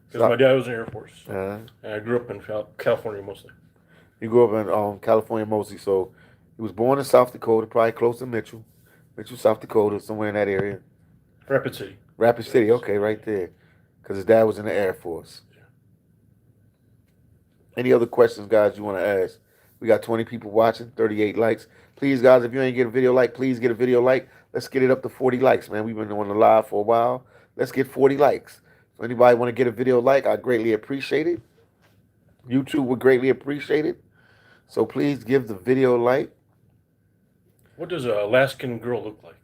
because my dad was in the Air Force. Uh-huh. And I grew up in California mostly. He grew up in California mostly, so he was born in South Dakota, probably close to Mitchell, South Dakota, somewhere in that area. Rapid City. Rapid City, okay, right there, because his dad was in the Air Force. Yeah. Any other questions, guys, you want to ask? We got 20 people watching, 38 likes. Please, guys, if you ain't get a video like, please get a video like. Let's get it up to 40 likes, man. We've been on the live for a while. Let's get 40 likes. So anybody want to get a video like, I greatly appreciate it. YouTube would greatly appreciate it. So please give the video a like. What does an Alaskan girl look like?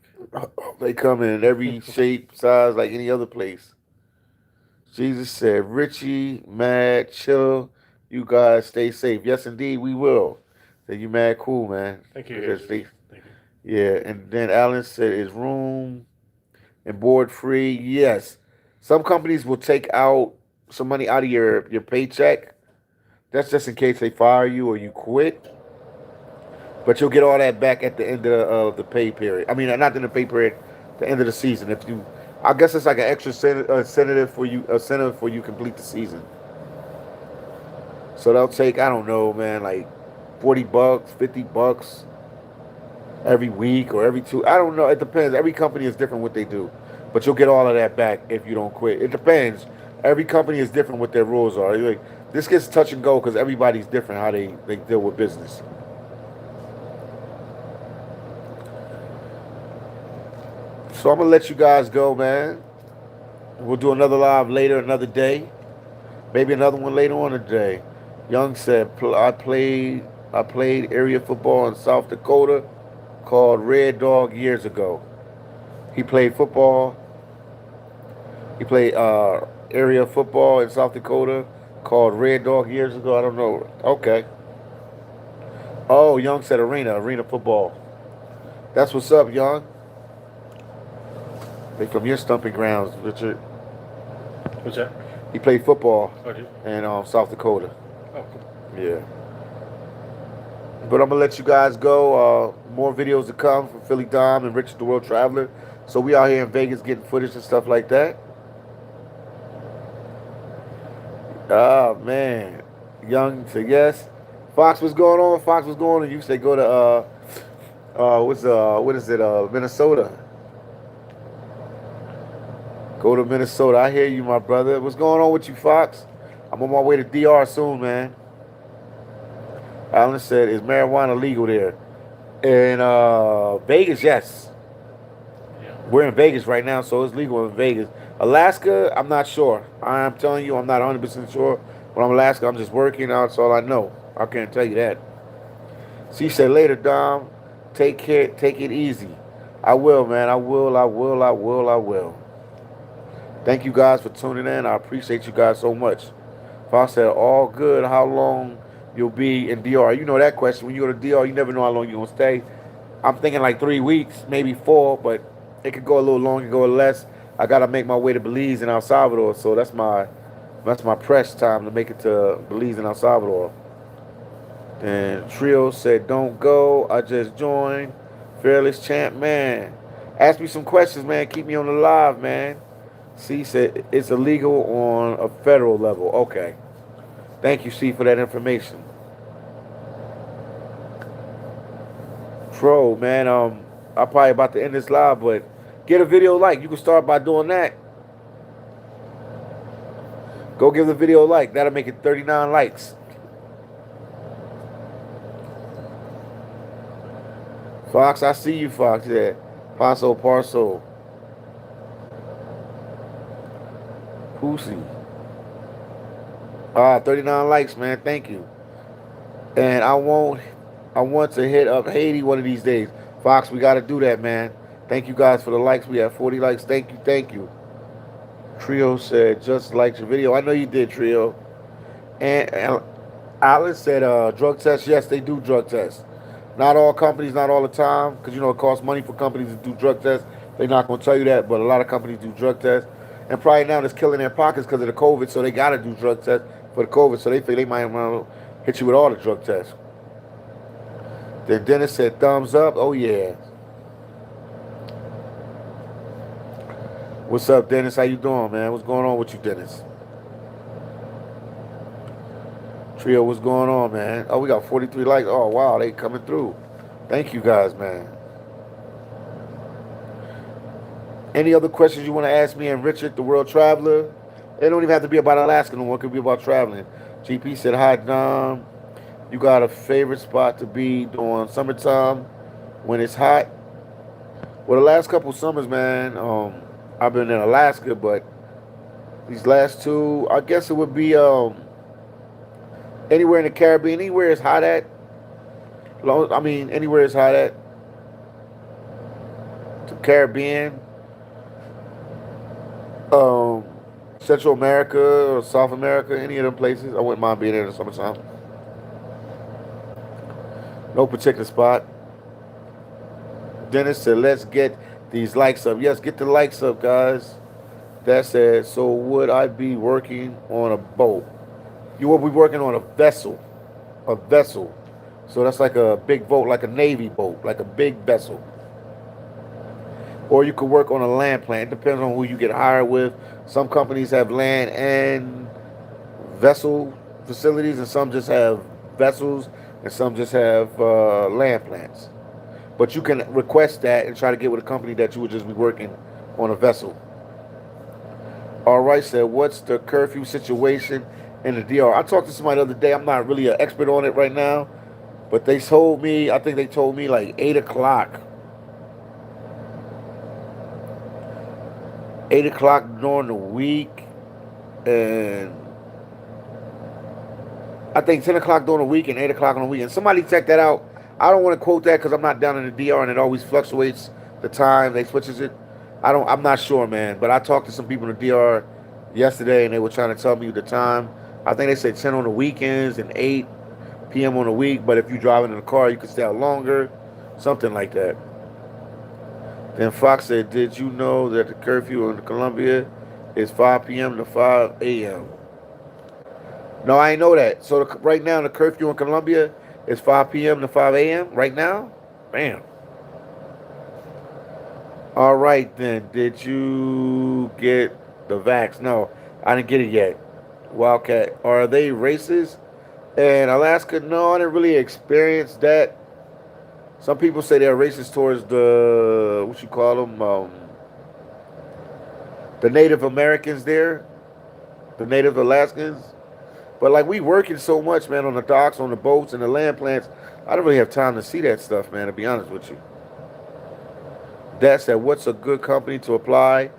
They come in every shape, size, like any other place. Jesus said, "Richie, mad, chill. You guys stay safe." Yes, indeed, we will. Said, "You mad cool, man." Thank you. Thank you. Yeah, and then Alan said, "Is room and board free?" Yes. Some companies will take out some money out of your paycheck. That's just in case they fire you or you quit. But you'll get all that back at the end of the pay period. I mean, not in the pay period, the end of the season. I guess it's like an extra incentive for you complete the season. So they'll take, I don't know, man, like $40, $50 every week or every 2. I don't know. It depends. Every company is different what they do, but you'll get all of that back if you don't quit. It depends. Every company is different what their rules are. Like, this gets touch and go because everybody's different how they deal with business. So I'm gonna let you guys go, man. We'll do another live later, another day. Maybe another one later on today. Young said, I played area football in South Dakota called Red Dog years ago. He played football. He played area football in South Dakota called Red Dog years ago. I don't know. Okay. Oh, Young said arena football. That's what's up, Young. They from your stumping grounds, Richard. What's that? He played football in South Dakota. Oh, cool. Yeah. But I'm going to let you guys go. More videos to come from Philly Dom and Richard the World Traveler. So we out here in Vegas getting footage and stuff like that. Oh, man. Young said yes. Fox, what's going on? Fox, what's going on? You say go to, Minnesota. Go to Minnesota. I hear you, my brother. What's going on with you, Fox? I'm on my way to DR soon, man. Alan said, "Is marijuana legal there?" In Vegas, yes. Yeah. We're in Vegas right now, so it's legal in Vegas. Alaska, I'm not sure. I'm telling you, I'm not 100% sure. When I'm in Alaska, I'm just working out. That's all I know. I can't tell you that. She said, "Later, Dom. Take care. Take it easy." I will, man. I will. Thank you guys for tuning in. I appreciate you guys so much. Fox said, "All good. How long you'll be in DR? You know that question. When you go to DR, you never know how long you're going to stay. I'm thinking like 3 weeks, maybe 4, but it could go a little longer, go a little less. I got to make my way to Belize and El Salvador, so that's my press time to make it to Belize and El Salvador. And Trio said, don't go. I just joined. Fearless Champ, man. Ask me some questions, man. Keep me on the live, man. C said, it's illegal on a federal level. Okay. Thank you, C, for that information. Troll, man. I'm probably about to end this live, but get a video like. You can start by doing that. Go give the video a like. That'll make it 39 likes. Fox, I see you, Fox. Yeah. Paso Parso. Pussy. 39 likes, man. Thank you. And I want to hit up Haiti one of these days. Fox, we got to do that, man. Thank you guys for the likes. We have 40 likes. Thank you. Thank you. Trio said, just liked your video. I know you did, Trio. And Alice said, drug tests. Yes, they do drug tests. Not all companies, not all the time, because, it costs money for companies to do drug tests. They're not going to tell you that, but a lot of companies do drug tests. And probably now it's killing their pockets because of the COVID, so they got to do drug tests for the COVID, so they feel they might want to hit you with all the drug tests. Then Dennis said, thumbs up. Oh, yeah. What's up, Dennis? How you doing, man? What's going on with you, Dennis? Trio, what's going on, man? Oh, we got 43 likes. Oh, wow, they coming through. Thank you guys, man. Any other questions you want to ask me and Richard, the world traveler? It don't even have to be about Alaska no more. It could be about traveling. GP said, hi, Dom. You got a favorite spot to be during summertime when it's hot? Well, the last couple summers, man, I've been in Alaska, but these last two, I guess it would be anywhere in the Caribbean, anywhere it's hot at. Anywhere it's hot at. The Caribbean, Central America or South America, any of them places. I wouldn't mind being there in the summertime. No particular spot. Dennis said, let's get these likes up. Yes, get the likes up, guys. That said, so would I be working on a boat? You will be working on a vessel. A vessel. So that's like a big boat, like a Navy boat, like a big vessel. Or you could work on a land plant. It depends on who you get hired with. Some companies have land and vessel facilities, and some just have vessels, and some just have land plants. But you can request that and try to get with a company that you would just be working on a vessel. All right, said, what's the curfew situation in the DR? I talked to somebody the other day. I'm not really an expert on it right now, but they told me, I think they told me like 8 o'clock. 8 o'clock during the week, and I think 10 o'clock during the week and 8 o'clock on the weekend. Somebody check that out. I don't want to quote that because I'm not down in the DR and it always fluctuates the time. They switches it. I'm not sure, man. But I talked to some people in the DR yesterday and they were trying to tell me the time. I think they said 10 on the weekends and 8 p.m. on the week. But if you're driving in a car, you can stay out longer. Something like that. Then Fox said, did you know that the curfew in Colombia is 5 p.m. to 5 a.m.? No, I ain't know that. So right now, the curfew in Colombia is 5 p.m. to 5 a.m. right now? Bam. All right, then. Did you get the vax? No, I didn't get it yet. Wildcat. Are they racist? And Alaska, no, I didn't really experience that. Some people say they're racist towards the, what you call them, the Native Americans there, the Native Alaskans. But like we working so much, man, on the docks, on the boats, and the land plants, I don't really have time to see that stuff, man, to be honest with you. That said, what's a good company to apply,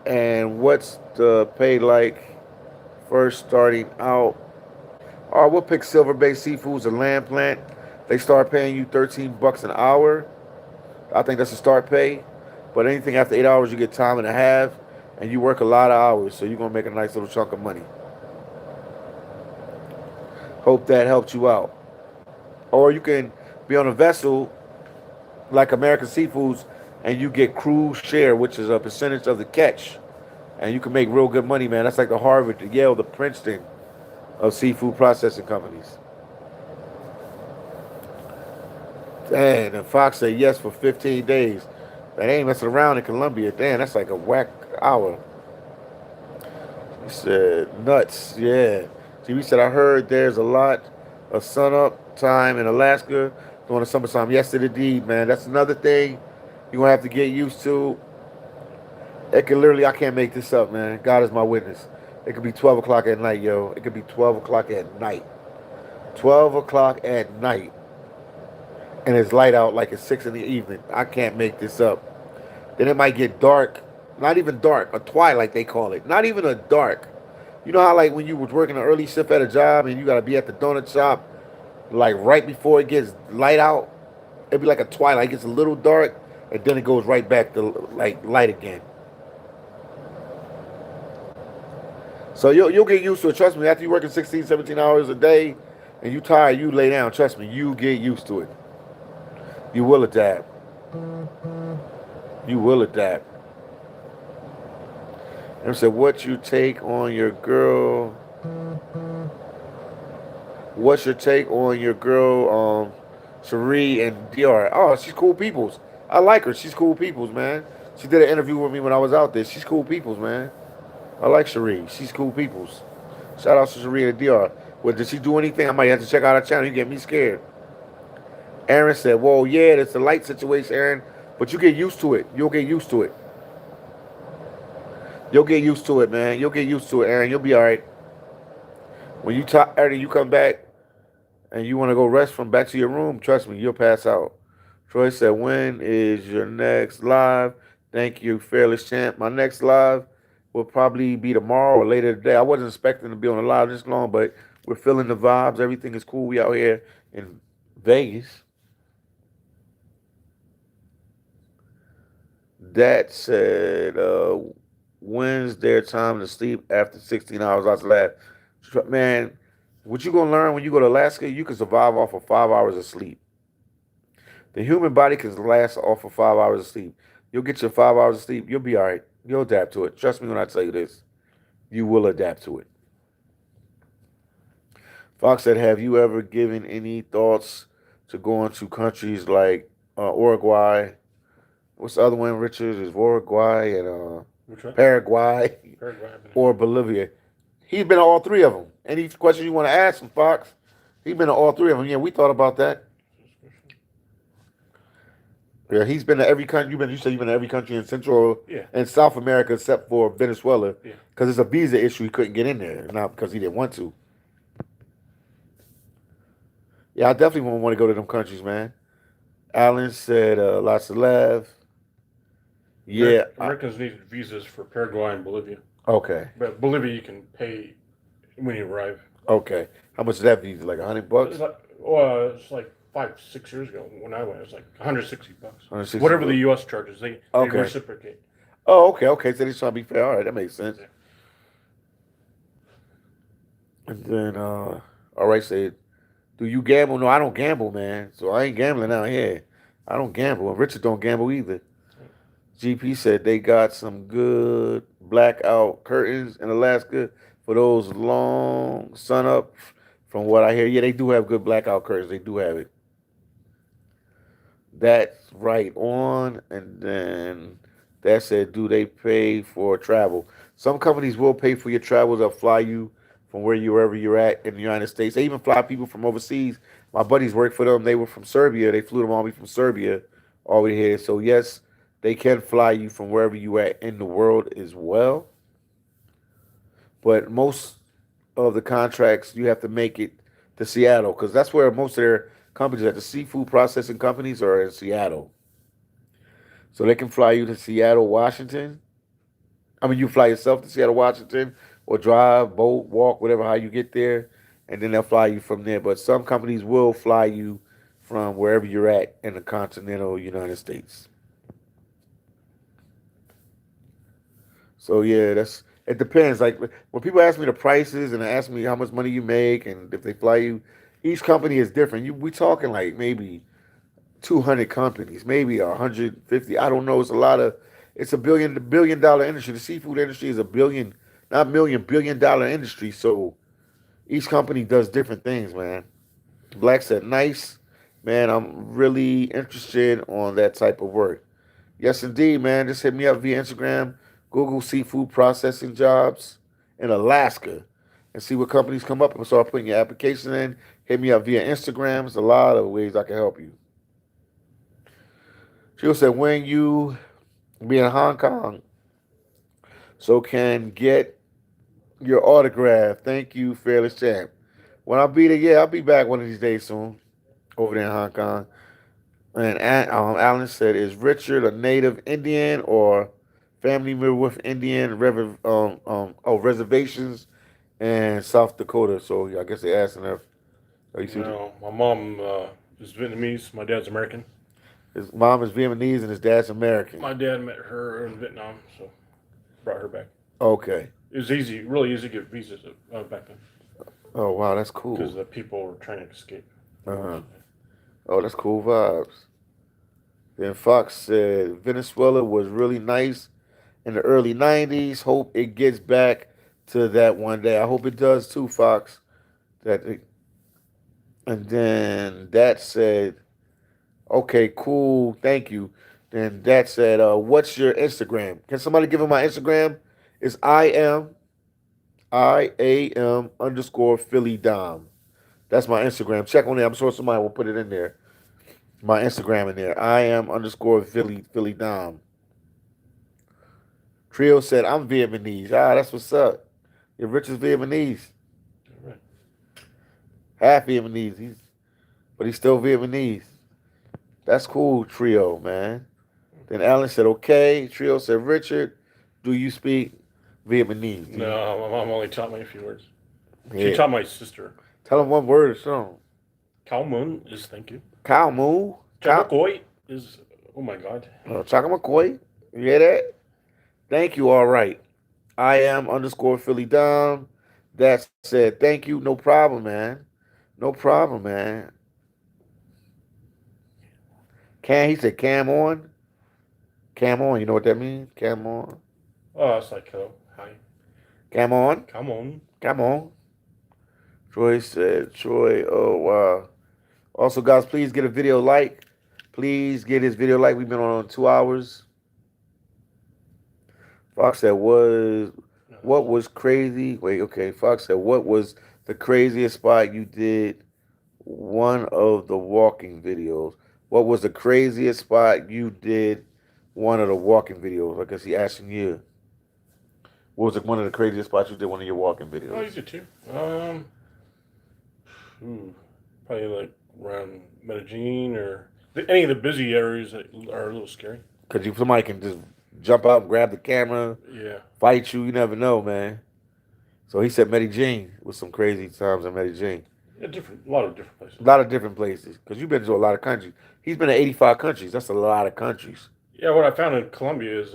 and what's the pay like first starting out? All right, we'll pick Silver Bay Seafoods, a land plant. They start paying you $13 an hour. I think that's a start pay. But anything after 8 hours, you get time and a half, and you work a lot of hours, so you're going to make a nice little chunk of money. Hope that helped you out. Or you can be on a vessel like American Seafoods, and you get cruise share, which is a percentage of the catch, and you can make real good money, man. That's like the Harvard, the Yale, the Princeton of seafood processing companies. Dang, and Fox said yes for 15 days. That ain't messing around in Colombia. Damn, that's like a whack hour. He said nuts, yeah. TV said I heard there's a lot of sun up time in Alaska during the summertime. Yes, indeed, man. That's another thing you're gonna have to get used to. It can literally, I can't make this up, man. God is my witness. It could be 12 o'clock at night, yo. It could be 12 o'clock at night. 12 o'clock at night. And it's light out like it's 6 in the evening. I can't make this up. Then it might get dark. Not even dark. A twilight, they call it. Not even a dark. You know how, like, when you was working an early shift at a job and you got to be at the donut shop, like, right before it gets light out? It'd be like a twilight. It gets a little dark, and then it goes right back to, like, light again. So you'll get used to it. Trust me, after you're working 16, 17 hours a day and you tired, you lay down. Trust me, you get used to it. You will adapt. You will adapt. And said, what you take on your girl? What's your take on your girl, Cherie and Dr? Oh, she's cool peoples. I like her. She's cool peoples, man. She did an interview with me when I was out there. She's cool peoples, man. I like Cherie. She's cool peoples. Shout out to Cherie and Dr. Well, did she do anything? I might have to check out her channel. You get me scared. Aaron said, whoa, yeah, it's a light situation, Aaron. But you get used to it. You'll get used to it. You'll get used to it, man. You'll get used to it, Aaron. You'll be all right. When you tired and you come back and you want to go rest from back to your room, trust me, you'll pass out. Troy said, when is your next live? Thank you, Fearless Champ. My next live will probably be tomorrow or later today. I wasn't expecting to be on the live this long, but we're feeling the vibes. Everything is cool. We out here in Vegas. That said, when's their time to sleep after 16 hours? I was laughing. Man, what you gonna learn when you go to Alaska? You can survive off of 5 hours of sleep. The human body can last off of 5 hours of sleep. You'll get your 5 hours of sleep. You'll be all right. You'll adapt to it. Trust me when I tell you this. You will adapt to it. Fox said, have you ever given any thoughts to going to countries like Uruguay? What's the other one, Richard? Is Uruguay and Paraguay or Bolivia? He's been to all three of them. Any question you want to ask him, Fox? He's been to all three of them. Yeah, we thought about that. Yeah, he's been to every country. You said you've been to every country in Central and South America except for Venezuela. Yeah. Because it's a visa issue. He couldn't get in there. Not because he didn't want to. Yeah, I definitely won't want to go to them countries, man. Alan said, lots of love. Yeah. Americans need visas for Paraguay and Bolivia. Okay. But Bolivia, you can pay when you arrive. Okay. How much is that visa? Like $100? It's like 5-6 years ago when I went. It was like $160. $160. Whatever the U.S. charges, they reciprocate. Oh, okay. Okay. So they're trying to be fair. All right. That makes sense. Yeah. And then, all right, said, do you gamble? No, I don't gamble, man. So I ain't gambling out here. I don't gamble. And Richard don't gamble either. GP said they got some good blackout curtains in Alaska for those long sun up. From what I hear, yeah, they do have good blackout curtains. They do have it. That's right on. And then that said, do they pay for travel? Some companies will pay for your travel. They'll fly you from wherever you're at in the United States. They even fly people from overseas. My buddies work for them. They were from Serbia. They flew them all the way from Serbia all the way here. So yes, they can fly you from wherever you at in the world as well. But most of the contracts, you have to make it to Seattle because that's where most of their companies at. The seafood processing companies are in Seattle. So they can fly you to Seattle, Washington. I mean, you fly yourself to Seattle, Washington, or drive, boat, walk, whatever, how you get there. And then they'll fly you from there. But some companies will fly you from wherever you're at in the continental United States. So yeah, It depends. Like when people ask me the prices and they ask me how much money you make and if they fly you, each company is different. We talking like maybe 200 companies, maybe 150. I don't know. It's a lot of. It's a billion dollar industry. The seafood industry is a billion, not million, billion-dollar industry. So each company does different things, man. Black said, nice, man. I'm really interested on that type of work. Yes, indeed, man. Just hit me up via Instagram, Google seafood processing jobs in Alaska, and see what companies come up and start putting your application in. Hit me up via Instagram. There's a lot of ways I can help you. She said, when you be in Hong Kong, so can get your autograph. Thank you, Fearless Champ. When I be there, yeah, I'll be back one of these days soon over there in Hong Kong. And Alan said, is Richard a native Indian or family member with Indian reservations in South Dakota? So yeah, I guess they asking her. You see, No, my mom is Vietnamese. My dad's American. his mom is Vietnamese and his dad's American. My dad met her in Vietnam, so brought her back. Okay. It was easy, really easy to get visas back then Oh wow, that's because cool. the people were trying to escape. Uh-huh. Oh, that's cool vibes. Then Fox said Venezuela was really nice in the early 90s. Hope it gets back to that one day. I hope it does too, Fox. And then that said, okay, cool, thank you. Then that said, what's your Instagram? Can somebody give him my Instagram? It's I am underscore Philly Dom. That's my Instagram. Check on it. I'm sure somebody will put it in there. My Instagram in there. I am underscore Philly Dom. Trio said, I'm Vietnamese. Ah, that's what's up. Your Rich is Vietnamese. All right. Half Vietnamese. But he's still Vietnamese. That's cool, Trio, man. Then Alan said, okay. Trio said, Richard, do you speak Vietnamese? No, my mom only taught me a few words. She Yeah. taught my sister. Tell him one word or something. Khao Mun is thank you. Cow moo. Cow. Chapakoi is, oh my God. Chaka McCoy. You hear that? Thank you. All right. I am underscore Philly Dom. That said, thank you. No problem, man. No problem, man. He said, cam on. Cam on. You know what that means? Cam on. Oh, it's like, hello, hi. Cam on. Come on. Come on. Troy said, Troy, oh, wow. Also, guys, please get a video like. Please get his video like. We've been on 2 hours. Fox said, what was crazy? Wait, okay. Fox said, what was the craziest spot you did one of the walking videos? What was the craziest spot you did one of the walking videos? I guess he asking you. What was one of the craziest spots you did one of your walking videos? Oh, you did too. Probably like around Medellin or any of the busy areas that are a little scary. Because somebody can just jump out and grab the camera, Yeah. fight you. You never know, man. So he said Medellin was some crazy times in Medellin. Yeah, a lot of different places. A lot of different places. Because you've been to a lot of countries. He's been to 85 countries. That's a lot of countries. Yeah, what I found in Colombia is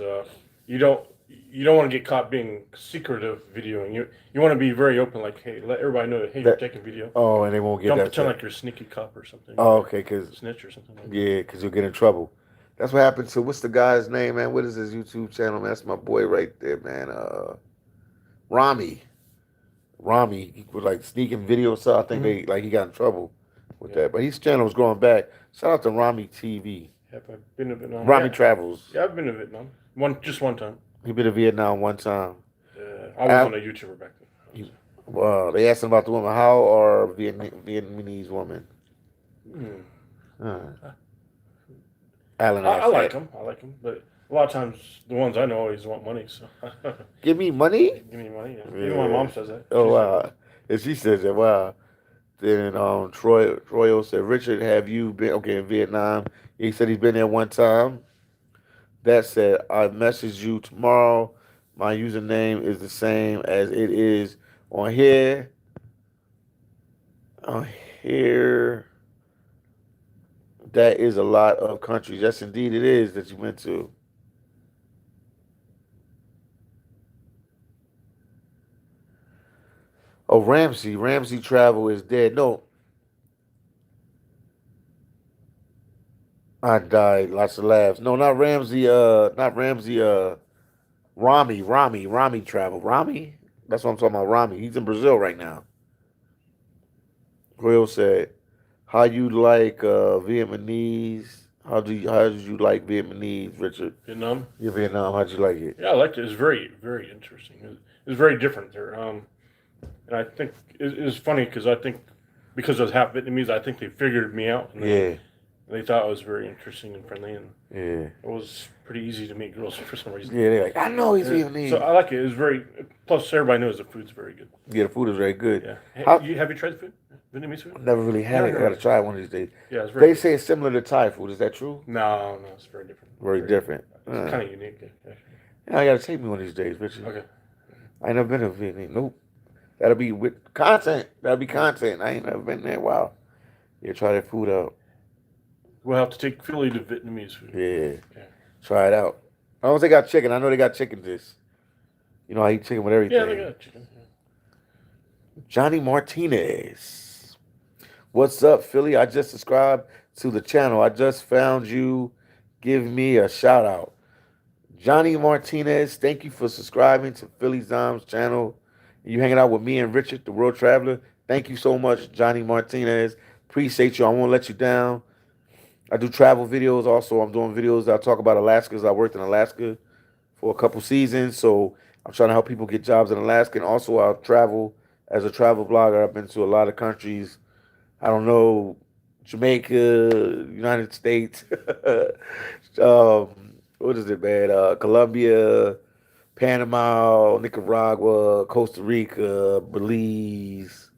you don't want to get caught being secretive videoing. You want to be very open, like, hey, let everybody know that, hey, you're taking video. Oh, and they won't get Don't that. pretend like you're a sneaky cop or something. Oh, okay, because snitch or something. Like yeah, because you'll get in trouble. That's what happened to what's the guy's name, man? What is his YouTube channel, man? That's my boy right there, man. Rami. He was like sneaking videos, so I think he got in trouble with that. But his channel was growing back. Shout out to Rami TV. Have I been to Vietnam? Rami Travels. Yeah, I've been to Vietnam. Just one time. He been to Vietnam one time. I wasn't a YouTuber back then. They asked him about the woman. How are Vietnamese women? Alan asked I like them. But a lot of times the ones I know always want money. So give me money. Give me money. Yeah. Even my mom says that. Oh wow! And she says that. Wow. Then Troy said, Richard, have you been in Vietnam? He said he's been there one time. That said, I message you tomorrow. My username is the same as it is on here. On here. That is a lot of countries. Yes, indeed it is that you went to. Oh, Ramsey. Ramsey Travel is dead. No, I died. Lots of laughs. No, not Ramsey. Not Ramsey. Rami Travel. Rami. That's what I'm talking about. Rami. He's in Brazil right now. Correo said, "How you like Vietnamese? How did you like Vietnamese, Richard? Vietnam. Yeah, Vietnam. How'd you like it? Yeah, I liked it. It's very, very interesting. It's very different there. And I think it's funny because I think because I was half Vietnamese, I think they figured me out. And Yeah, they thought I was very interesting and friendly, and yeah, it was pretty easy to meet girls for some reason. yeah. They're like, I know he's So Vietnamese. I like it. It's very. Plus, everybody knows the food's very good. Yeah, the food is very good. Yeah. How, Have you tried the food? Vietnamese food? I never really had it. I gotta try it one of these days. Yeah, it's very They good. say it's similar to Thai food. Is that true? No, it's very different. Very different. It's kind of unique, actually. Yeah, I gotta take me one of these days, Richard. Okay. I ain't never been to Vietnam. Nope. That'll be with content. That'll be content. I ain't never been there. Wow. Yeah, try that food out. We'll have to take Philly to Vietnamese food. Yeah. Try it out. I don't think they got chicken. I know they got chicken this. You know, I eat chicken with everything. Yeah, they got chicken. Yeah. Johnny Martinez. What's up, Philly? I just subscribed to the channel. I just found you. Give me a shout out. Johnny Martinez, thank you for subscribing to Philly Zom's channel. You hanging out with me and Richard, the World Traveler. Thank you so much, Johnny Martinez. Appreciate you. I won't let you down. I do travel videos also. I'm doing videos. I talk about Alaska because I worked in Alaska for a couple seasons. So I'm trying to help people get jobs in Alaska. And also I travel as a travel blogger. I've been to a lot of countries. I don't know, Jamaica, United States. What is it, man? Colombia, Panama, Nicaragua, Costa Rica, Belize.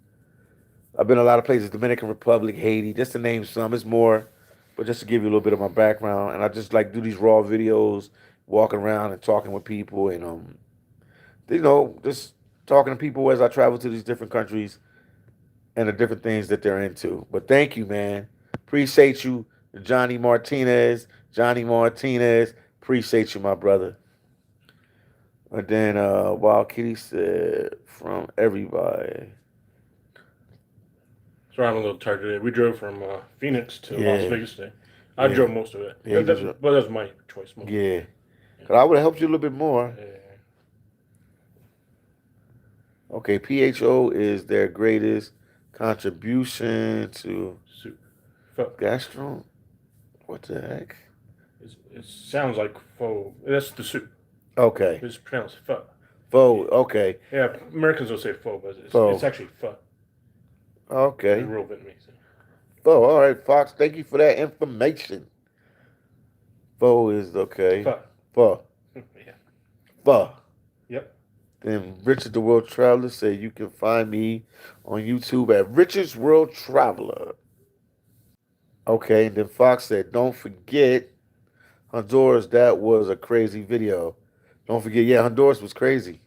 I've been a lot of places, Dominican Republic, Haiti, just to name some. It's more, but just to give you a little bit of my background. And I just like do these raw videos, walking around and talking with people and, just talking to people as I travel to these different countries and the different things that they're into. But thank you, man. Appreciate you, Johnny Martinez. Johnny Martinez, appreciate you, my brother. And then Wild Kitty said, from everybody. So I'm a little tired today. We drove from Phoenix to Las Vegas today. I drove most of it. Yeah, but that was my choice. Yeah. Because I would have helped you a little bit more. Yeah. Okay, PHO is their greatest contribution to gastro. What the heck? It sounds like pho. That's the soup. Okay. It's pronounced pho. Pho, okay. Yeah, Americans don't say pho, but it's actually pho. Okay. It's real Vietnamese. Pho, all right, Fox. Thank you for that information. Pho is okay. Pho. Yeah. Pho. Yep. Then Richard the World Traveler said you can find me on YouTube at Richard's World Traveler. Okay, and then Fox said, don't forget Honduras, that was a crazy video. Don't forget, yeah, Honduras was crazy.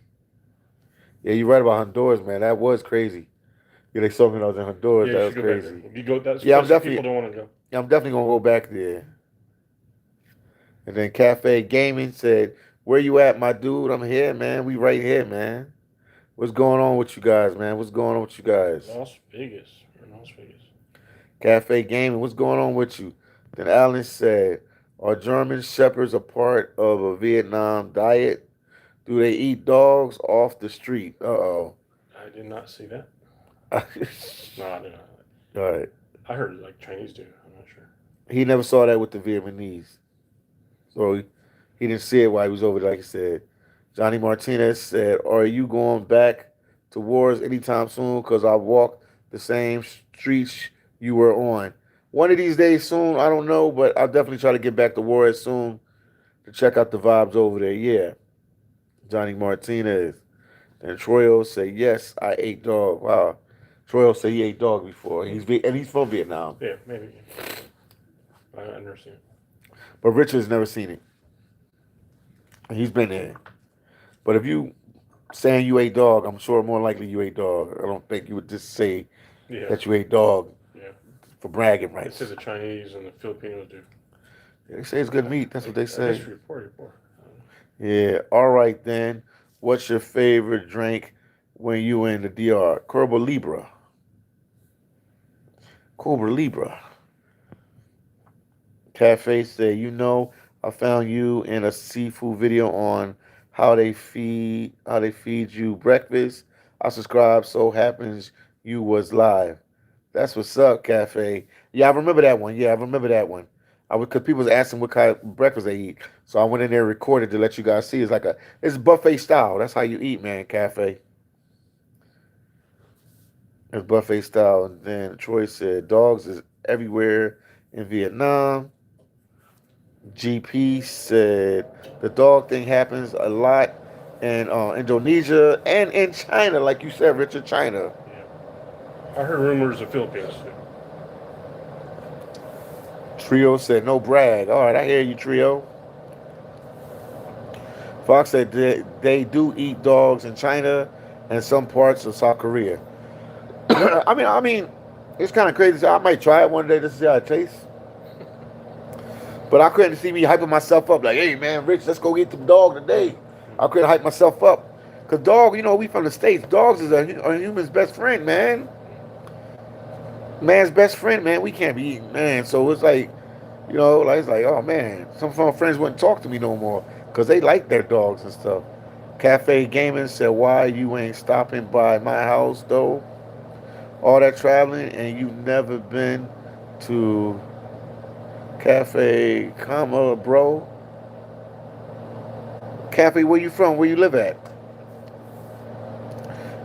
Yeah, you're right about Honduras, man. That was crazy. Yeah, they saw me when I was in Honduras. Yeah, that was crazy. You go, that's yeah, I'm definitely, people don't want to go. Yeah, I'm definitely going to go back there. And then Cafe Gaming said, where you at, my dude? I'm here, man. We right here, man. What's going on with you guys, man? What's going on with you guys? Las Vegas. Las Vegas. Cafe Gaming, what's going on with you? Then Alan said, are German Shepherds a part of a Vietnam diet? Do they eat dogs off the street? Uh-oh. I did not see that. No, I did not. All right. I heard like Chinese do. I'm not sure. He never saw that with the Vietnamese. So he didn't see it while he was over there, like I said. Johnny Martinez said, are you going back to wars anytime soon? Because I walked the same streets you were on. One of these days soon, I don't know, but I'll definitely try to get back to Juarez soon to check out the vibes over there. Yeah. Johnny Martinez. And Troyo said, yes, I ate dog. Wow. Troyo said he ate dog before. And he's from Vietnam. Yeah, maybe. I understand. But Richard's never seen it. He's been there. But if you saying you ate dog, I'm sure more likely you ate dog. I don't think you would just say that you ate dog for bragging rights. They say the Chinese and the Filipinos do. Yeah, they say it's good meat. That's what they say. Report. Yeah. All right, then. What's your favorite drink when you in the DR? Cobra Libra. Cobra Libra. Cafe said, I found you in a seafood video on how they feed you breakfast. I subscribed, so happens you was live. That's what's up, Cafe. Yeah, I remember that one. Yeah, I remember that one. Because people was asking what kind of breakfast they eat, so I went in there and recorded to let you guys see. It's buffet style. That's how you eat, man. Cafe. It's buffet style. And then Troy said, dogs is everywhere in Vietnam. GP said the dog thing happens a lot in Indonesia and in China, like you said, Richard. China. Yeah. I heard rumors of Philippines too. Trio said no brag. All right, I hear you, Trio. Fox said they do eat dogs in China and some parts of South Korea. I mean, it's kind of crazy. So I might try it one day to see how it tastes. But I couldn't see me hyping myself up like, hey man, Rich, let's go eat the dog today. I couldn't hype myself up. Because dog, we from the States. Dogs is a human's best friend, man. Man's best friend, man. We can't be eating, man. So it's like, it's like, oh man, some of my friends wouldn't talk to me no more because they like their dogs and stuff. Cafe Gaming said, why you ain't stopping by my house though? All that traveling and you never been to Cafe, bro. Cafe, where you from? Where you live at?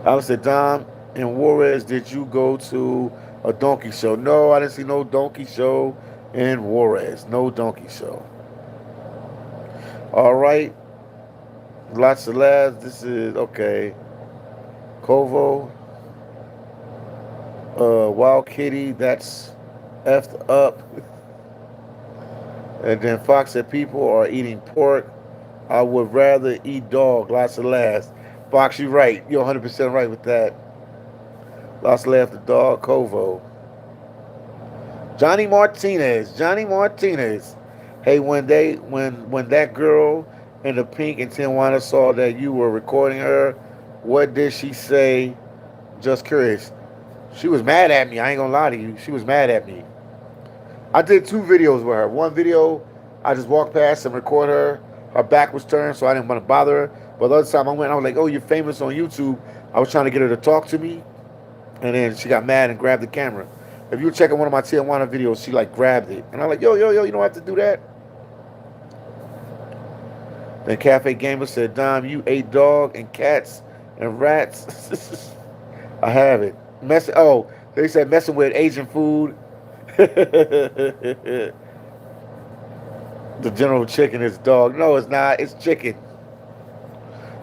Alice said, Dom, in Juarez, did you go to a donkey show? No, I didn't see no donkey show in Juarez. No donkey show. All right. Lots of laughs. This is, okay. Kovo. Wild Kitty, that's effed up. And then Fox said, people are eating pork. I would rather eat dog. Lots of laughs. Fox, you're right. You're 100% right with that. Lots of laughs. The dog. Kovo. Johnny Martinez. Hey, when that girl in the pink in Tijuana saw that you were recording her, what did she say? Just curious. She was mad at me. I ain't gonna lie to you. She was mad at me. I did 2 videos with her. One video, I just walked past and record her. Her back was turned, so I didn't want to bother her. But the other time I went, I was like, oh, you're famous on YouTube. I was trying to get her to talk to me. And then she got mad and grabbed the camera. If you were checking one of my Tijuana videos, she grabbed it. And I'm like, yo, you don't have to do that. Then Cafe Gamer said, Dom, you ate dog and cats and rats. I have it. They said messing with Asian food. The general chicken is dog. No, it's not. It's chicken.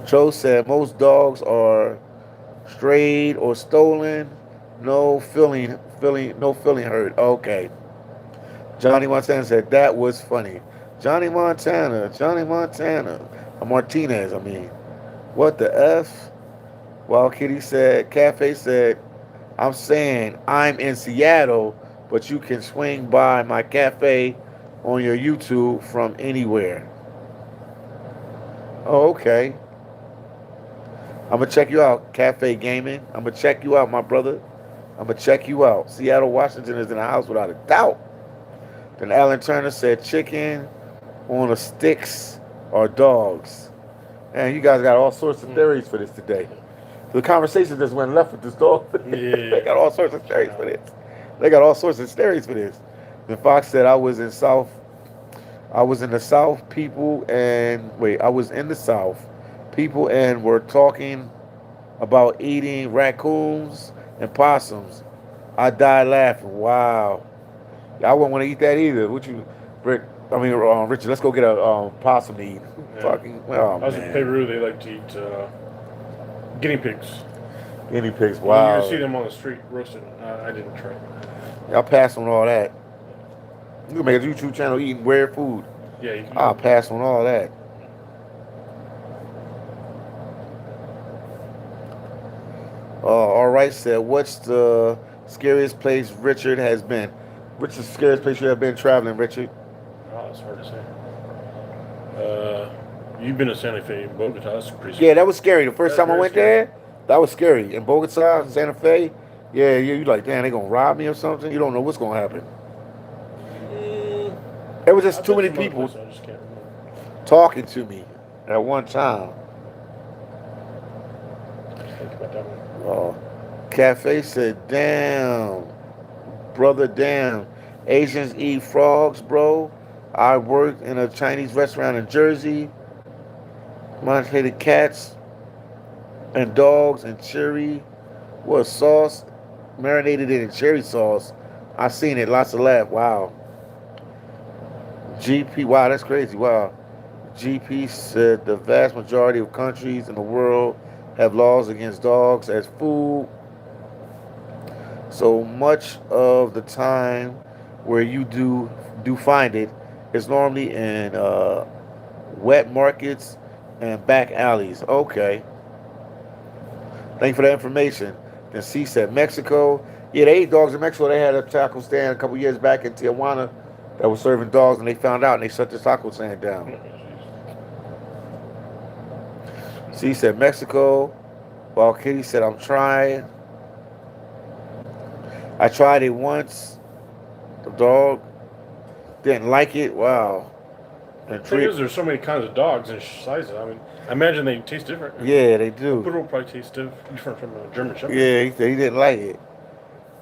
Cho said most dogs are strayed or stolen. No feeling hurt. Okay. Johnny Montana said that was funny. Johnny Montana. Martinez, I mean. What the F? Wild Kitty said, Cafe said, I'm saying I'm in Seattle, but you can swing by my cafe on your YouTube from anywhere. Oh, okay. I'm going to check you out, Cafe Gaming. I'm going to check you out, my brother. I'm going to check you out. Seattle, Washington is in the house without a doubt. Then Alan Turner said chicken on the sticks or dogs. Man, you guys got all sorts of theories for this today. The conversation just went left with this dog. Yeah. They got all sorts of theories for this. Then Fox said I was in the South. I was in the South, people and were talking about eating raccoons and possums. I died laughing. Wow. I wouldn't want to eat that either. Richard, let's go get a possum to eat. Yeah. I was in Peru. They like to eat guinea pigs. Guinea pigs, wow. You can see them on the street roasted. I didn't try. I'll pass on all that. You can make a YouTube channel eating weird food. Yeah, you can. I'll pass on all that. All right, said, what's the scariest place Richard has been? What's the scariest place you have been traveling, Richard? Oh, it's hard to say. You've been to Santa Fe, Bogota. That's pretty scary. Yeah, that was scary. The first time I went there, That was scary. In Bogota, Santa Fe, yeah, you like, damn, they gonna rob me or something. You don't know what's gonna happen. Mm, It was just I've too been many some other people places. I just can't remember. talking to me at one time. Think about that one. Oh, Cafe said, damn, brother, damn. Asians eat frogs, bro. I worked in a Chinese restaurant in Jersey. Mine hated cats and dogs and cherry. What sauce? Marinated it in cherry sauce. I seen it. Lots of laugh. Wow. GP. Wow, that's crazy. Wow. GP said the vast majority of countries in the world have laws against dogs as food. So much of the time where you do find it is normally in wet markets and back alleys. Okay. Thank you for that information. Then C said Mexico. Yeah, they ate dogs in Mexico. They had a taco stand a couple years back in Tijuana that was serving dogs, and they found out and they shut the taco stand down. Oh, jeez. C said Mexico. While Kitty said I'm trying. I tried it once. The dog didn't like it. Wow. And The thing is, there's so many kinds of dogs and sizes. I mean, I imagine they taste different. yeah, they A do. poodle probably tastes different from a German Shepherd. Yeah, he said he didn't like it.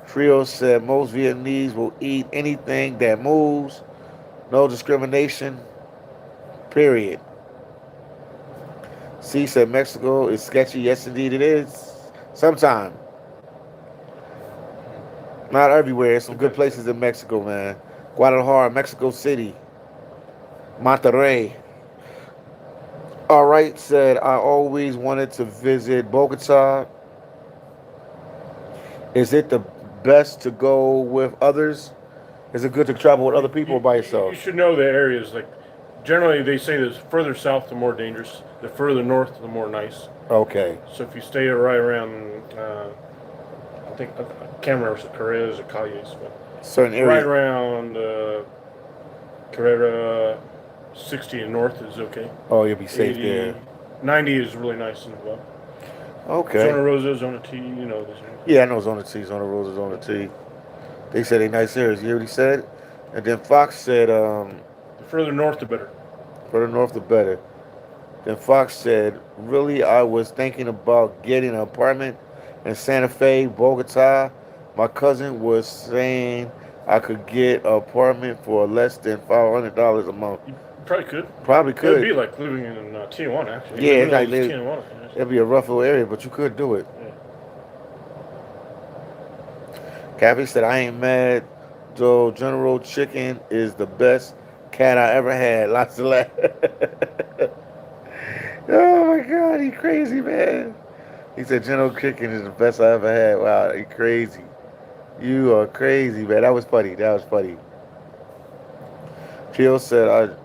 Trio said most Vietnamese will eat anything that moves. No discrimination. Period. C said Mexico is sketchy. Yes, indeed it is. Sometime. Not everywhere. There's some good places in Mexico, man. Guadalajara, Mexico City, Monterrey. All right, said I always wanted to visit Bogota. Is it the best to go with others? Is it good to travel with other people or by yourself? You should know the areas. Like, generally, they say the further south, the more dangerous. The further north, the more nice. Okay. So if you stay right around, I think I can't remember if it's Correos or Calles, but Certain right areas. around Carrera 60 and north is okay. Oh, you'll be safe 80, there. 90 is really nice and above. Okay. Zona Rosa, Zona T, you know this. Yeah, I know Zona T, Zona Rosa, Zona T. They said they nice areas. You hear what he said? And then Fox said, The further north, the better. further north the better. Then Fox said, really, I was thinking about getting an apartment in Santa Fe, Bogota. My cousin was saying I could get an apartment for less than $500 a month. You probably could. Probably It would be could. like living in Tijuana, actually. Yeah, You it's know, like Tijuana. it'd be a rough little area, but you could do it. Yeah. Kathy said, I ain't mad, though General Chicken is the best cat I ever had. Lots of laugh. Oh my God, he crazy, man. He said, General Chicken is the best I ever had. Wow, he crazy. You are crazy, man. That was funny. That was funny. Jill said,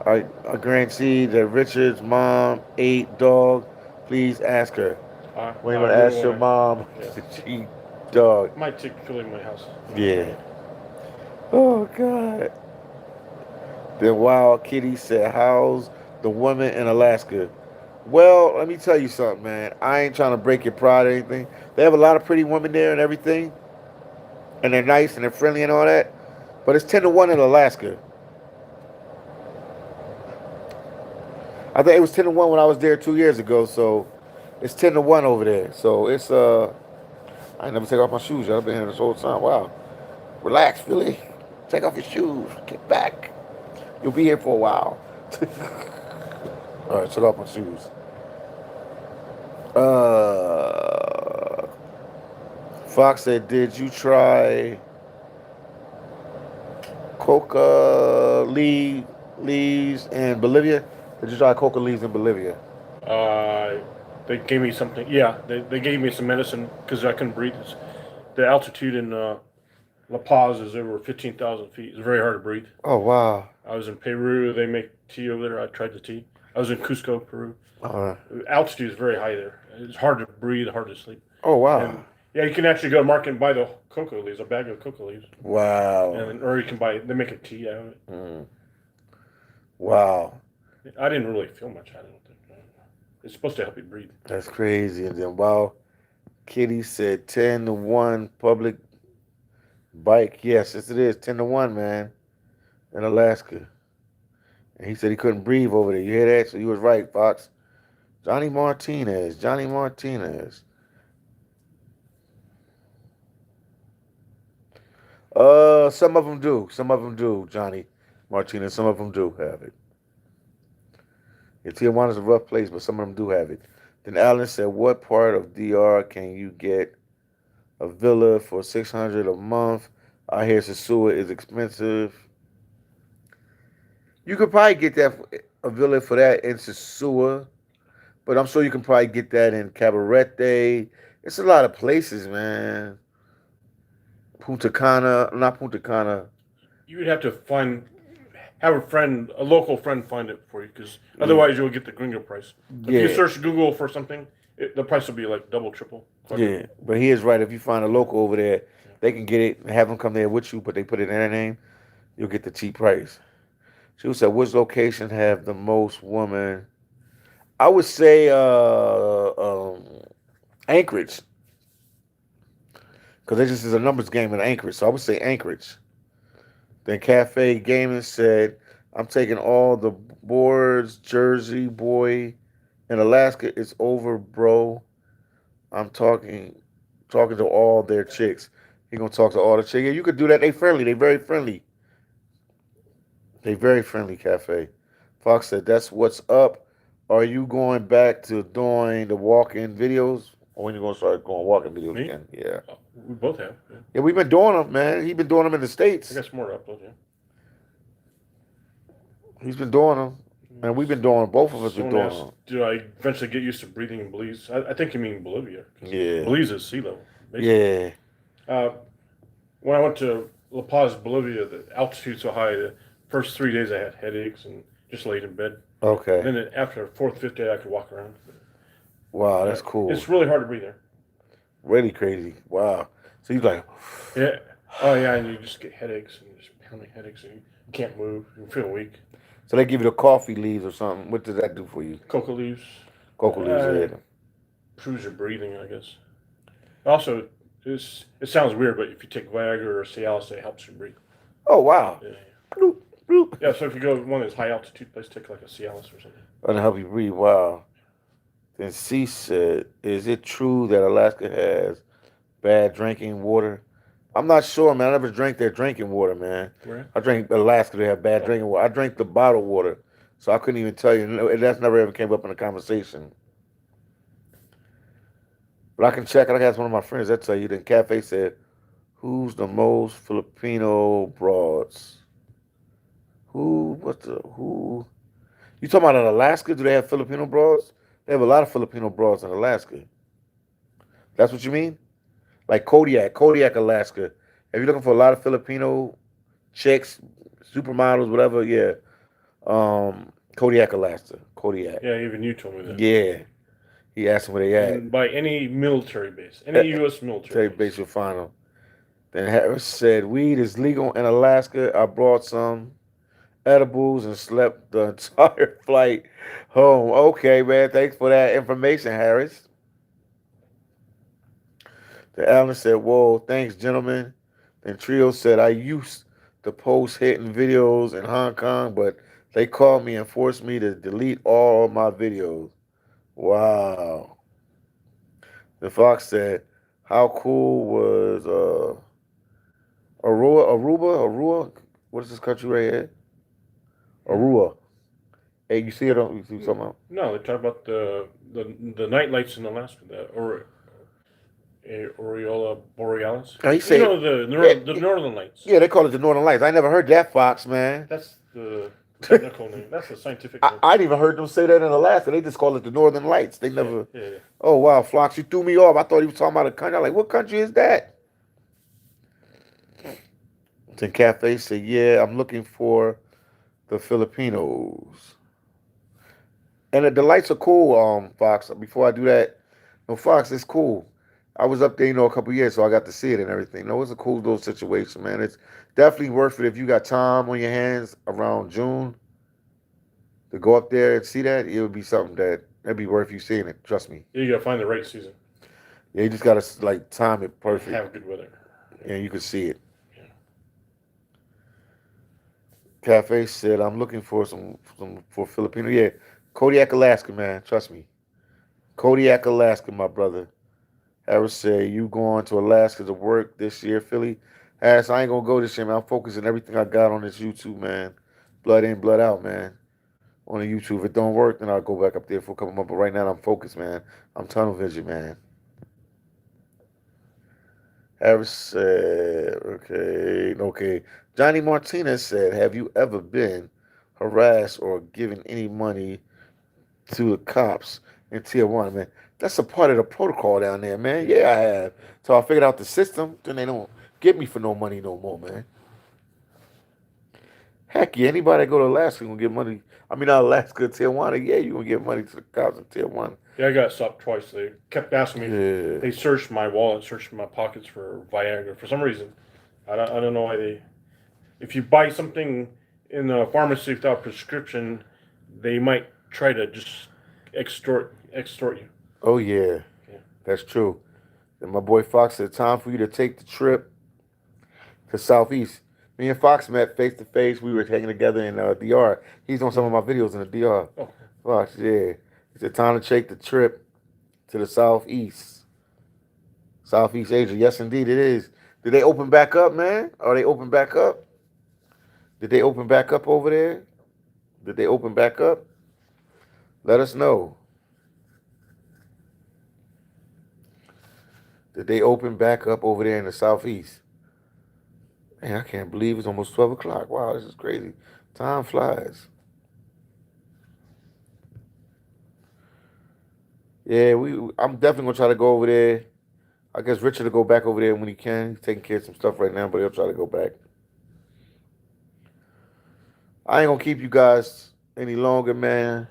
I guarantee that Richard's mom ate dog. Please ask her. When you ask your mom, she dog. Might take Philly in my house. Yeah. Oh God. Then Wild Kitty said, how's the woman in Alaska? Well, let me tell you something, man. I ain't trying to break your pride or anything. They have a lot of pretty women there and everything. And they're nice and they're friendly and all that. But it's 10-1 in Alaska. I think it was 10-1 when I was there 2 years ago, so it's 10-1 over there. So it's I ain't never take off my shoes. I've been here this whole time. Wow. Relax, Philly. Take off your shoes. Get back. You'll be here for a while. All right, took off my shoes. Fox said, did you try coca leaves in Bolivia? Did you try coca leaves in Bolivia? They gave me something. Yeah, they gave me some medicine because I couldn't breathe. The altitude in La Paz is over 15,000 feet. It's very hard to breathe. Oh, wow. I was in Peru. They make tea over there. I tried the tea. I was in Cusco, Peru. All right. Altitude is very high there. It's hard to breathe, hard to sleep. Oh, wow. And yeah, you can actually go to the market and buy the cocoa leaves, a bag of cocoa leaves. Wow. Or you can buy, they make a tea out of it. Mm. Wow. I didn't really feel much. I don't think. It's supposed to help you breathe. That's crazy. And then wow, Kitty said 10-1 public bike. Yes, it is 10-1, man, in Alaska. And he said he couldn't breathe over there. You hear that? So you was right, Fox. Johnny Martinez. Johnny Martinez. Some of them do. Some of them do, Johnny Martinez. Some of them do have it. Yeah, Tijuana's a rough place, but some of them do have it. Then Alan said, what part of DR can you get a villa for $600 a month? I hear Sasua is expensive. You could probably get that a villa for that in Sasua, but I'm sure you can probably get that in Cabarete. It's a lot of places, man. Punta Cana, not Punta Cana. You would have to have a local friend find it for you, because otherwise you'll get the gringo price. If you search Google for something, the price will be like double, triple. Yeah, but he is right. If you find a local over there, they can get it and have them come there with you, but they put it in their name, you'll get the cheap price. She said, which location have the most women? I would say Anchorage, because it just is a numbers game in Anchorage. So I would say Anchorage. Then Cafe Gaming said, I'm taking all the boards, Jersey boy, in Alaska. It's over, bro. I'm talking to all their chicks. He gonna talk to all the chicks. Yeah, you could do that. They friendly. They very friendly. They very friendly, Cafe. Fox said, that's what's up. Are you going back to doing the walk-in videos? Or when you gonna start going walk-in videos Me? again? Yeah. We both have. Yeah, we've been doing them, man. He's been doing them in the States. I got some more to upload, yeah. He's been doing them. And we've been doing, both of us been doing them. Do I eventually get used to breathing in Belize? I think you mean Bolivia. Yeah. Belize is sea level, basically. Yeah. When I went to La Paz, Bolivia, the altitude's so high, the first 3 days I had headaches and just laid in bed. Okay. And then after the fourth, fifth day, I could walk around. Wow, that's cool. It's really hard to breathe there. Really crazy. Wow. So you're like... Yeah. Oh, yeah, and you just get headaches and just pounding headaches and you can't move. You feel weak. So they give you the coffee leaves or something. What does that do for you? Cocoa leaves. Cocoa leaves, yeah. Improves your breathing, I guess. Also, it sounds weird, but if you take Viagra or Cialis, it helps you breathe. Oh, wow. Yeah. Bloop, bloop. Yeah, so if you go to one of those high altitude places, take like a Cialis or something. That'll help you breathe. Wow. Then C said, is it true that Alaska has bad drinking water? I'm not sure, man. I never drank their drinking water, man. Where? I drank Alaska. They have bad drinking water. I drank the bottled water, so I couldn't even tell you. That's never ever came up in a conversation. But I can check. I can ask one of my friends. That tell you. Then Cafe said, who's the most Filipino broads? Who? You talking about in Alaska? Do they have Filipino broads? They have a lot of Filipino broads in Alaska. That's what you mean? Like Kodiak, Alaska. If you're looking for a lot of Filipino chicks, supermodels, whatever, yeah. Kodiak, Alaska. Kodiak. Yeah, even you told me that. Yeah. He asked them where they at. And by any military base, any U.S. military base, you'll find them. Then Harris said, weed is legal in Alaska. I brought some edibles and slept the entire flight home. Okay, man. Thanks for that information, Harris. The Allen said, whoa, thanks, gentlemen. Then Trio said, I used to post hitting videos in Hong Kong, but they called me and forced me to delete all of my videos. Wow. The Fox said, how cool was Aruba? What is this country right here? Aruba. Hey, you see it on, you see something else? No, they talk about the night lights in Alaska, Aureola Borealis. Oh, he said, the Northern Lights. Yeah, they call it the Northern Lights. I never heard that, Fox, man. That's the technical name. That's the scientific name. I didn't even heard them say that in Alaska. They just call it the Northern Lights. They never... Yeah. Oh, wow, Fox, you threw me off. I thought he was talking about a country. I'm like, what country is that? Then Cafe said, yeah, I'm looking for the Filipinos. And the lights are cool, Fox. Before I do that, no, Fox, it's cool. I was up there, a couple years, so I got to see it and everything. No, it's a cool little situation, man. It's definitely worth it if you got time on your hands around June to go up there and see that. It would be something that That'd be worth you seeing it. Trust me. You gotta find the right season. Yeah, you just gotta like time it perfect. Have good weather. Yeah, you can see it. Yeah. Cafe said, "I'm looking for some for Filipino." Yeah, Kodiak, Alaska, man. Trust me. Kodiak, Alaska, my brother. Harris said, "You going to Alaska to work this year, Philly?" Harris, I ain't gonna go this year, man. I'm focusing everything I got on this YouTube, man. Blood in, blood out, man. On the YouTube. If it don't work, then I'll go back up there for a couple months. But right now, I'm focused, man. I'm tunnel vision, man. Harris said, okay. Johnny Martinez said, "Have you ever been harassed or given any money to the cops in Tier 1, man?" That's a part of the protocol down there, man. Yeah, I have. So I figured out the system, then they don't get me for no money no more, man. Heck yeah, anybody that go to Alaska gonna get money. I mean, not Alaska, Tier 1, yeah, you gonna get money to the cops in Tier 1. Yeah, I got stopped twice. They kept asking me. Yeah. They searched my wallet, searched my pockets for Viagra for some reason. I don't know why they. If you buy something in the pharmacy without prescription, they might try to just extort you. Oh yeah, Yeah. that's true. And my boy Fox said, "Time for you to take the trip to Southeast." Me and Fox met face to face. We were hanging together in DR. He's on some of my videos in the DR. Oh. Fox, yeah. He said, "Time to take the trip to the Southeast. Southeast Asia." Yes, indeed, it is. Did they open back up, man? Are they open back up? Did they open back up over there? Did they open back up? Let us know. Did they open back up over there in the Southeast? Man, I can't believe it's almost 12 o'clock. Wow, this is crazy. Time flies. Yeah, I'm definitely going to try to go over there. I guess Richard will go back over there when he can. He's taking care of some stuff right now, but he'll try to go back. I ain't going to keep you guys any longer, man.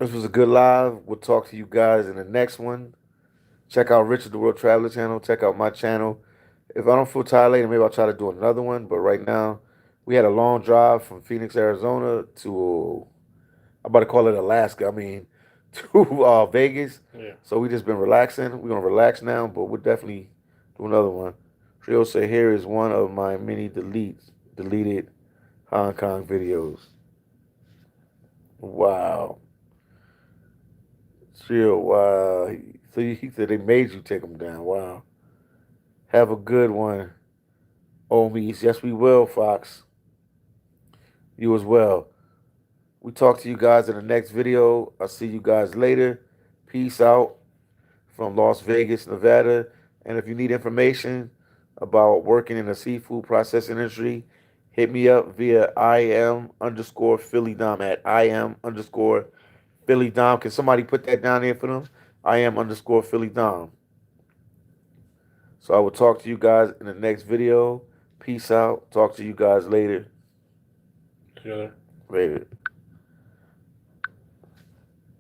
This was a good live. We'll talk to you guys in the next one. Check out Richard the World Traveler channel. Check out my channel. If I don't feel tired later, maybe I'll try to do another one. But right now, we had a long drive from Phoenix, Arizona to, I'm about to call it Alaska. I mean, to Vegas. Yeah. So we just been relaxing. We're going to relax now, but we'll definitely do another one. Trio said, "Here is one of my many deleted Hong Kong videos." Wow. Trio, wow. So he said they made you take them down. Wow. Have a good one, Omies. Yes, we will, Fox. You as well. We talk to you guys in the next video. I'll see you guys later. Peace out from Las Vegas, Nevada. And if you need information about working in the seafood processing industry, hit me up via IM_PhillyDom at IM_PhillyDom. Can somebody put that down there for them? IM_PhillyDom. So I will talk to you guys in the next video. Peace out. Talk to you guys later. Together. Later.